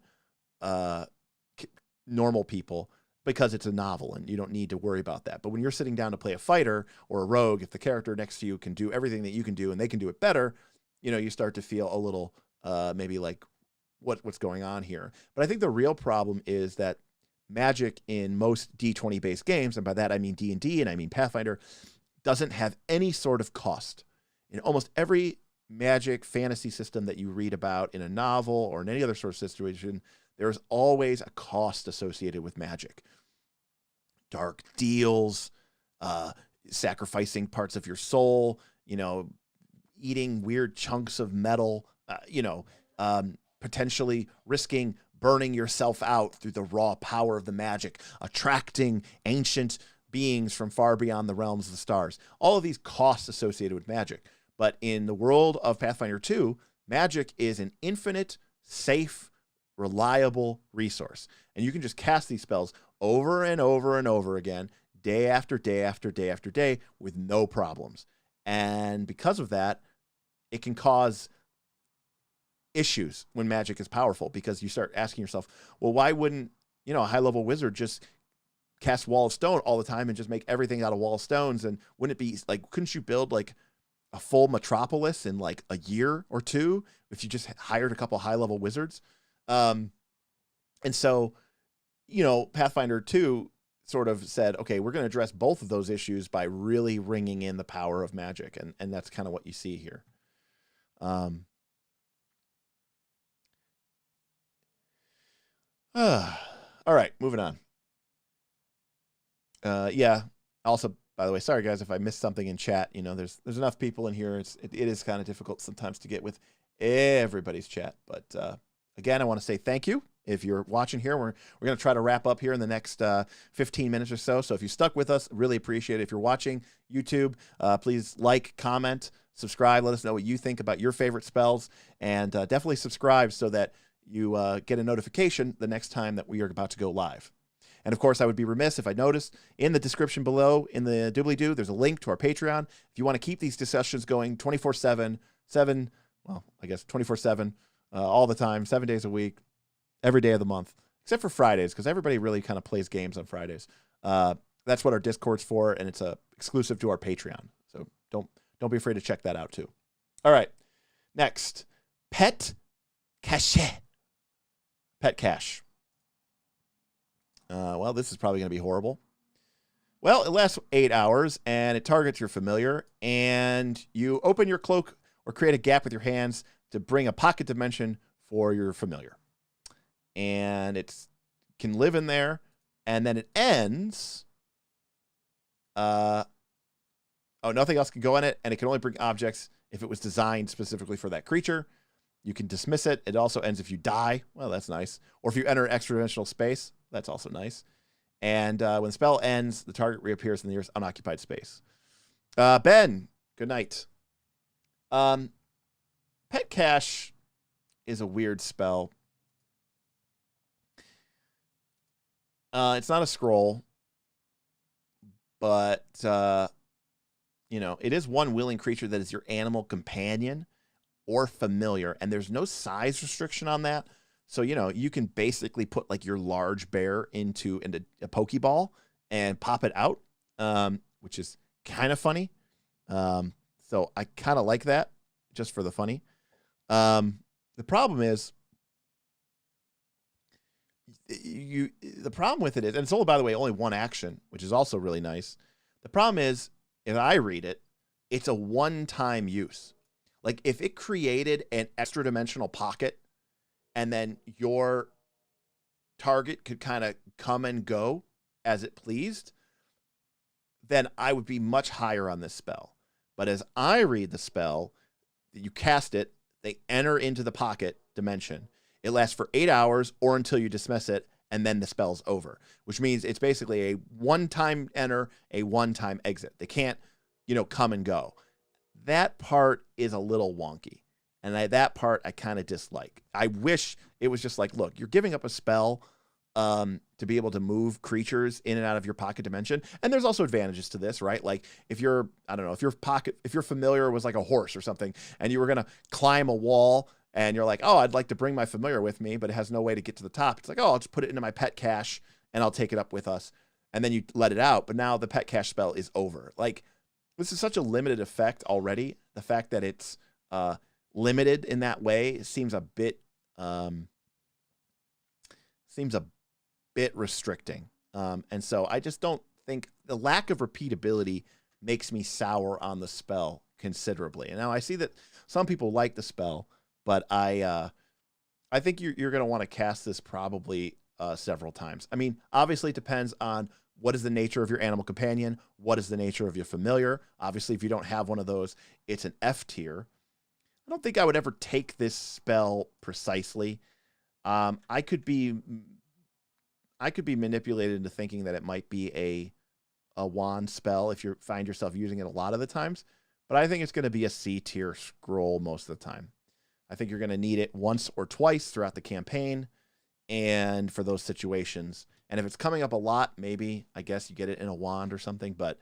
normal people, because it's a novel and you don't need to worry about that. But when you're sitting down to play a fighter or a rogue, if the character next to you can do everything that you can do and they can do it better, you know, you start to feel a little maybe like what's going on here. But I think the real problem is that magic in most D20 based games, and by that I mean D&D and I mean Pathfinder, doesn't have any sort of cost. In almost every magic fantasy system that you read about in a novel or in any other sort of situation, there's always a cost associated with magic. Dark deals, sacrificing parts of your soul, you know, eating weird chunks of metal, potentially risking burning yourself out through the raw power of the magic, attracting ancient beings from far beyond the realms of the stars. All of these costs associated with magic. But in the world of Pathfinder 2, magic is an infinite, safe, reliable resource. And you can just cast these spells over and over and over again, day after day after day after day, with no problems. And because of that, it can cause issues when magic is powerful, because you start asking yourself, well, why wouldn't, you know, a high-level wizard just cast Wall of Stone all the time and just make everything out of Wall of Stones? And wouldn't it be like, couldn't you build like a full metropolis in like a year or two if you just hired a couple high-level wizards? And so, you know, Pathfinder 2 sort of said, okay, we're going to address both of those issues by really ringing in the power of magic. And that's kind of what you see here. All right, moving on. Yeah. Also, by the way, sorry guys if I missed something in chat. You know, there's enough people in here. It is kind of difficult sometimes to get with everybody's chat. But again, I want to say thank you. If you're watching here, we're going to try to wrap up here in the next 15 minutes or so. So if you stuck with us, really appreciate it. If you're watching YouTube, please like, comment, subscribe. Let us know what you think about your favorite spells, and definitely subscribe so that you get a notification the next time that we are about to go live. And of course, I would be remiss if I noticed in the description below in the doobly-doo, there's a link to our Patreon. If you want to keep these discussions going 24/7, 24/7, all the time, 7 days a week, every day of the month, except for Fridays, because everybody really kind of plays games on Fridays. That's what our Discord's for, and it's exclusive to our Patreon. So don't be afraid to check that out too. All right, next, Pet Cache. Pet Cache. Well, this is probably going to be horrible. Well, it lasts 8 hours, and it targets your familiar, and you open your cloak or create a gap with your hands to bring a pocket dimension for your familiar. And it can live in there, and then it ends. Nothing else can go in it, and it can only bring objects if it was designed specifically for that creature. You can dismiss it. It also ends if you die. Well, that's nice. Or if you enter extra-dimensional space. That's also nice. And when the spell ends, the target reappears in the nearest unoccupied space. Ben, good night. Pet Cache is a weird spell. It's not a scroll, but, it is one willing creature that is your animal companion or familiar, and there's no size restriction on that. So, you can basically put like your large bear into a Pokeball and pop it out, which is kind of funny. So I kind of like that just for the funny. The problem is the problem with it is, and it's all, by the way, only one action, which is also really nice. The problem is, if I read it, it's a one-time use. Like if it created an extra dimensional pocket and then your target could kind of come and go as it pleased, then I would be much higher on this spell. But as I read the spell, you cast it, they enter into the pocket dimension. It lasts for 8 hours or until you dismiss it, and then the spell's over, which means it's basically a one-time enter, a one-time exit. They can't, come and go. That part is a little wonky, and that part I kind of dislike. I wish it was just like, look, you're giving up a spell to be able to move creatures in and out of your pocket dimension. And there's also advantages to this, right? Like if you're, I don't know, if your familiar was like a horse or something, and you were going to climb a wall, and you're like, oh, I'd like to bring my familiar with me, but it has no way to get to the top. It's like, oh, I'll just put it into my pet cache and I'll take it up with us. And then you let it out. But now the pet cache spell is over. Like, this is such a limited effect already. The fact that it's limited in that way seems a bit restricting. And so I just don't think the lack of repeatability makes me sour on the spell considerably. And now I see that some people like the spell, but I think you're going to want to cast this probably several times. I mean, obviously it depends on what is the nature of your animal companion, what is the nature of your familiar. Obviously, if you don't have one of those, it's an F tier. I don't think I would ever take this spell precisely. I could be manipulated into thinking that it might be a wand spell if you find yourself using it a lot of the times, but I think it's going to be a C tier scroll most of the time. I think you're going to need it once or twice throughout the campaign and for those situations. And if it's coming up a lot, maybe, I guess you get it in a wand or something, but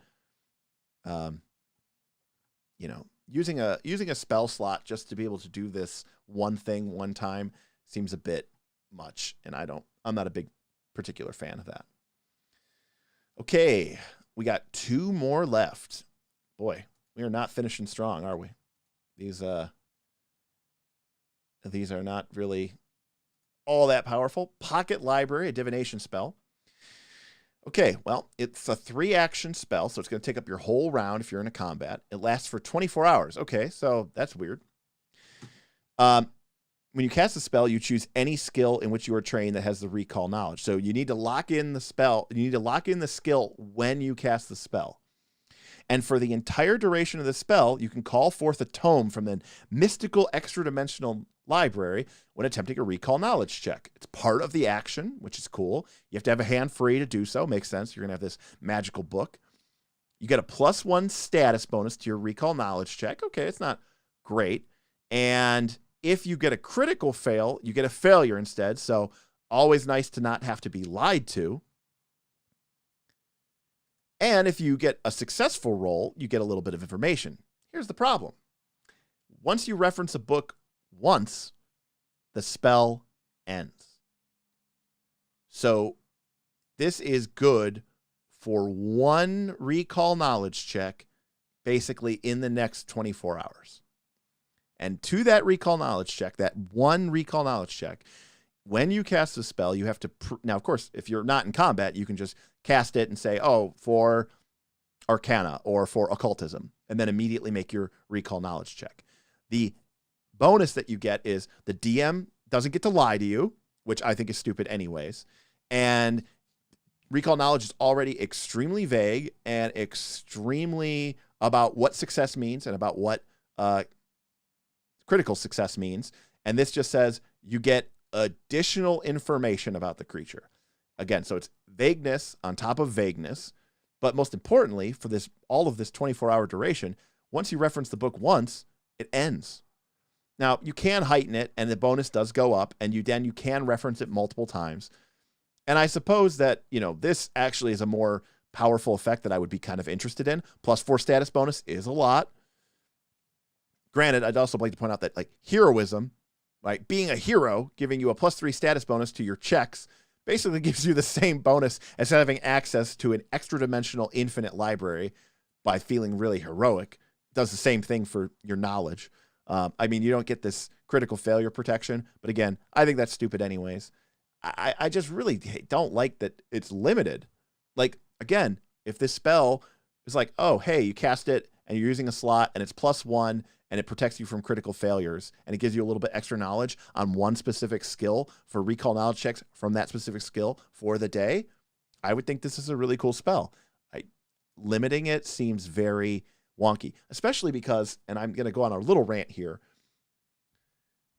using a spell slot just to be able to do this one thing one time seems a bit much, and I'm not a big particular fan of that. Okay, we got 2 more left. Boy, we are not finishing strong, are we? These are not really all that powerful. Pocket Library, a divination spell. Okay, well, it's a 3-action spell, so it's going to take up your whole round if you're in a combat. It lasts for 24 hours. Okay, so that's weird. When you cast a spell, you choose any skill in which you are trained that has the recall knowledge. So you need to lock in the spell. You need to lock in the skill when you cast the spell. And for the entire duration of the spell, you can call forth a tome from the mystical extra-dimensional library when attempting a recall knowledge check. It's part of the action, which is cool. You have to have a hand free to do so. Makes sense. You're going to have this magical book. You get a +1 status bonus to your recall knowledge check. Okay, it's not great. And if you get a critical fail, you get a failure instead. So always nice to not have to be lied to. And if you get a successful roll, you get a little bit of information. Here's the problem. Once you reference a book once, the spell ends. So this is good for 1 recall knowledge check, basically in the next 24 hours. And to that recall knowledge check, that 1 recall knowledge check, when you cast a spell, you have to... Now, of course, if you're not in combat, you can just cast it and say, oh, for Arcana or for Occultism, and then immediately make your recall knowledge check. The bonus that you get is the DM doesn't get to lie to you, which I think is stupid anyways. And recall knowledge is already extremely vague and extremely about what success means and about what critical success means. And this just says you get additional information about the creature. Again, so it's vagueness on top of vagueness. But most importantly, for this all of this 24-hour duration, once you reference the book once, it ends. Now, you can heighten it, and the bonus does go up, and you can reference it multiple times. And I suppose that, this actually is a more powerful effect that I would be kind of interested in. +4 status bonus is a lot. Granted, I'd also like to point out that, like, heroism right? Being a hero, giving you a +3 status bonus to your checks, basically gives you the same bonus as having access to an extra-dimensional infinite library by feeling really heroic. It does the same thing for your knowledge. I mean, you don't get this critical failure protection, but again, I think that's stupid anyways. I just really don't like that it's limited. Like, again, if this spell is like, oh, hey, you cast it and you're using a slot and it's +1 and it protects you from critical failures and it gives you a little bit extra knowledge on one specific skill for recall knowledge checks from that specific skill for the day, I would think this is a really cool spell. Limiting it seems very wonky, especially because, and I'm going to go on a little rant here,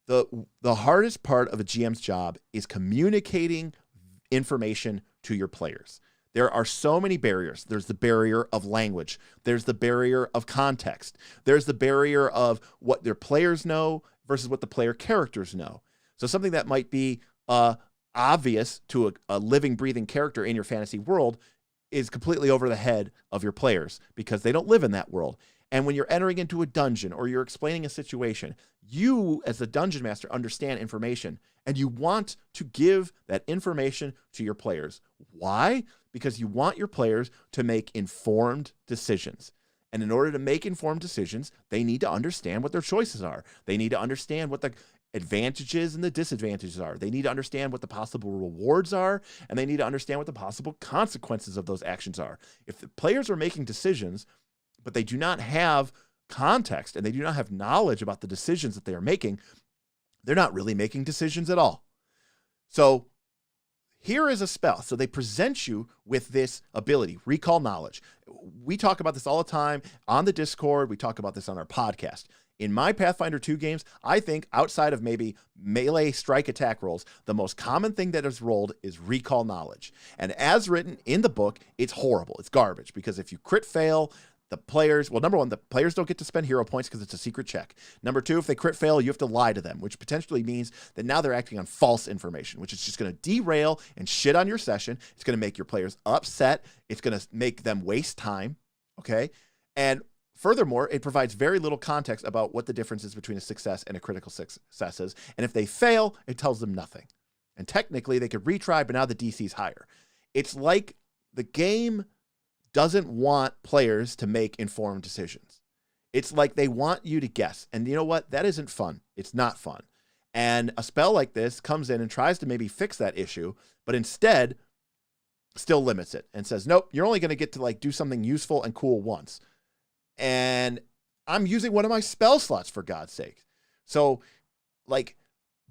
the hardest part of a GM's job is communicating information to your players. There are so many barriers. There's the barrier of language. There's the barrier of context. There's the barrier of what their players know versus what the player characters know. So something that might be obvious to a living, breathing character in your fantasy world is completely over the head of your players because they don't live in that world. And when you're entering into a dungeon or you're explaining a situation, you as the dungeon master understand information and you want to give that information to your players. Why? Because you want your players to make informed decisions. And in order to make informed decisions, they need to understand what their choices are. They need to understand what the advantages and the disadvantages are. They need to understand what the possible rewards are, and they need to understand what the possible consequences of those actions are. If the players are making decisions, but they do not have context and they do not have knowledge about the decisions that they are making, they're not really making decisions at all. So here is a spell. So they present you with this ability, recall knowledge. We talk about this all the time on the Discord. We talk about this on our podcast. In my Pathfinder 2 games, I think outside of maybe melee strike attack rolls, the most common thing that is rolled is recall knowledge. And as written in the book, it's horrible. It's garbage because if you crit fail, the players, well, number one, the players don't get to spend hero points because it's a secret check. Number two, if they crit fail, you have to lie to them, which potentially means that now they're acting on false information, which is just going to derail and shit on your session. It's going to make your players upset. It's going to make them waste time. Okay. And furthermore, it provides very little context about what the difference is between a success and a critical success is. And if they fail, it tells them nothing. And technically they could retry, but now the DC is higher. It's like the game doesn't want players to make informed decisions. It's like they want you to guess. And you know what? That isn't fun. It's not fun. And a spell like this comes in and tries to maybe fix that issue, but instead still limits it and says, nope, you're only going to get to like do something useful and cool once. And I'm using one of my spell slots, for God's sake. So like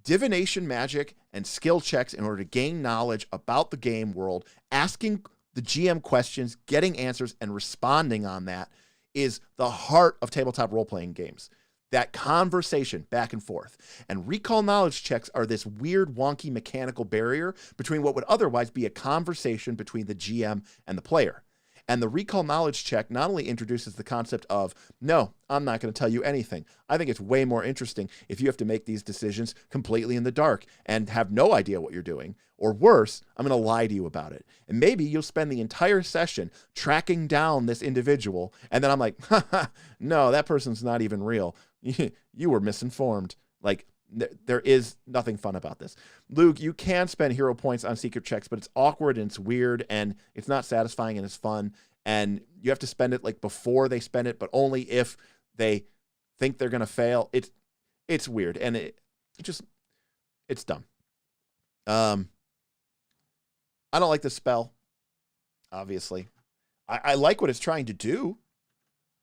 divination magic and skill checks in order to gain knowledge about the game world, asking the GM questions, getting answers, and responding on that is the heart of tabletop role-playing games. That conversation back and forth. And recall knowledge checks are this weird, wonky, mechanical barrier between what would otherwise be a conversation between the GM and the player. And the recall knowledge check not only introduces the concept of, no, I'm not going to tell you anything. I think it's way more interesting if you have to make these decisions completely in the dark and have no idea what you're doing. Or worse, I'm going to lie to you about it. And maybe you'll spend the entire session tracking down this individual. And then I'm like, no, that person's not even real. You were misinformed. Like, there is nothing fun about this. Luke, you can spend hero points on secret checks, but it's awkward and it's weird and it's not satisfying and it's fun. And you have to spend it like before they spend it, but only if they think they're going to fail. It's weird. And it's dumb. I don't like the spell, obviously. I like what it's trying to do.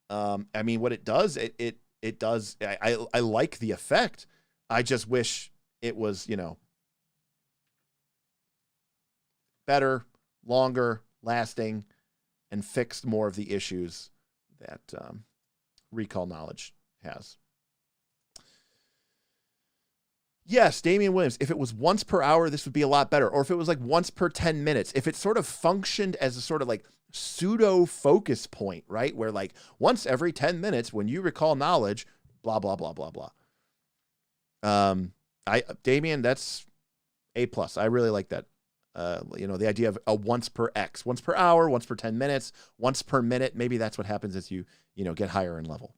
I mean, what it does, it does. I like the effect. I just wish it was, better, longer, lasting, and fixed more of the issues that recall knowledge has. Yes, Damian Williams, if it was once per hour, this would be a lot better. Or if it was like once per 10 minutes, if it sort of functioned as a sort of like pseudo focus point, right? Where like once every 10 minutes, when you recall knowledge, blah, blah, blah, blah, blah. Damian, that's A+. I really like that. The idea of a once per X, once per hour, once per 10 minutes, once per minute. Maybe that's what happens as you get higher in level.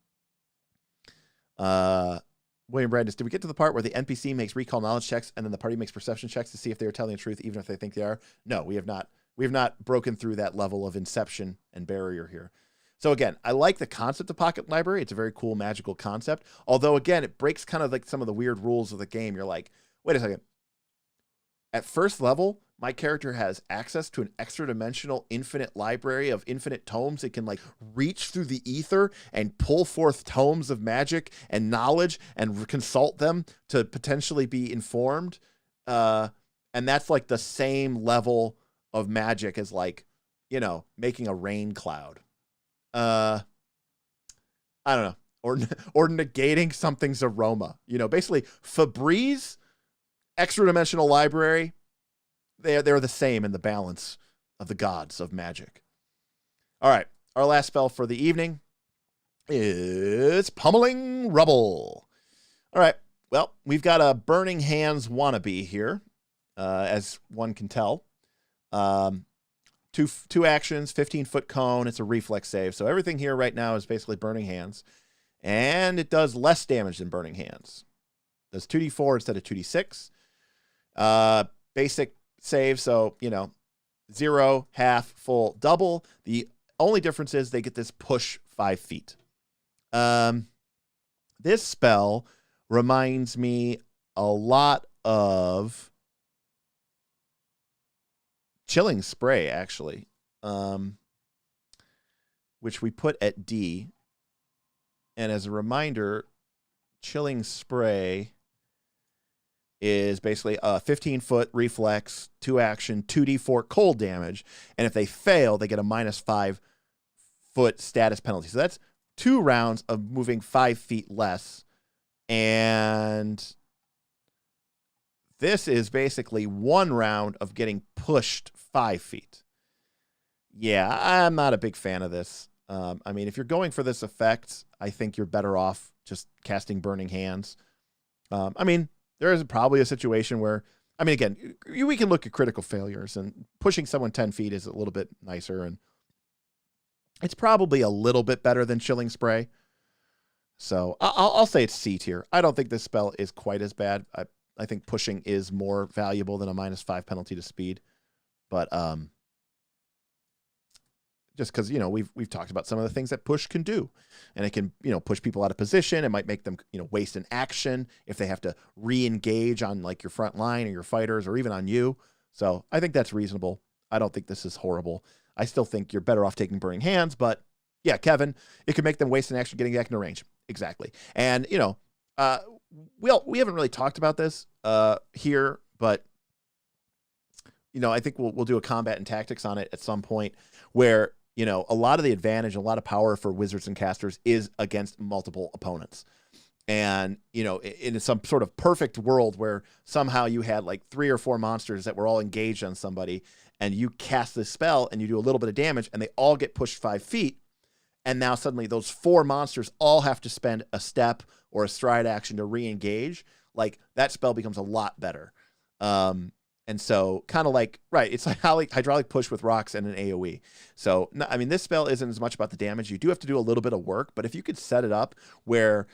William Brandis, did we get to the part where the NPC makes recall knowledge checks and then the party makes perception checks to see if they are telling the truth, even if they think they are? No, we have not. We have not broken through that level of inception and barrier here. So again, I like the concept of Pocket Library. It's a very cool magical concept. Although again, it breaks kind of like some of the weird rules of the game. You're like, wait a second. At first level, my character has access to an extra dimensional infinite library of infinite tomes. It can like reach through the ether and pull forth tomes of magic and knowledge and consult them to potentially be informed. And that's like the same level of magic as like, you know, making a rain cloud. I don't know, or negating something's aroma, you know, basically Febreze, extra dimensional library. They're the same in the balance of the gods of magic. All right. Our last spell for the evening is Pummeling Rubble. All right. Well, we've got a Burning Hands wannabe here, as one can tell. Two actions, 15-foot cone. It's a reflex save. So everything here right now is basically Burning Hands. And it does less damage than Burning Hands. It does 2d4 instead of 2d6. Basic save. So, you know, 0, half, full, double. The only difference is they get this push 5 feet. This spell reminds me a lot of Chilling Spray, actually, which we put at D. And as a reminder, Chilling Spray is basically a 15-foot reflex, 2 action, 2d4 cold damage. And if they fail, they get a minus 5-foot status penalty. So that's 2 rounds of moving 5 feet less. And this is basically 1 round of getting pushed 5 feet. Yeah, I'm not a big fan of this. I mean, if you're going for this effect, I think you're better off just casting Burning Hands. I mean, there is probably a situation where, I mean, again, we can look at critical failures, and pushing someone 10 feet is a little bit nicer, and it's probably a little bit better than Chilling Spray. So I'll say it's C tier. I don't think this spell is quite as bad. I think pushing is more valuable than a minus 5 penalty to speed. But just because, you know, we've talked about some of the things that push can do. And it can, you know, push people out of position. It might make them, you know, waste an action if they have to re-engage on like your front line or your fighters or even on you. So I think that's reasonable. I don't think this is horrible. I still think you're better off taking Burning Hands. But yeah, Kevin, it can make them waste an action getting back into range. Exactly. And, you know, we haven't really talked about this here, but you know, I think we'll do a combat and tactics on it at some point where, you know, a lot of the advantage, a lot of power for wizards and casters is against multiple opponents. And, you know, in some sort of perfect world where somehow you had like 3 or 4 monsters that were all engaged on somebody, and you cast this spell and you do a little bit of damage and they all get pushed 5 feet. And now suddenly those 4 monsters all have to spend a step or a stride action to re-engage. Like, that spell becomes a lot better. And so kind of like, right, it's like hydraulic push with rocks and an AoE. So, I mean, this spell isn't as much about the damage. You do have to do a little bit of work, but if you could set it up where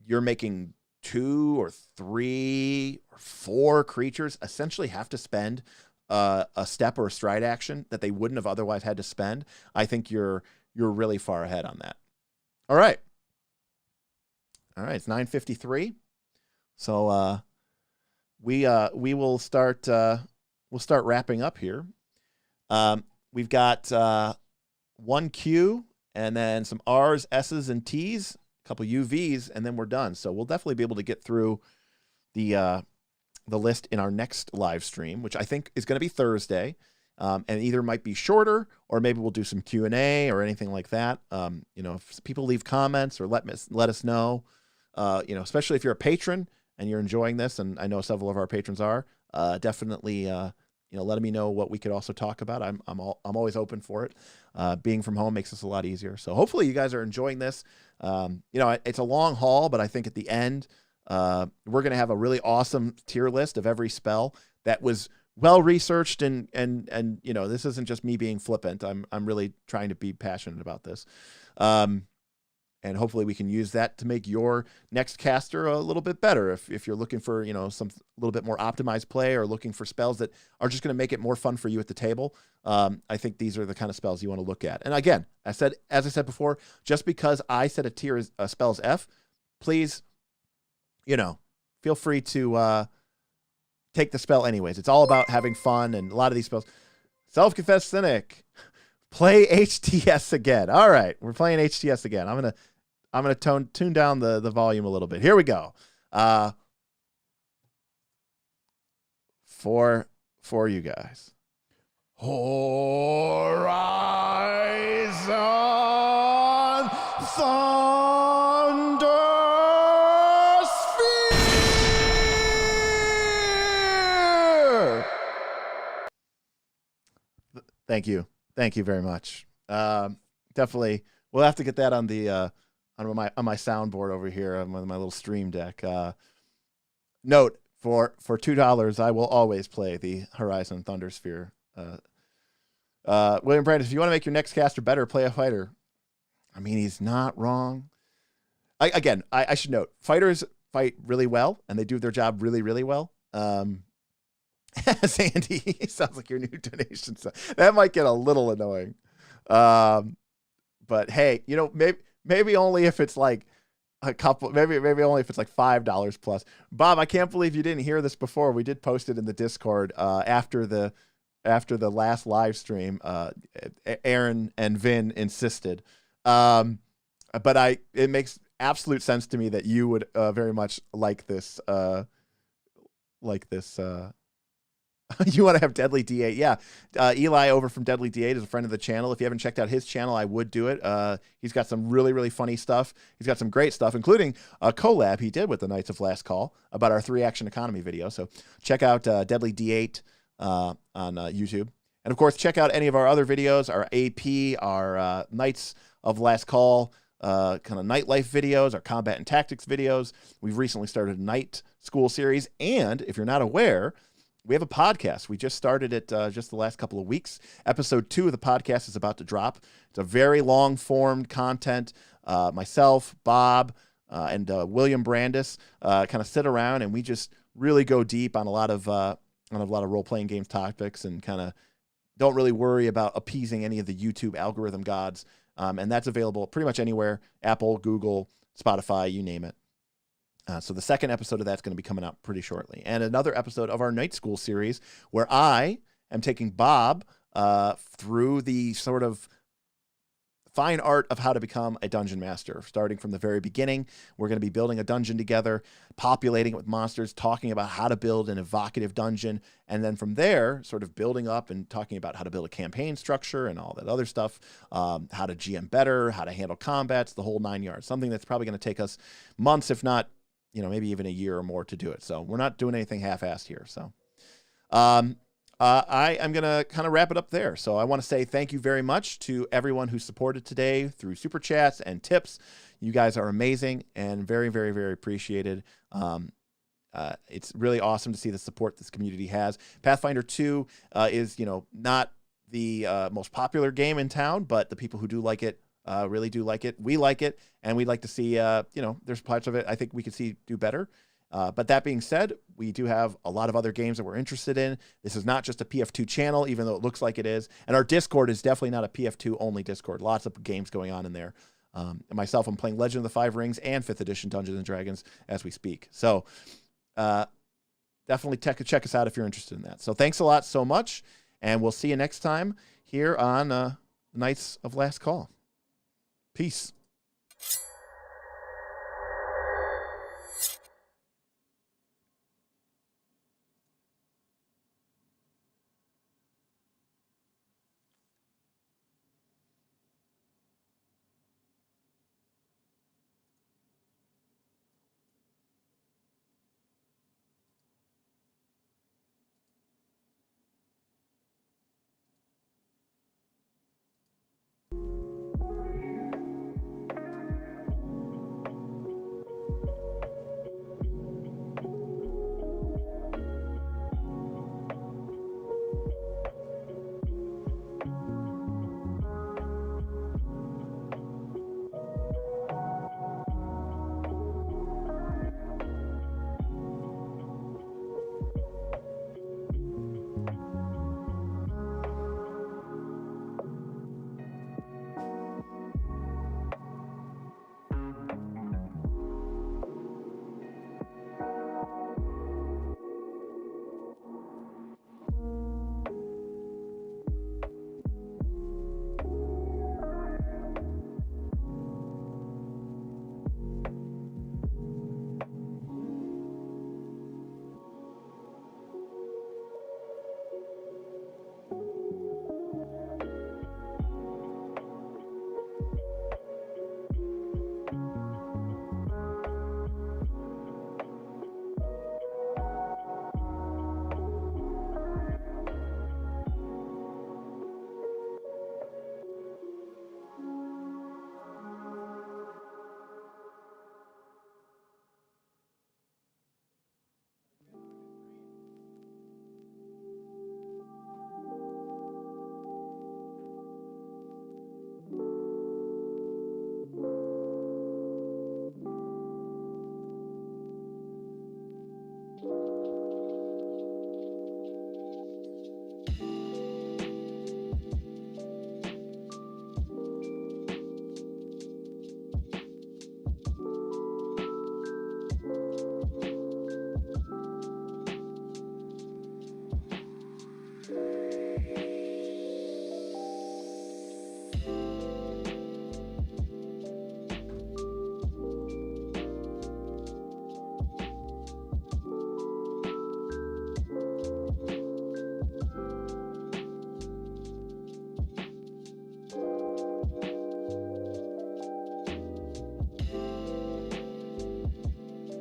you're making 2 or 3 or 4 creatures essentially have to spend a step or a stride action that they wouldn't have otherwise had to spend, I think you're really far ahead on that. All right. It's 9:53. So we will start wrapping up here. We've got 1 Q and then some R's, S's, and T's, a couple UVs, and then we're done. So we'll definitely be able to get through the list in our next live stream, which I think is going to be Thursday. And either might be shorter, or maybe we'll do some Q&A or anything like that. You know, if people leave comments or let us know, you know, especially if you're a patron and you're enjoying this, and I know several of our patrons are, definitely, you know, letting me know what we could also talk about. I'm always open for it. Being from home makes this a lot easier. So hopefully you guys are enjoying this. You know, it's a long haul, but I think at the end, we're going to have a really awesome tier list of every spell that was well researched, and you know, this isn't just me being flippant. I'm really trying to be passionate about this. and hopefully we can use that to make your next caster a little bit better. If you're looking for, some a little bit more optimized play, or looking for spells that are just going to make it more fun for you at the table, I think these are the kind of spells you want to look at. And again, as I said before, just because I set a tier as spells F, please, feel free to take the spell anyways. It's all about having fun, and a lot of these spells. Self-confessed cynic. Play HTS again. All right, we're playing HTS again. I'm gonna tune down the volume a little bit. Here we go. For you guys. Horizon Thunder Sphere. Thank you. Thank you very much. Definitely, we'll have to get that on the on my soundboard over here on my little stream deck. Note, for $2, I will always play the Horizon Thunder Sphere. William Brandis, if you want to make your next caster better, play a fighter. I mean, he's not wrong. I should note, fighters fight really well, and they do their job really, really well. Sandy, sounds like your new donation. So that might get a little annoying. But hey, maybe only if it's like a couple, maybe only if it's like $5 plus. Bob, I can't believe you didn't hear this before. We did post it in the Discord after the last live stream. Aaron and Vin insisted. But it makes absolute sense to me that you would very much like this. You want to have Deadly D8. Yeah. Eli over from Deadly D8 is a friend of the channel. If you haven't checked out his channel, I would do it. He's got some really, really funny stuff. He's got some great stuff, including a collab he did with the Knights of Last Call about our 3-action economy video. So check out Deadly D8 on YouTube. And of course, check out any of our other videos, our AP, our Knights of Last Call, kind of nightlife videos, our combat and tactics videos. We've recently started a night school series. And if you're not aware, we have a podcast. We just started it just the last couple of weeks. Episode 2 of the podcast is about to drop. It's a very long-form content. Myself, Bob, and William Brandis kind of sit around, and we just really go deep on a lot of role-playing games topics, and kind of don't really worry about appeasing any of the YouTube algorithm gods. And that's available pretty much anywhere: Apple, Google, Spotify, you name it. So the second episode of that's going to be coming out pretty shortly. And another episode of our Night School series, where I am taking Bob through the sort of fine art of how to become a dungeon master. Starting from the very beginning, we're going to be building a dungeon together, populating it with monsters, talking about how to build an evocative dungeon. And then from there, sort of building up and talking about how to build a campaign structure and all that other stuff, how to GM better, how to handle combats, the whole 9 yards. Something that's probably going to take us months, if not maybe even a year or more to do it. So we're not doing anything half-assed here. So I am going to kind of wrap it up there. So I want to say thank you very much to everyone who supported today through Super Chats and tips. You guys are amazing and very, very, very appreciated. It's really awesome to see the support this community has. Pathfinder 2 is, not the most popular game in town, but the people who do like it really do like it. We like it, and we'd like to see, there's parts of it I think we could see do better. But that being said, we do have a lot of other games that we're interested in. This is not just a PF2 channel, even though it looks like it is. And our Discord is definitely not a PF2 only Discord. Lots of games going on in there. And myself, I'm playing Legend of the Five Rings and 5th edition Dungeons and Dragons as we speak. So definitely check us out if you're interested in that. So thanks a lot so much, and we'll see you next time here on Knights of Last Call. Peace.